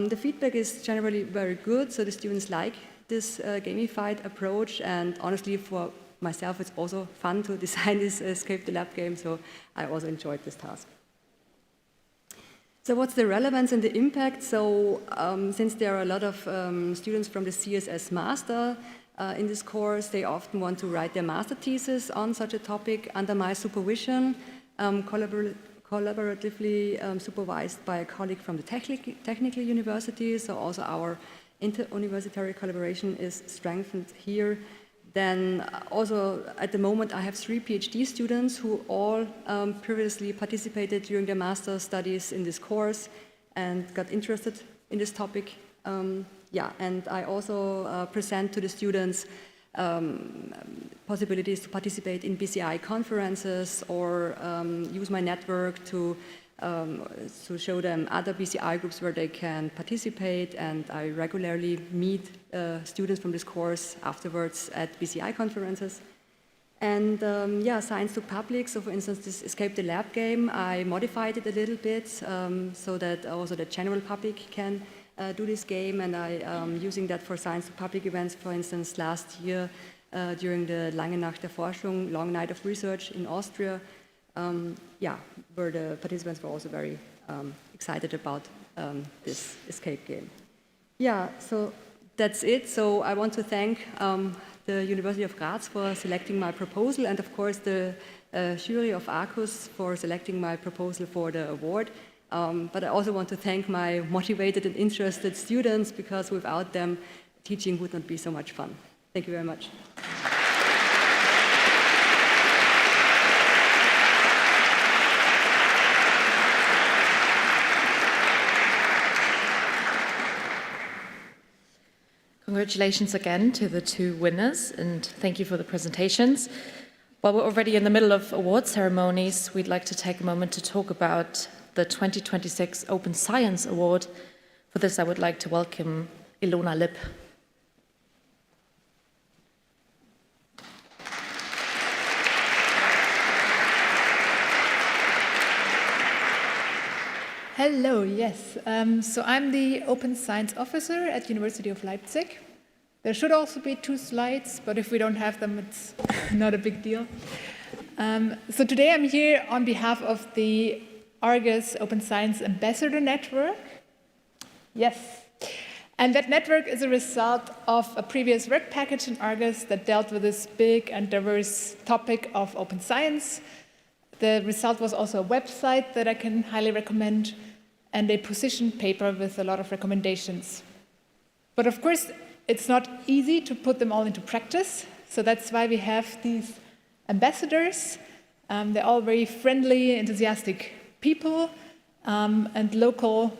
The feedback is generally very good, so the students like this gamified approach, and honestly for myself it's also fun to design this escape the lab game, so I also enjoyed this task. So what's the relevance and the impact? So since there are a lot of students from the CSS master in this course, they often want to write their master thesis on such a topic under my supervision, collaboratively supervised by a colleague from the technical university. So also our inter-university collaboration is strengthened here. Then also at the moment I have 3 PhD students who all previously participated during their master's studies in this course and got interested in this topic. Yeah, and I also present to the students possibilities to participate in BCI conferences or use my network to show them other BCI groups where they can participate, and I regularly meet students from this course afterwards at BCI conferences. And yeah, Science to Public, so for instance this Escape the Lab game, I modified it a little bit so that also the general public can do this game, and I using that for Science to Public events, for instance last year during the Lange Nacht der Forschung, Long Night of Research in Austria. Yeah, where the participants were also very excited about this escape game. Yeah, so that's it. So I want to thank the University of Graz for selecting my proposal, and of course the jury of Arqus for selecting my proposal for the award. But I also want to thank my motivated and interested students, because without them, teaching would not be so much fun. Thank you very much. Congratulations again to the 2 winners, and thank you for the presentations. While we're already in the middle of award ceremonies, we'd like to take a moment to talk about the 2026 Open Science Award. For this, I would like to welcome Ilona Lipp. Hello, yes. So I'm the Open Science Officer at University of Leipzig. There should also be 2 slides, but if we don't have them, it's not a big deal. So today I'm here on behalf of the Arqus Open Science Ambassador Network. Yes. And that network is a result of a previous work package in Arqus that dealt with this big and diverse topic of open science. The result was also a website that I can highly recommend, and a position paper with a lot of recommendations. But of course, it's not easy to put them all into practice, so that's why we have these ambassadors. They're all very friendly, enthusiastic people, and local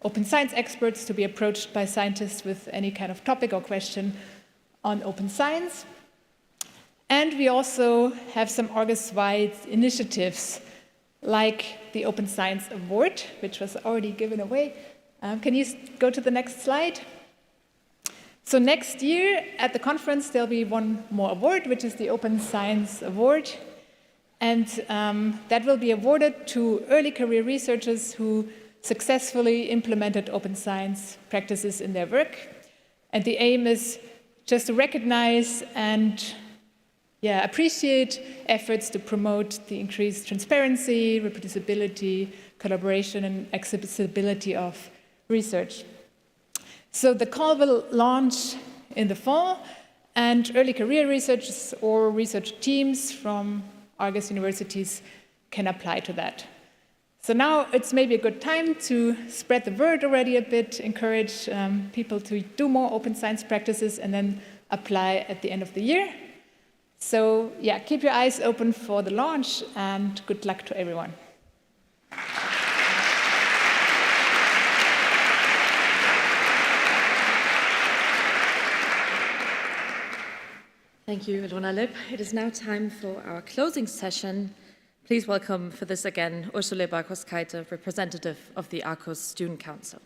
open science experts to be approached by scientists with any kind of topic or question on open science. And we also have some Arqus-wide initiatives, like the Open Science Award, which was already given away. Can you go to the next slide? So next year at the conference, there'll be one more award, which is the Open Science Award. And that will be awarded to early career researchers who successfully implemented open science practices in their work. And the aim is just to recognize and appreciate efforts to promote the increased transparency, reproducibility, collaboration, and accessibility of research. So the call will launch in the fall, and early career researchers or research teams from Arqus universities can apply to that. So now it's maybe a good time to spread the word already a bit, encourage people to do more open science practices, and then apply at the end of the year. So yeah, keep your eyes open for the launch, and good luck to everyone. Thank you, Ilona Lipp. It is now time for our closing session. Please welcome for this again Ursula Barkos-Keite, representative of the Arqus Student Council.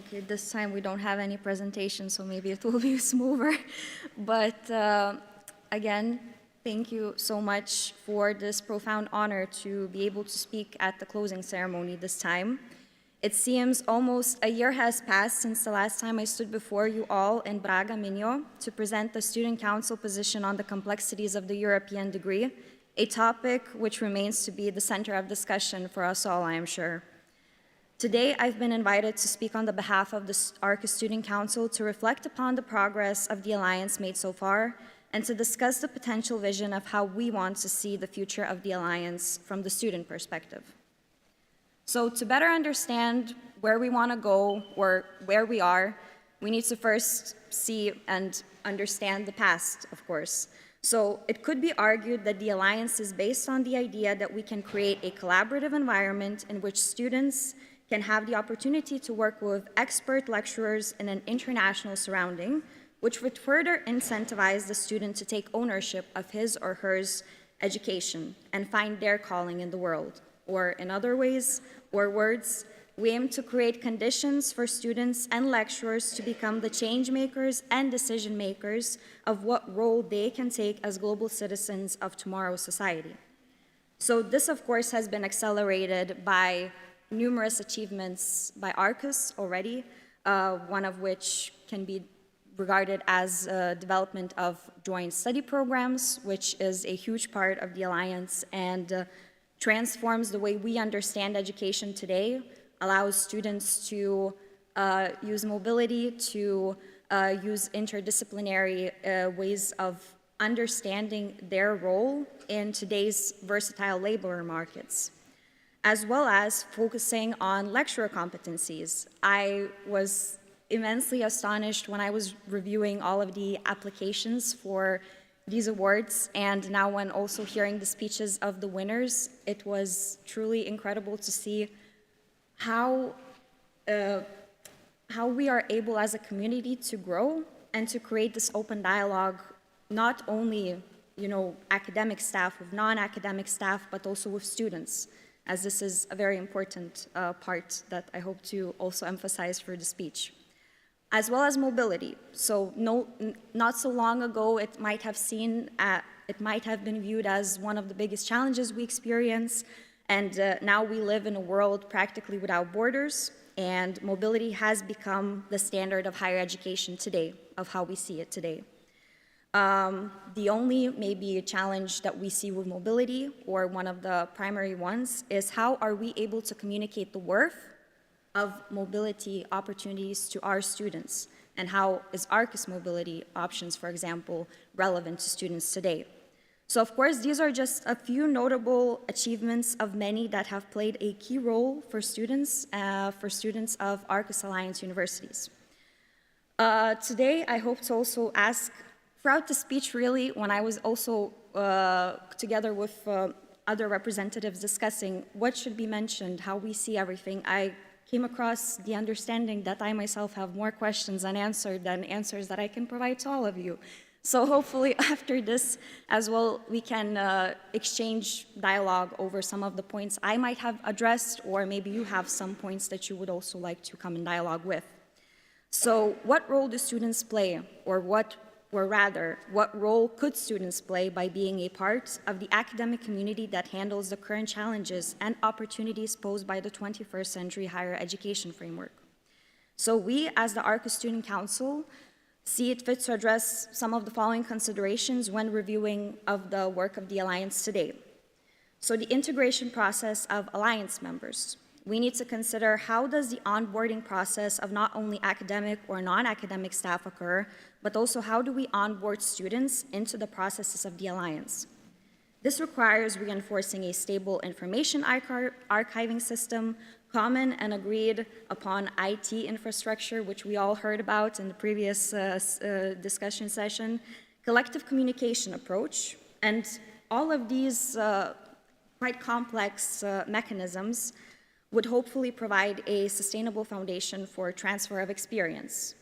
Okay, this time we don't have any presentation, so maybe it will be smoother. But again, thank you so much for this profound honor to be able to speak at the closing ceremony this time. It seems almost a year has passed since the last time I stood before you all in Braga, Minho, to present the Student Council position on the complexities of the European degree, a topic which remains to be the center of discussion for us all, I am sure. Today, I've been invited to speak on the behalf of the Arqus Student Council to reflect upon the progress of the Alliance made so far and to discuss the potential vision of how we want to see the future of the Alliance from the student perspective. So to better understand where we want to go or where we are, we need to first see and understand the past, of course. So it could be argued that the Alliance is based on the idea that we can create a collaborative environment in which students can have the opportunity to work with expert lecturers in an international surrounding, which would further incentivize the student to take ownership of his or her education and find their calling in the world. Or in other ways or words, we aim to create conditions for students and lecturers to become the change makers and decision makers of what role they can take as global citizens of tomorrow's society. So this, of course, has been accelerated by numerous achievements by Arqus already, one of which can be regarded as development of joint study programs, which is a huge part of the Alliance and transforms the way we understand education today, allows students to use mobility, to use interdisciplinary ways of understanding their role in today's versatile labor markets, as well as focusing on lecturer competencies. I was immensely astonished when I was reviewing all of the applications for these awards, and now when also hearing the speeches of the winners, it was truly incredible to see how we are able as a community to grow and to create this open dialogue, not only, academic staff, with non-academic staff, but also with students, as this is a very important part that I hope to also emphasize for the speech. As well as mobility. So not so long ago, it might have been viewed as one of the biggest challenges we experience, and now we live in a world practically without borders, and mobility has become the standard of higher education today, of how we see it today. The only maybe challenge that we see with mobility, or one of the primary ones, is how are we able to communicate the worth of mobility opportunities to our students, and how is Arqus mobility options, for example, relevant to students today. So of course, these are just a few notable achievements of many that have played a key role for students of Arqus Alliance universities. Today, I hope to also ask, throughout the speech really, when I was also together with other representatives discussing what should be mentioned, how we see everything, I came across the understanding that I myself have more questions unanswered than answers that I can provide to all of you. So hopefully after this as well, we can exchange dialogue over some of the points I might have addressed, or maybe you have some points that you would also like to come in dialogue with. So what role do students play, or what role could students play by being a part of the academic community that handles the current challenges and opportunities posed by the 21st century higher education framework? So we, as the Arqus Student Council, see it fit to address some of the following considerations when reviewing of the work of the Alliance today. So the integration process of Alliance members. We need to consider how does the onboarding process of not only academic or non-academic staff occur, but also how do we onboard students into the processes of the Alliance. This requires reinforcing a stable information archiving system, common and agreed upon IT infrastructure, which we all heard about in the previous discussion session, collective communication approach, and all of these quite complex mechanisms would hopefully provide a sustainable foundation for transfer of experience.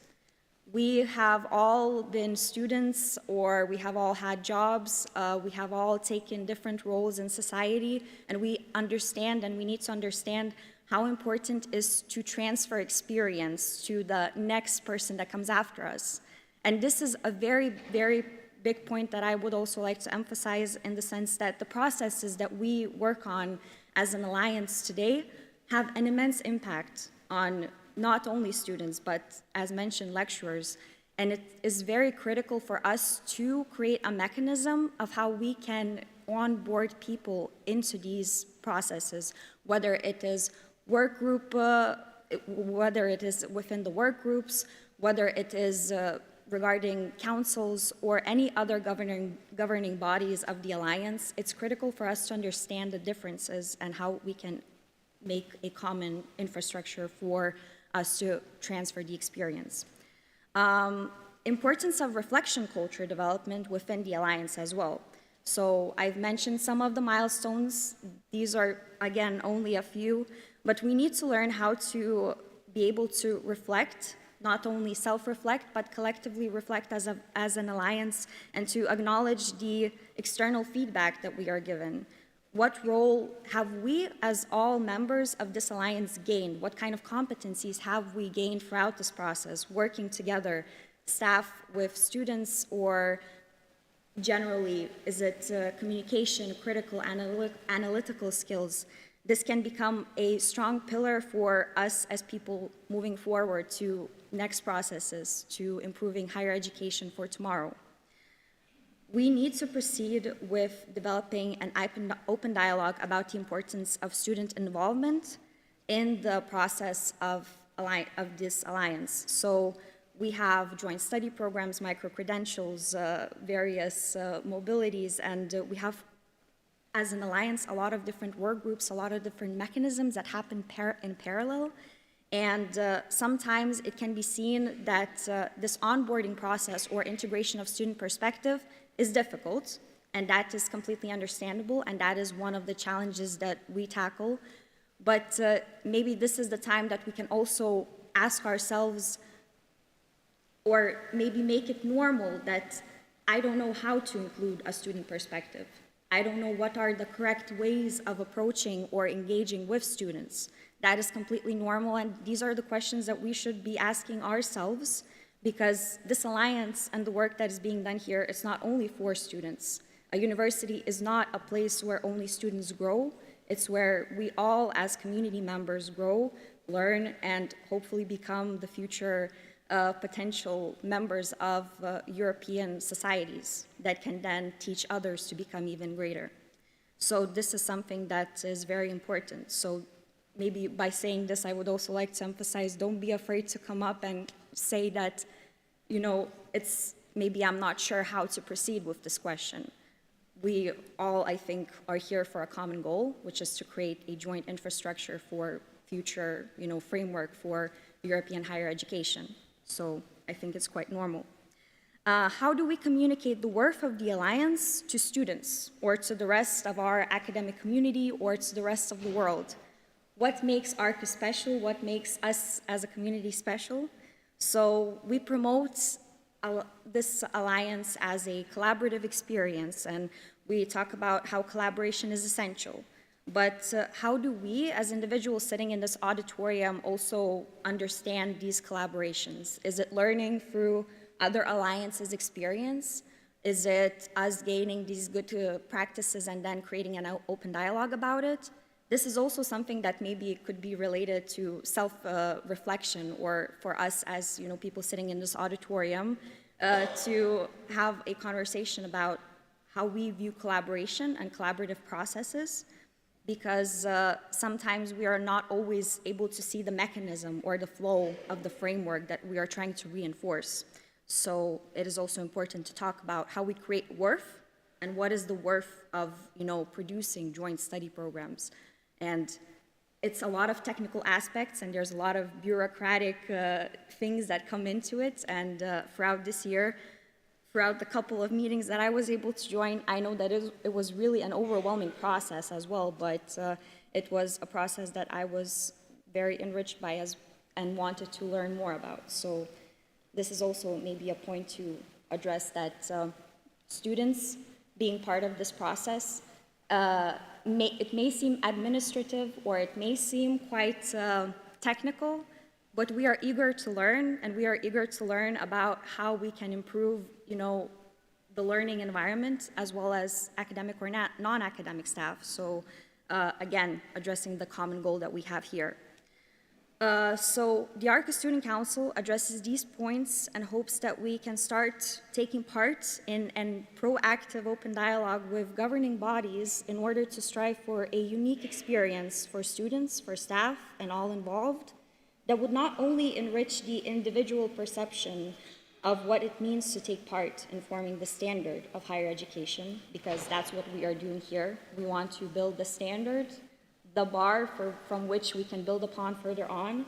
We have all been students, or we have all had jobs, we have all taken different roles in society, and we understand, and we need to understand how important is to transfer experience to the next person that comes after us. And this is a very, very big point that I would also like to emphasize, in the sense that the processes that we work on as an alliance today have an immense impact on not only students, but as mentioned, lecturers. And it is very critical for us to create a mechanism of how we can onboard people into these processes, whether it is work group, whether it is within the work groups, whether it is regarding councils or any other governing bodies of the Alliance. It's critical for us to understand the differences and how we can make a common infrastructure for us to transfer the experience. Importance of reflection culture development within the Alliance as well. So I've mentioned some of the milestones. These are, again, only a few, but we need to learn how to be able to reflect, not only self-reflect, but collectively reflect as an alliance, and to acknowledge the external feedback that we are given. What role have we, as all members of this alliance, gained? What kind of competencies have we gained throughout this process, working together, staff with students, or generally, is it communication, critical, analytical skills? This can become a strong pillar for us as people moving forward to next processes, to improving higher education for tomorrow. We need to proceed with developing an open dialogue about the importance of student involvement in the process of this alliance. So we have joint study programs, micro-credentials, various mobilities, and we have, as an alliance, a lot of different work groups, a lot of different mechanisms that happen in parallel. And sometimes it can be seen that this onboarding process or integration of student perspective is difficult, and that is completely understandable, and that is one of the challenges that we tackle. But maybe this is the time that we can also ask ourselves, or maybe make it normal, that I don't know how to include a student perspective. I don't know what are the correct ways of approaching or engaging with students. That is completely normal, and these are the questions that we should be asking ourselves, because this alliance and the work that is being done here is not only for students. A university is not a place where only students grow. It's where we all, as community members, grow, learn, and hopefully become the future potential members of European societies that can then teach others to become even greater. So this is something that is very important. So maybe by saying this, I would also like to emphasize, don't be afraid to come up and say that, you know, it's maybe I'm not sure how to proceed with this question. We all, I think, are here for a common goal, which is to create a joint infrastructure for future, you know, framework for European higher education. So I think it's quite normal. How do we communicate the worth of the Alliance to students, or to the rest of our academic community, or to the rest of the world? What makes Arqus special? What makes us as a community special? So we promote this alliance as a collaborative experience, and we talk about how collaboration is essential. But how do we, as individuals sitting in this auditorium, also understand these collaborations? Is it learning through other alliances' experience? Is it us gaining these good practices and then creating an open dialogue about it? This is also something that maybe could be related to self-reflection, or for us as, you know, people sitting in this auditorium, to have a conversation about how we view collaboration and collaborative processes, because sometimes we are not always able to see the mechanism or the flow of the framework that we are trying to reinforce. So it is also important to talk about how we create worth, and what is the worth of, you know, producing joint study programs. And it's a lot of technical aspects, and there's a lot of bureaucratic things that come into it. And throughout this year, throughout the couple of meetings that I was able to join, I know that it was really an overwhelming process as well, but it was a process that I was very enriched by and wanted to learn more about. So this is also maybe a point to address, that students being part of this process It may seem administrative or it may seem quite technical, but we are eager to learn, and we are eager to learn about how we can improve, the learning environment as well as academic or non-academic staff. So again, addressing the common goal that we have here. So the Arqus Student Council addresses these points and hopes that we can start taking part in proactive open dialogue with governing bodies in order to strive for a unique experience for students, for staff, and all involved that would not only enrich the individual perception of what it means to take part in forming the standard of higher education, because that's what we are doing here. We want to build the standard, the bar from which we can build upon further on,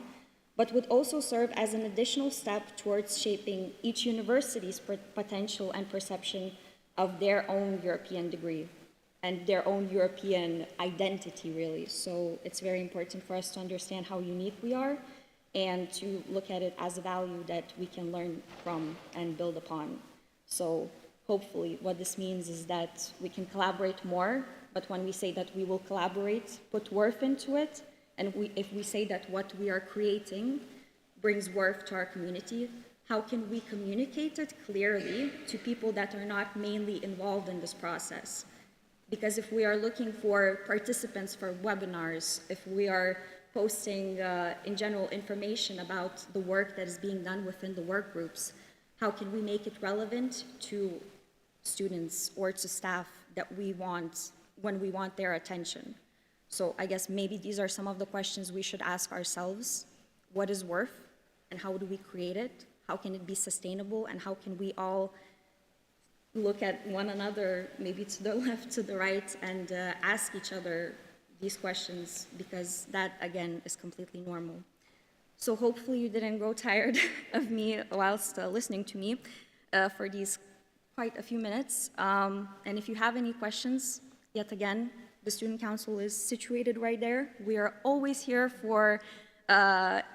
but would also serve as an additional step towards shaping each university's potential and perception of their own European degree and their own European identity, really. So it's very important for us to understand how unique we are and to look at it as a value that we can learn from and build upon. So hopefully what this means is that we can collaborate more, but when we say that we will collaborate, put worth into it, and if we say that what we are creating brings worth to our community, how can we communicate it clearly to people that are not mainly involved in this process? Because if we are looking for participants for webinars, if we are posting in general information about the work that is being done within the work groups, how can we make it relevant to students or to staff that we want when we want their attention? So I guess maybe these are some of the questions we should ask ourselves. What is worth, and how do we create it? How can it be sustainable, and how can we all look at one another, maybe to the left, to the right, and ask each other these questions, because that, again, is completely normal. So hopefully you didn't grow tired of me whilst listening to me for these quite a few minutes. And if you have any questions, yet again, the Student Council is situated right there. We are always here for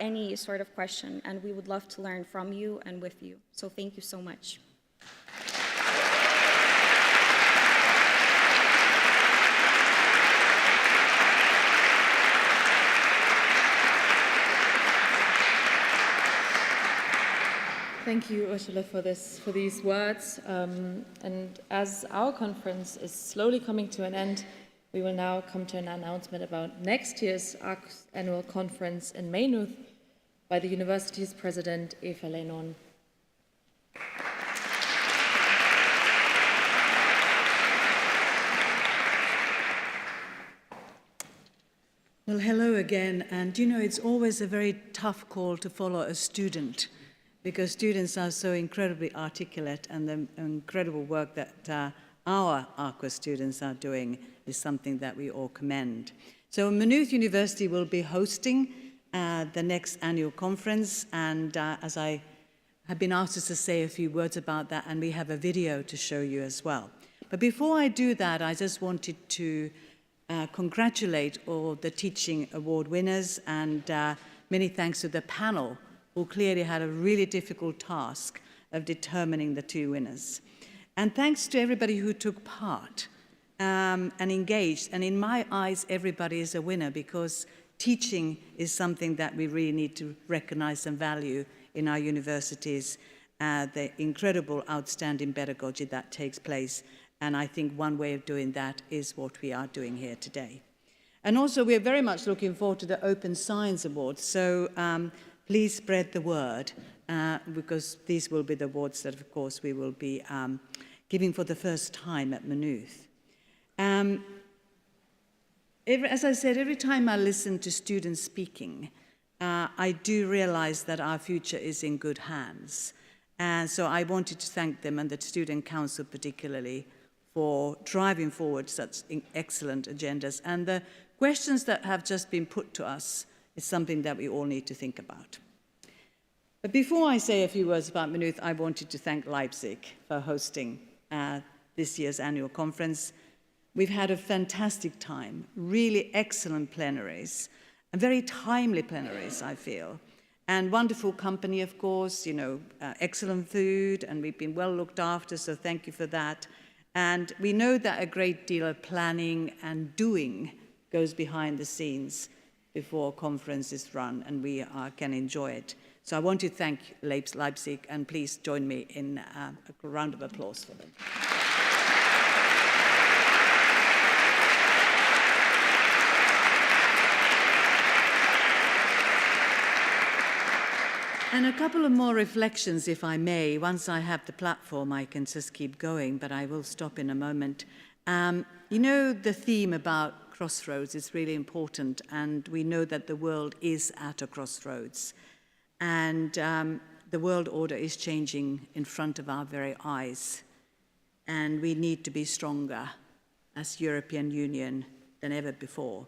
any sort of question, and we would love to learn from you and with you. So thank you so much. Thank you, Ursula, for these words. And as our conference is slowly coming to an end, we will now come to an announcement about next year's Arqus Annual Conference in Maynooth by the university's president, Eva Lennon. Well, hello again. And it's always a very tough call to follow a student, because students are so incredibly articulate, and the incredible work that our Arqus students are doing is something that we all commend. So Maynooth University will be hosting the next annual conference, and as I have been asked to say a few words about that, and we have a video to show you as well. But before I do that, I just wanted to congratulate all the Teaching Award winners, and many thanks to the panel, who clearly had a really difficult task of determining the two winners. And thanks to everybody who took part and engaged. And in my eyes, everybody is a winner, because teaching is something that we really need to recognize and value in our universities, the incredible, outstanding pedagogy that takes place. And I think one way of doing that is what we are doing here today. And also, we are very much looking forward to the Open Science Awards. So please spread the word, because these will be the awards that, of course, we will be giving for the first time at Maynooth. As I said, every time I listen to students speaking, I do realize that our future is in good hands. And so I wanted to thank them, and the Student Council particularly, for driving forward such excellent agendas. And the questions that have just been put to us is something that we all need to think about. But before I say a few words about Maynooth, I wanted to thank Leipzig for hosting this year's annual conference. We've had a fantastic time, really excellent plenaries, and very timely plenaries, I feel. And wonderful company, of course, excellent food, and we've been well looked after, so thank you for that. And we know that a great deal of planning and doing goes behind the scenes before a conference is run, and we can enjoy it. So I want to thank Leipzig, and please join me in a round of applause for them. And a couple of more reflections, if I may. Once I have the platform, I can just keep going, but I will stop in a moment. You know, the theme about crossroads is really important, and we know that the world is at a crossroads. And the world order is changing in front of our very eyes. And we need to be stronger as European Union than ever before.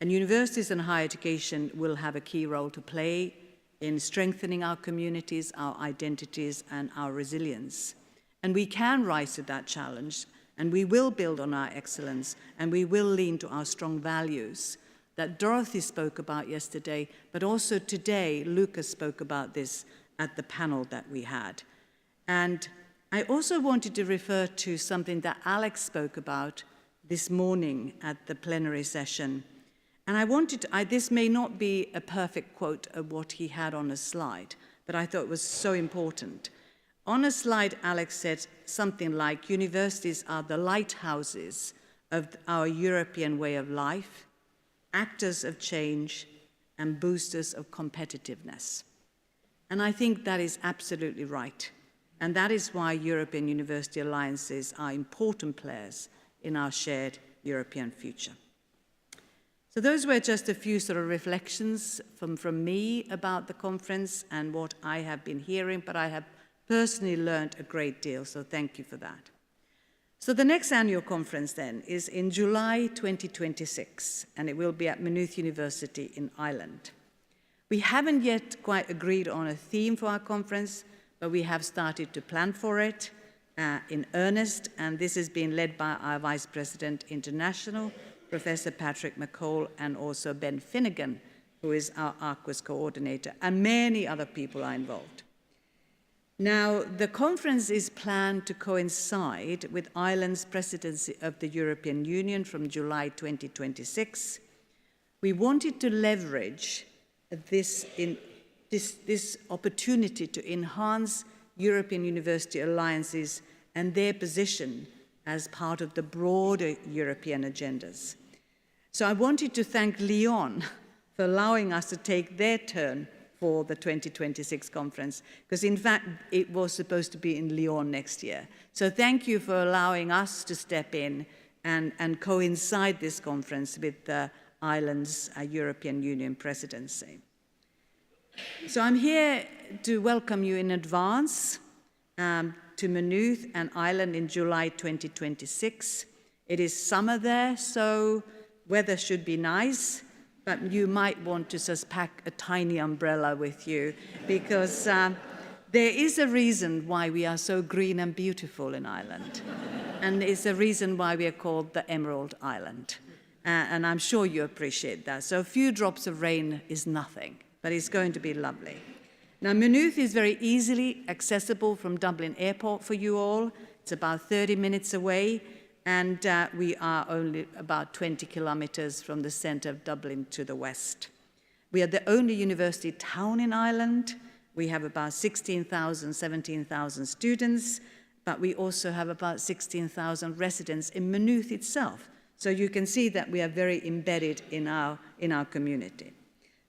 And universities and higher education will have a key role to play in strengthening our communities, our identities, and our resilience. And we can rise to that challenge, and we will build on our excellence, and we will lean to our strong values that Dorothy spoke about yesterday, but also today, Lucas spoke about this at the panel that we had. And I also wanted to refer to something that Alex spoke about this morning at the plenary session. And I wanted to, this may not be a perfect quote of what he had on a slide, but I thought it was so important. On a slide, Alex said something like, universities are the lighthouses of our European way of life, actors of change, and boosters of competitiveness. And I think that is absolutely right. And that is why European University Alliances are important players in our shared European future. So those were just a few sort of reflections from me about the conference and what I have been hearing, but I have personally learned a great deal, so thank you for that. So the next annual conference then is in July 2026, and it will be at Maynooth University in Ireland. We haven't yet quite agreed on a theme for our conference, but we have started to plan for it in earnest, and this is being led by our Vice President International, Professor Patrick McCall, and also Ben Finnegan, who is our Arqus coordinator, and many other people are involved. Now, the conference is planned to coincide with Ireland's presidency of the European Union from July 2026. We wanted to leverage this opportunity to enhance European university alliances and their position as part of the broader European agendas. So I wanted to thank Lyon for allowing us to take their turn for the 2026 conference, because in fact it was supposed to be in Lyon next year. So thank you for allowing us to step in and coincide this conference with Ireland's European Union presidency. So I'm here to welcome you in advance to Maynooth and Ireland in July 2026. It is summer there, so weather should be nice, but you might want to just pack a tiny umbrella with you, because there is a reason why we are so green and beautiful in Ireland. And it's a reason why we are called the Emerald Island. And I'm sure you appreciate that. So a few drops of rain is nothing, but it's going to be lovely. Now, Maynooth is very easily accessible from Dublin Airport for you all. It's about 30 minutes away, and we are only about 20 kilometers from the center of Dublin to the west. We are the only university town in Ireland. We have about 16,000, 17,000 students, but we also have about 16,000 residents in Maynooth itself. So you can see that we are very embedded in our community.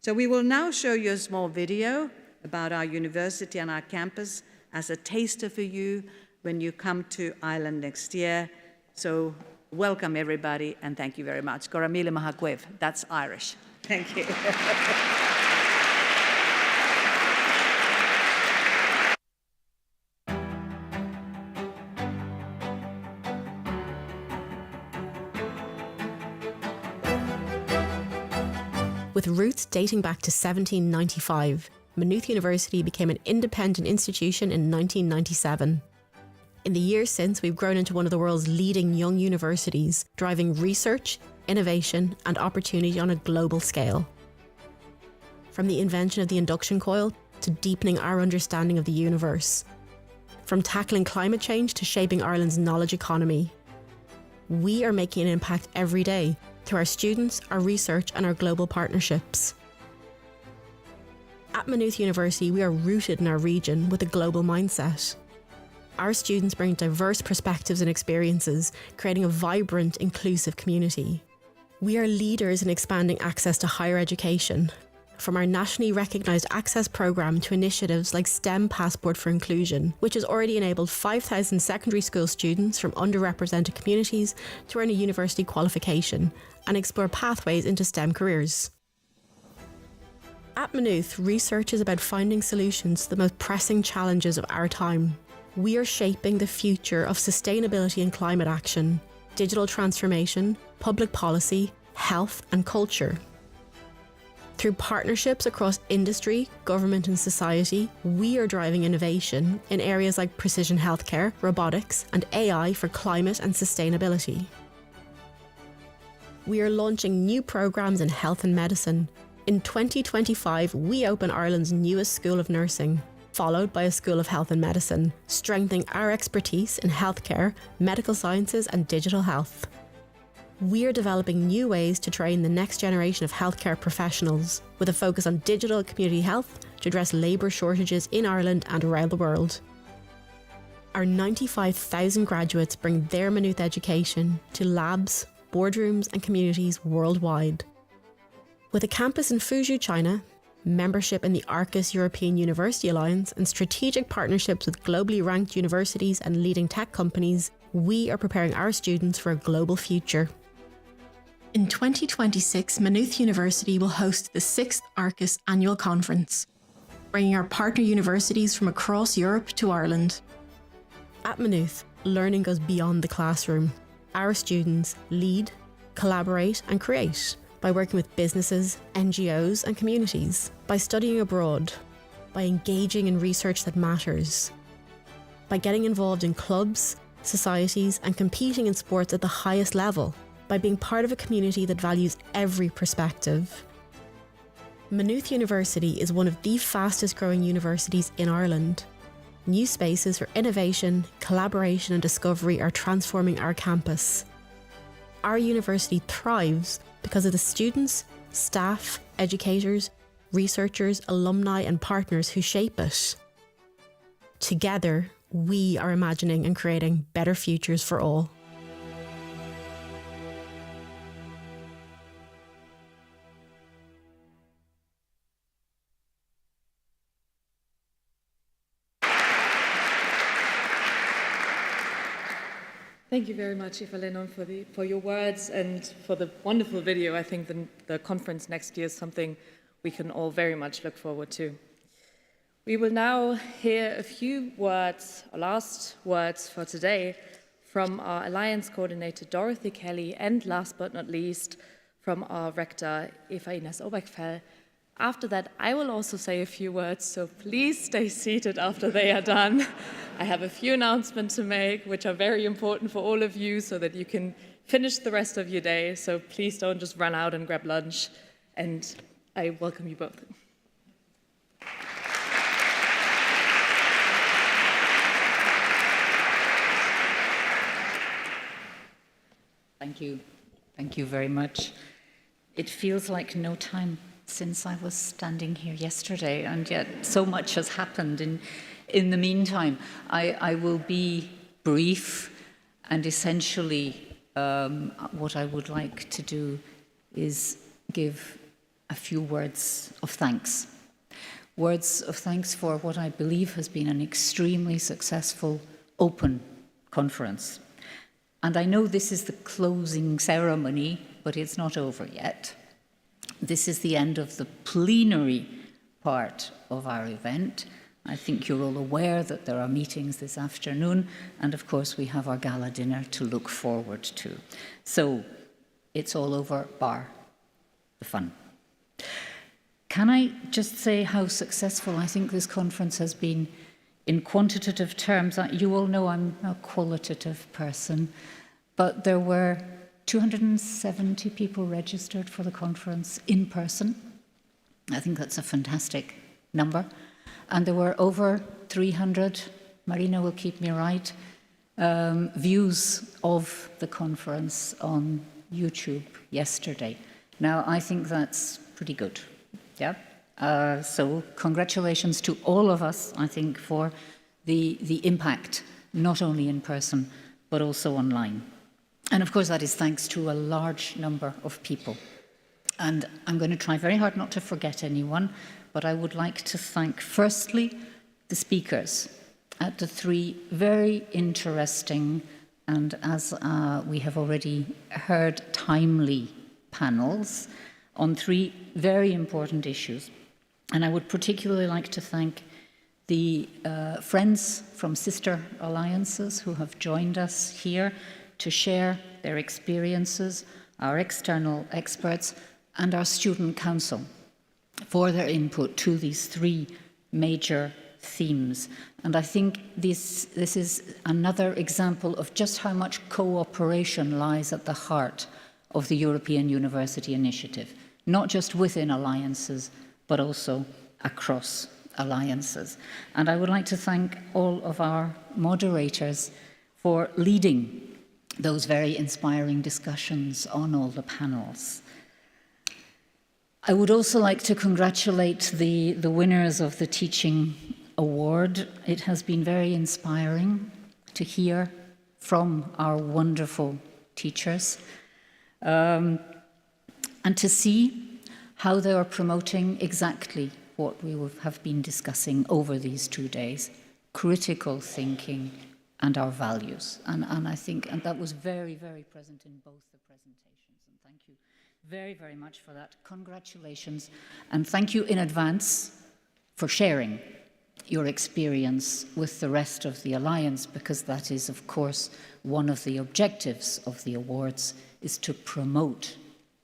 So we will now show you a small video about our university and our campus as a taster for you when you come to Ireland next year. So welcome everybody, and thank you very much. Goramile Mahakwev, that's Irish. Thank you. With roots dating back to 1795, Maynooth University became an independent institution in 1997. In the years since, we've grown into one of the world's leading young universities, driving research, innovation, and opportunity on a global scale. From the invention of the induction coil to deepening our understanding of the universe. from tackling climate change to shaping Ireland's knowledge economy. We are making an impact every day through our students, our research and our global partnerships. At Maynooth University, we are rooted in our region with a global mindset. Our students bring diverse perspectives and experiences, creating a vibrant, inclusive community. We are leaders in expanding access to higher education, from our nationally recognised access programme to initiatives like STEM Passport for Inclusion, which has already enabled 5,000 secondary school students from underrepresented communities to earn a university qualification and explore pathways into STEM careers. At Maynooth, research is about finding solutions to the most pressing challenges of our time. We are shaping the future of sustainability and climate action, digital transformation, public policy, health and culture. Through partnerships across industry, government and society, we are driving innovation in areas like precision healthcare, robotics and AI for climate and sustainability. We are launching new programmes in health and medicine. In 2025, we open Ireland's newest School of Nursing, followed by a School of Health and Medicine, strengthening our expertise in healthcare, medical sciences and digital health. We are developing new ways to train the next generation of healthcare professionals, with a focus on digital and community health to address labour shortages in Ireland and around the world. Our 95,000 graduates bring their Maynooth education to labs, boardrooms and communities worldwide. With a campus in Fuzhou, China, membership in the Arqus European University Alliance and strategic partnerships with globally ranked universities and leading tech companies, we are preparing our students for a global future. In 2026, Maynooth University will host the 6th Arqus Annual Conference, bringing our partner universities from across Europe to Ireland. At Maynooth, learning goes beyond the classroom. Our students lead, collaborate and create by working with businesses, NGOs and communities, by studying abroad, by engaging in research that matters, by getting involved in clubs, societies and competing in sports at the highest level, by being part of a community that values every perspective. Maynooth University is one of the fastest growing universities in Ireland. New spaces for innovation, collaboration and discovery are transforming our campus. Our university thrives because of the students, staff, educators, researchers, alumni and partners who shape it. Together, we are imagining and creating better futures for all. Thank you very much, Evelyn, for your words and for the wonderful video. I think the conference next year is something we can all very much look forward to. We will now hear a few words, or last words for today, from our Alliance Coordinator Dorothy Kelly, and last but not least, from our Rector Eva Ines Obergfell. After that, I will also say a few words, so please stay seated after they are done. I have a few announcements to make, which are very important for all of you, so that you can finish the rest of your day. So please don't just run out and grab lunch. And I welcome you both. Thank you. Thank you very much. It feels like no time since I was standing here yesterday, and yet so much has happened in the meantime. I will be brief, and essentially what I would like to do is give a few words of thanks. Words of thanks for what I believe has been an extremely successful open conference. And I know this is the closing ceremony, but it's not over yet. This is the end of the plenary part of our event. I think you're all aware that there are meetings this afternoon, and of course we have our gala dinner to look forward to. So it's all over, bar the fun. Can I just say how successful I think this conference has been in quantitative terms? You all know I'm a qualitative person, but there were 270 people registered for the conference in person. I think that's a fantastic number. And there were over 300 Marina will keep me right, views of the conference on YouTube yesterday. Now, I think that's pretty good, yeah? So congratulations to all of us, I think, for the impact, not only in person, but also online. And of course, that is thanks to a large number of people. And I'm going to try very hard not to forget anyone, but I would like to thank, firstly, the speakers at the 3 very interesting and, as we have already heard, timely panels on 3 very important issues. And I would particularly like to thank the friends from sister alliances who have joined us here to share their experiences, our external experts, and our student council for their input to these 3 major themes. And I think this is another example of just how much cooperation lies at the heart of the European University Initiative, not just within alliances, but also across alliances. And I would like to thank all of our moderators for leading those very inspiring discussions on all the panels. I would also like to congratulate the winners of the Teaching Award. It has been very inspiring to hear from our wonderful teachers and to see how they are promoting exactly what we have been discussing over these 2 days, critical thinking and our values. And I think that was very, very present in both the presentations. And thank you very, very much for that. Congratulations. And thank you in advance for sharing your experience with the rest of the Alliance, because that is, of course, one of the objectives of the awards, is to promote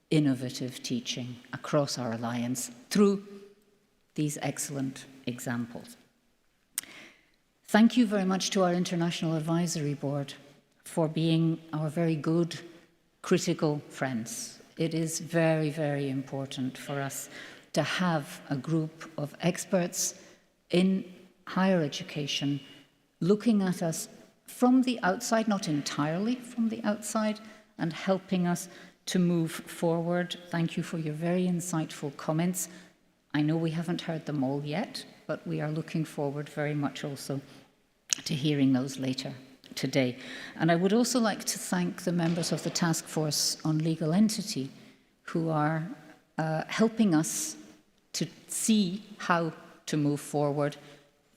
innovative teaching across our Alliance through these excellent examples. Thank you very much to our International Advisory Board for being our very good, critical friends. It is very, very important for us to have a group of experts in higher education looking at us from the outside, not entirely from the outside, and helping us to move forward. Thank you for your very insightful comments. I know we haven't heard them all yet, but we are looking forward very much also to hearing those later today. And I would also like to thank the members of the Task Force on Legal Entity who are helping us to see how to move forward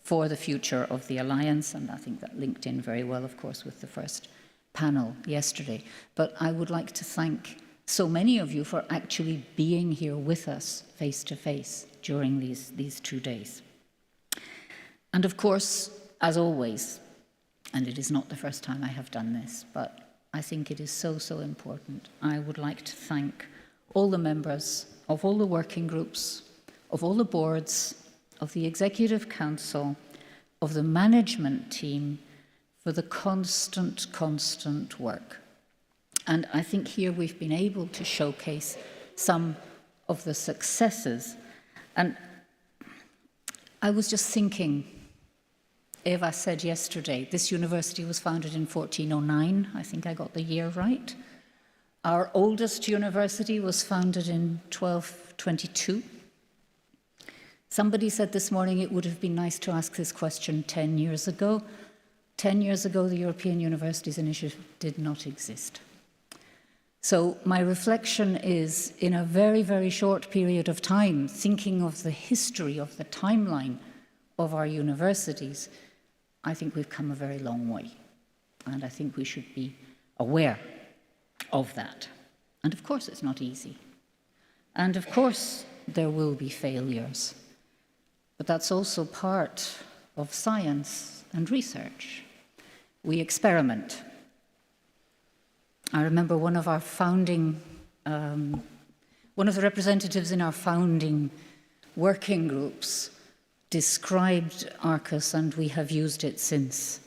for the future of the Alliance. And I think that linked in very well, of course, with the first panel yesterday. But I would like to thank so many of you for actually being here with us face to face during these 2 days. And of course, as always, and it is not the first time I have done this, but I think it is so, so important, I would like to thank all the members of all the working groups, of all the boards, of the Executive Council, of the management team for the constant work. And I think here we've been able to showcase some of the successes. And I was just thinking, Eva said yesterday, this university was founded in 1409. I think I got the year right. Our oldest university was founded in 1222. Somebody said this morning it would have been nice to ask this question 10 years ago. 10 years ago, the European Universities Initiative did not exist. So my reflection is, in a very, very short period of time, thinking of the history of the timeline of our universities, I think we've come a very long way. And I think we should be aware of that. And of course, it's not easy. And of course, there will be failures. But that's also part of science and research. We experiment. I remember one of our founding, one of the representatives in our founding working groups described Arqus, and we have used it since,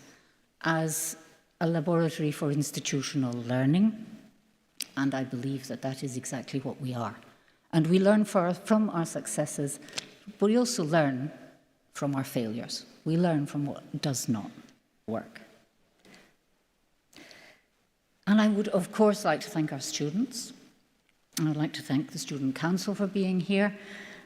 as a laboratory for institutional learning. And I believe that that is exactly what we are. And we learn from our successes, but we also learn from our failures. We learn from what does not work. And I would, of course, like to thank our students. I would like to thank the Student Council for being here.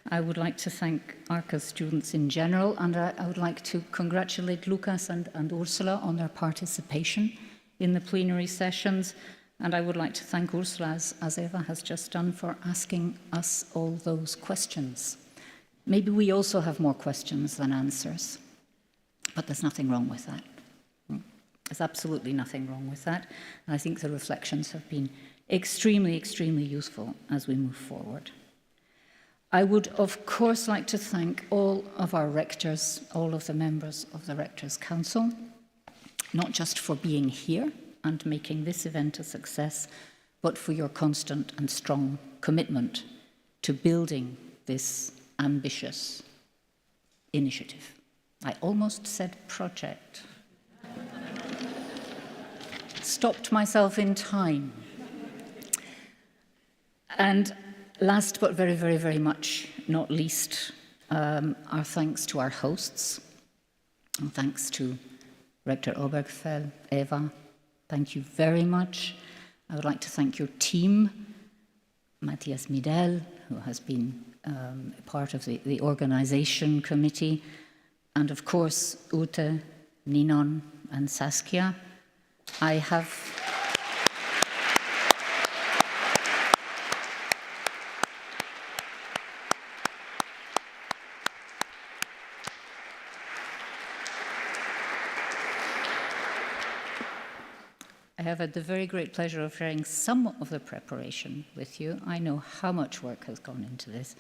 I would like to thank Arqus students in general, and I would like to congratulate Lucas and Ursula on their participation in the plenary sessions. And I would like to thank Ursula, as Eva has just done, for asking us all those questions. Maybe we also have more questions than answers, but there's nothing wrong with that. There's absolutely nothing wrong with that. And I think the reflections have been extremely, extremely useful as we move forward. I would, of course, like to thank all of our rectors, all of the members of the Rectors' Council, not just for being here and making this event a success, but for your constant and strong commitment to building this ambitious initiative. I almost said project. Stopped myself in time. And last but very, very, very much not least, our thanks to our hosts. And thanks to Rector Obergfell, Eva, thank you very much. I would like to thank your team, Matthias Midel, who has been part of the organization committee, and of course, Ute, Ninon, and Saskia. I have had the very great pleasure of sharing some of the preparation with you. I know how much work has gone into this,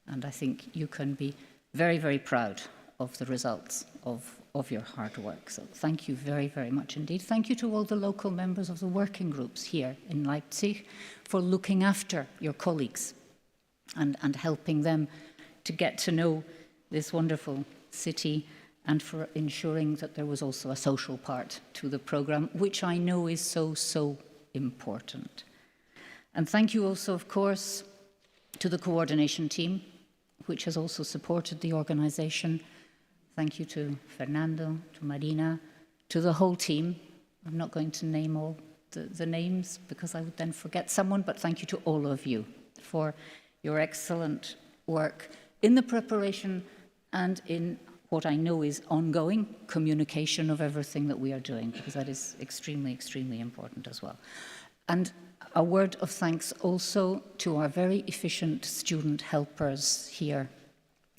and I think you can be very, very proud of the results of your hard work. So thank you very, very much indeed. Thank you to all the local members of the working groups here in Leipzig for looking after your colleagues and helping them to get to know this wonderful city, and for ensuring that there was also a social part to the programme, which I know is so, so important. And thank you also, of course, to the coordination team, which has also supported the organisation. Thank you to Fernando, to Marina, to the whole team. I'm not going to name all the names because I would then forget someone, but thank you to all of you for your excellent work in the preparation and in what I know is ongoing communication of everything that we are doing, because that is extremely, extremely important as well. And a word of thanks also to our very efficient student helpers here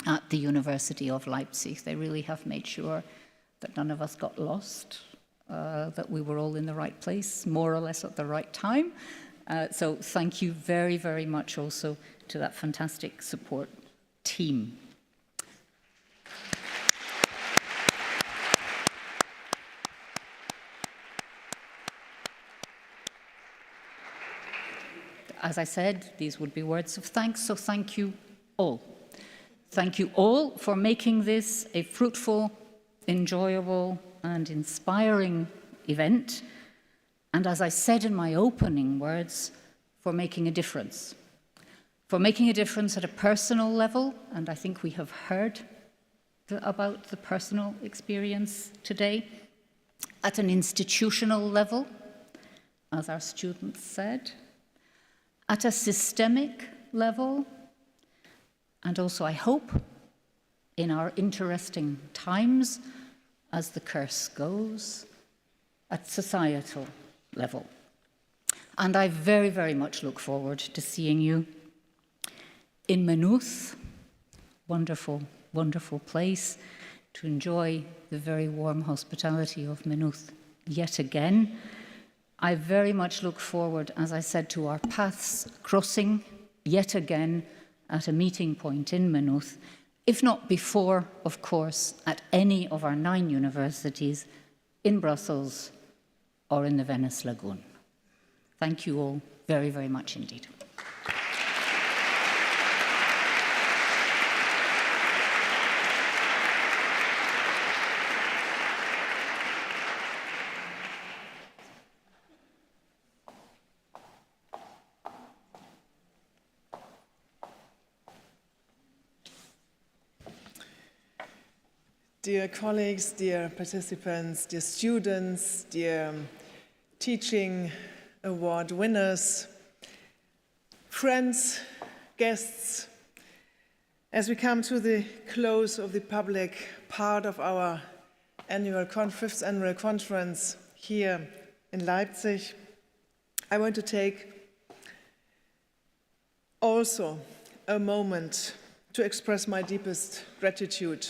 at the University of Leipzig. They really have made sure that none of us got lost, that we were all in the right place, more or less at the right time. So thank you very, very much also to that fantastic support team. As I said, these would be words of thanks, so thank you all. Thank you all for making this a fruitful, enjoyable, and inspiring event. And as I said in my opening words, for making a difference. For making a difference at a personal level, and I think we have heard about the personal experience today, at an institutional level, as our students said, at a systemic level, and also, I hope, in our interesting times, as the curse goes, at societal level. And I very, very much look forward to seeing you in Maynooth, wonderful, wonderful place, to enjoy the very warm hospitality of Maynooth yet again. I very much look forward, as I said, to our paths crossing yet again at a meeting point in Maynooth, if not before, of course, at any of our 9 universities in Brussels or in the Venice Lagoon. Thank you all very, very much indeed. dear colleagues, dear participants, dear students, dear Teaching Award winners, friends, guests, as we come to the close of the public part of our fifth annual conference here in Leipzig, I want to take also a moment to express my deepest gratitude.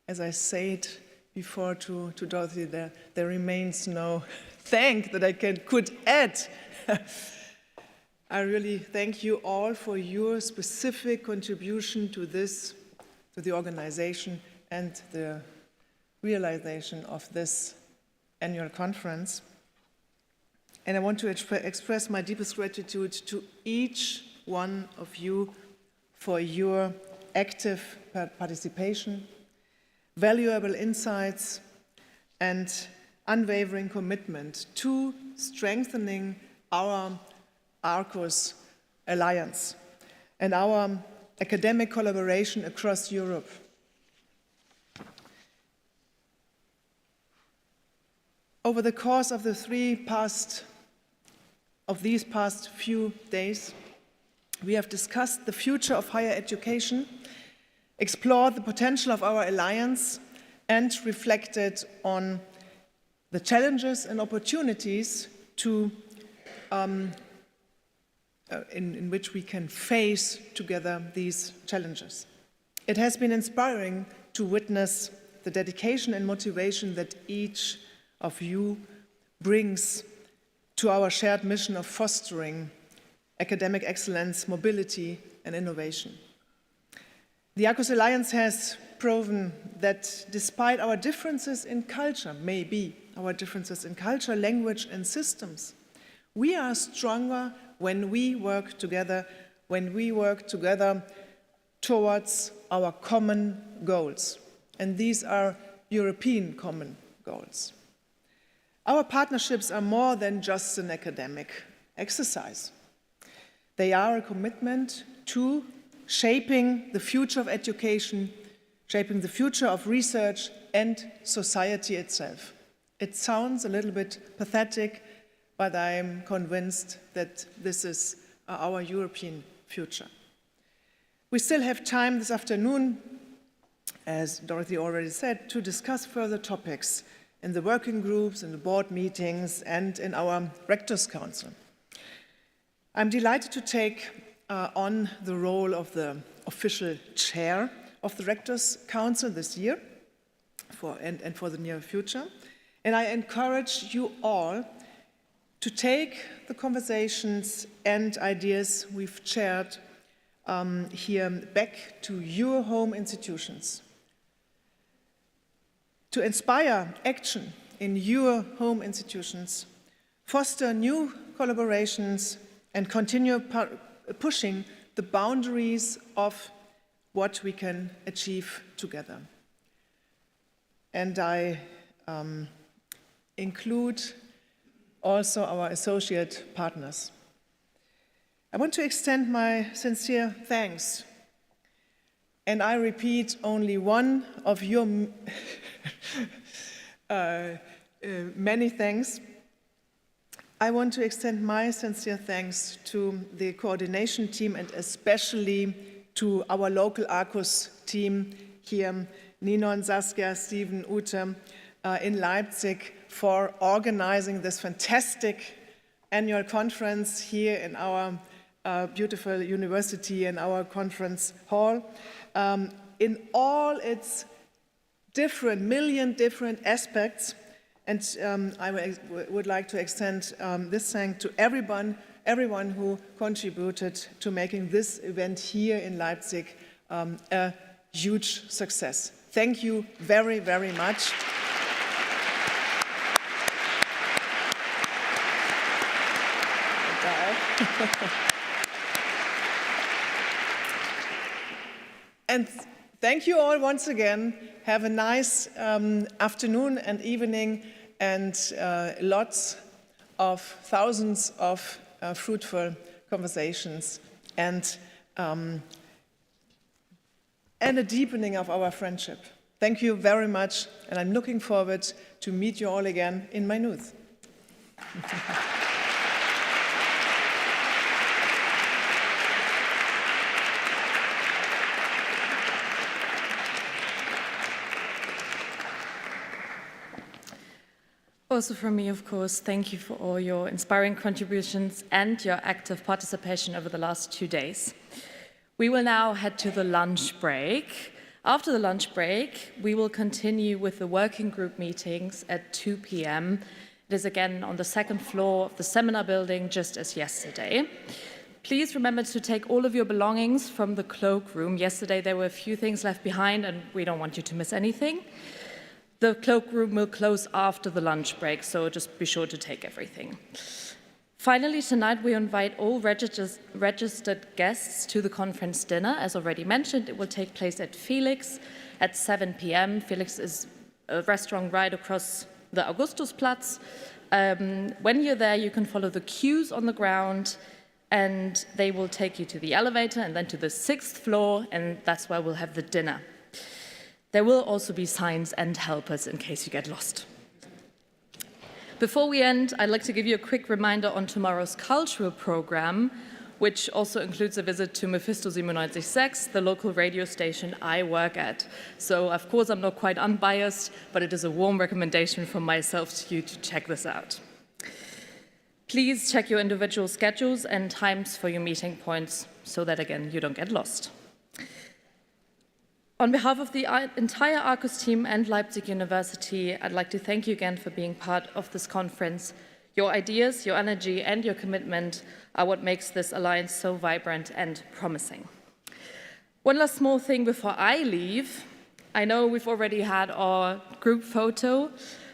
As I said before to Dorothy, there remains no thank that I could add. I really thank you all for your specific contribution to the organization and the realization of this annual conference. And I want to express my deepest gratitude to each one of you for your active participation, valuable insights, and unwavering commitment to strengthening our Arqus Alliance and our academic collaboration across Europe. Over the course of these past few days, we have discussed the future of higher education, explored the potential of our alliance, and reflected on the challenges and opportunities in which we can face together these challenges. It has been inspiring to witness the dedication and motivation that each of you brings to our shared mission of fostering academic excellence, mobility, and innovation. The Arqus Alliance has proven that despite our differences in culture, language, and systems, we are stronger when we work together towards our common goals. And these are European common goals. Our partnerships are more than just an academic exercise. They are a commitment to shaping the future of education, shaping the future of research and society itself. It sounds a little bit pathetic, but I am convinced that this is our European future. We still have time this afternoon, as Dorothy already said, to discuss further topics in the working groups, in the board meetings, and in our Rectors' Council. I'm delighted to take on the role of the official chair of the Rectors' Council this year and for the near future. And I encourage you all to take the conversations and ideas we've shared here back to your home institutions, to inspire action in your home institutions, foster new collaborations, and continue pushing the boundaries of what we can achieve together. And I include also our associate partners. I want to extend my sincere thanks, and I repeat only one of your many thanks. I want to extend my sincere thanks to the coordination team and especially to our local Arqus team here, Ninon, Saskia, Steven, Ute, in Leipzig, for organizing this fantastic annual conference here in our beautiful university and our conference hall. In all its million different aspects. And I would like to extend this thanks to everyone who contributed to making this event here in Leipzig a huge success. Thank you very, very much. And thank you all once again. Have a nice afternoon and evening, and thousands of fruitful conversations, and a deepening of our friendship. Thank you very much, and I'm looking forward to meet you all again in Maynooth. Also from me, of course, thank you for all your inspiring contributions and your active participation over the last 2 days. We will now head to the lunch break. After the lunch break, we will continue with the working group meetings at 2 p.m. It is again on the second floor of the seminar building, just as yesterday. Please remember to take all of your belongings from the cloakroom. Yesterday there were a few things left behind and we don't want you to miss anything. The cloakroom will close after the lunch break, so just be sure to take everything. Finally, tonight we invite all registered guests to the conference dinner. As already mentioned, it will take place at Felix at 7 p.m. Felix is a restaurant right across the Augustusplatz. When you're there, you can follow the cues on the ground, and they will take you to the elevator and then to the 6th floor, and that's where we'll have the dinner. There will also be signs and helpers in case you get lost. Before we end, I'd like to give you a quick reminder on tomorrow's cultural program, which also includes a visit to Mephisto 97.6, the local radio station I work at. So, of course, I'm not quite unbiased, but it is a warm recommendation from myself to you to check this out. Please check your individual schedules and times for your meeting points so that, again, you don't get lost. On behalf of the entire Arqus team and Leipzig University, I'd like to thank you again for being part of this conference. Your ideas, your energy, and your commitment are what makes this alliance so vibrant and promising. One last small thing before I leave. I know we've already had our group photo,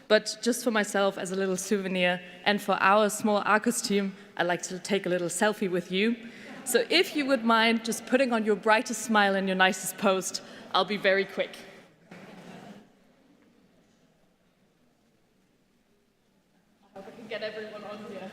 but just for myself as a little souvenir and for our small Arqus team, I'd like to take a little selfie with you. So if you would mind just putting on your brightest smile and your nicest post, I'll be very quick. I hope I can get everyone on here.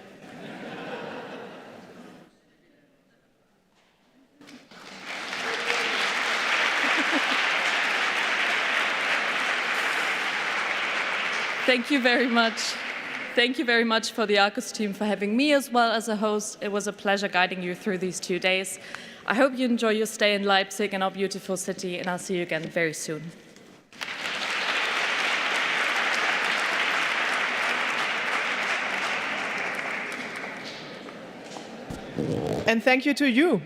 Thank you very much. Thank you very much for the Arqus team for having me as well as a host. It was a pleasure guiding you through these 2 days. I hope you enjoy your stay in Leipzig and our beautiful city, and I'll see you again very soon. And thank you to you.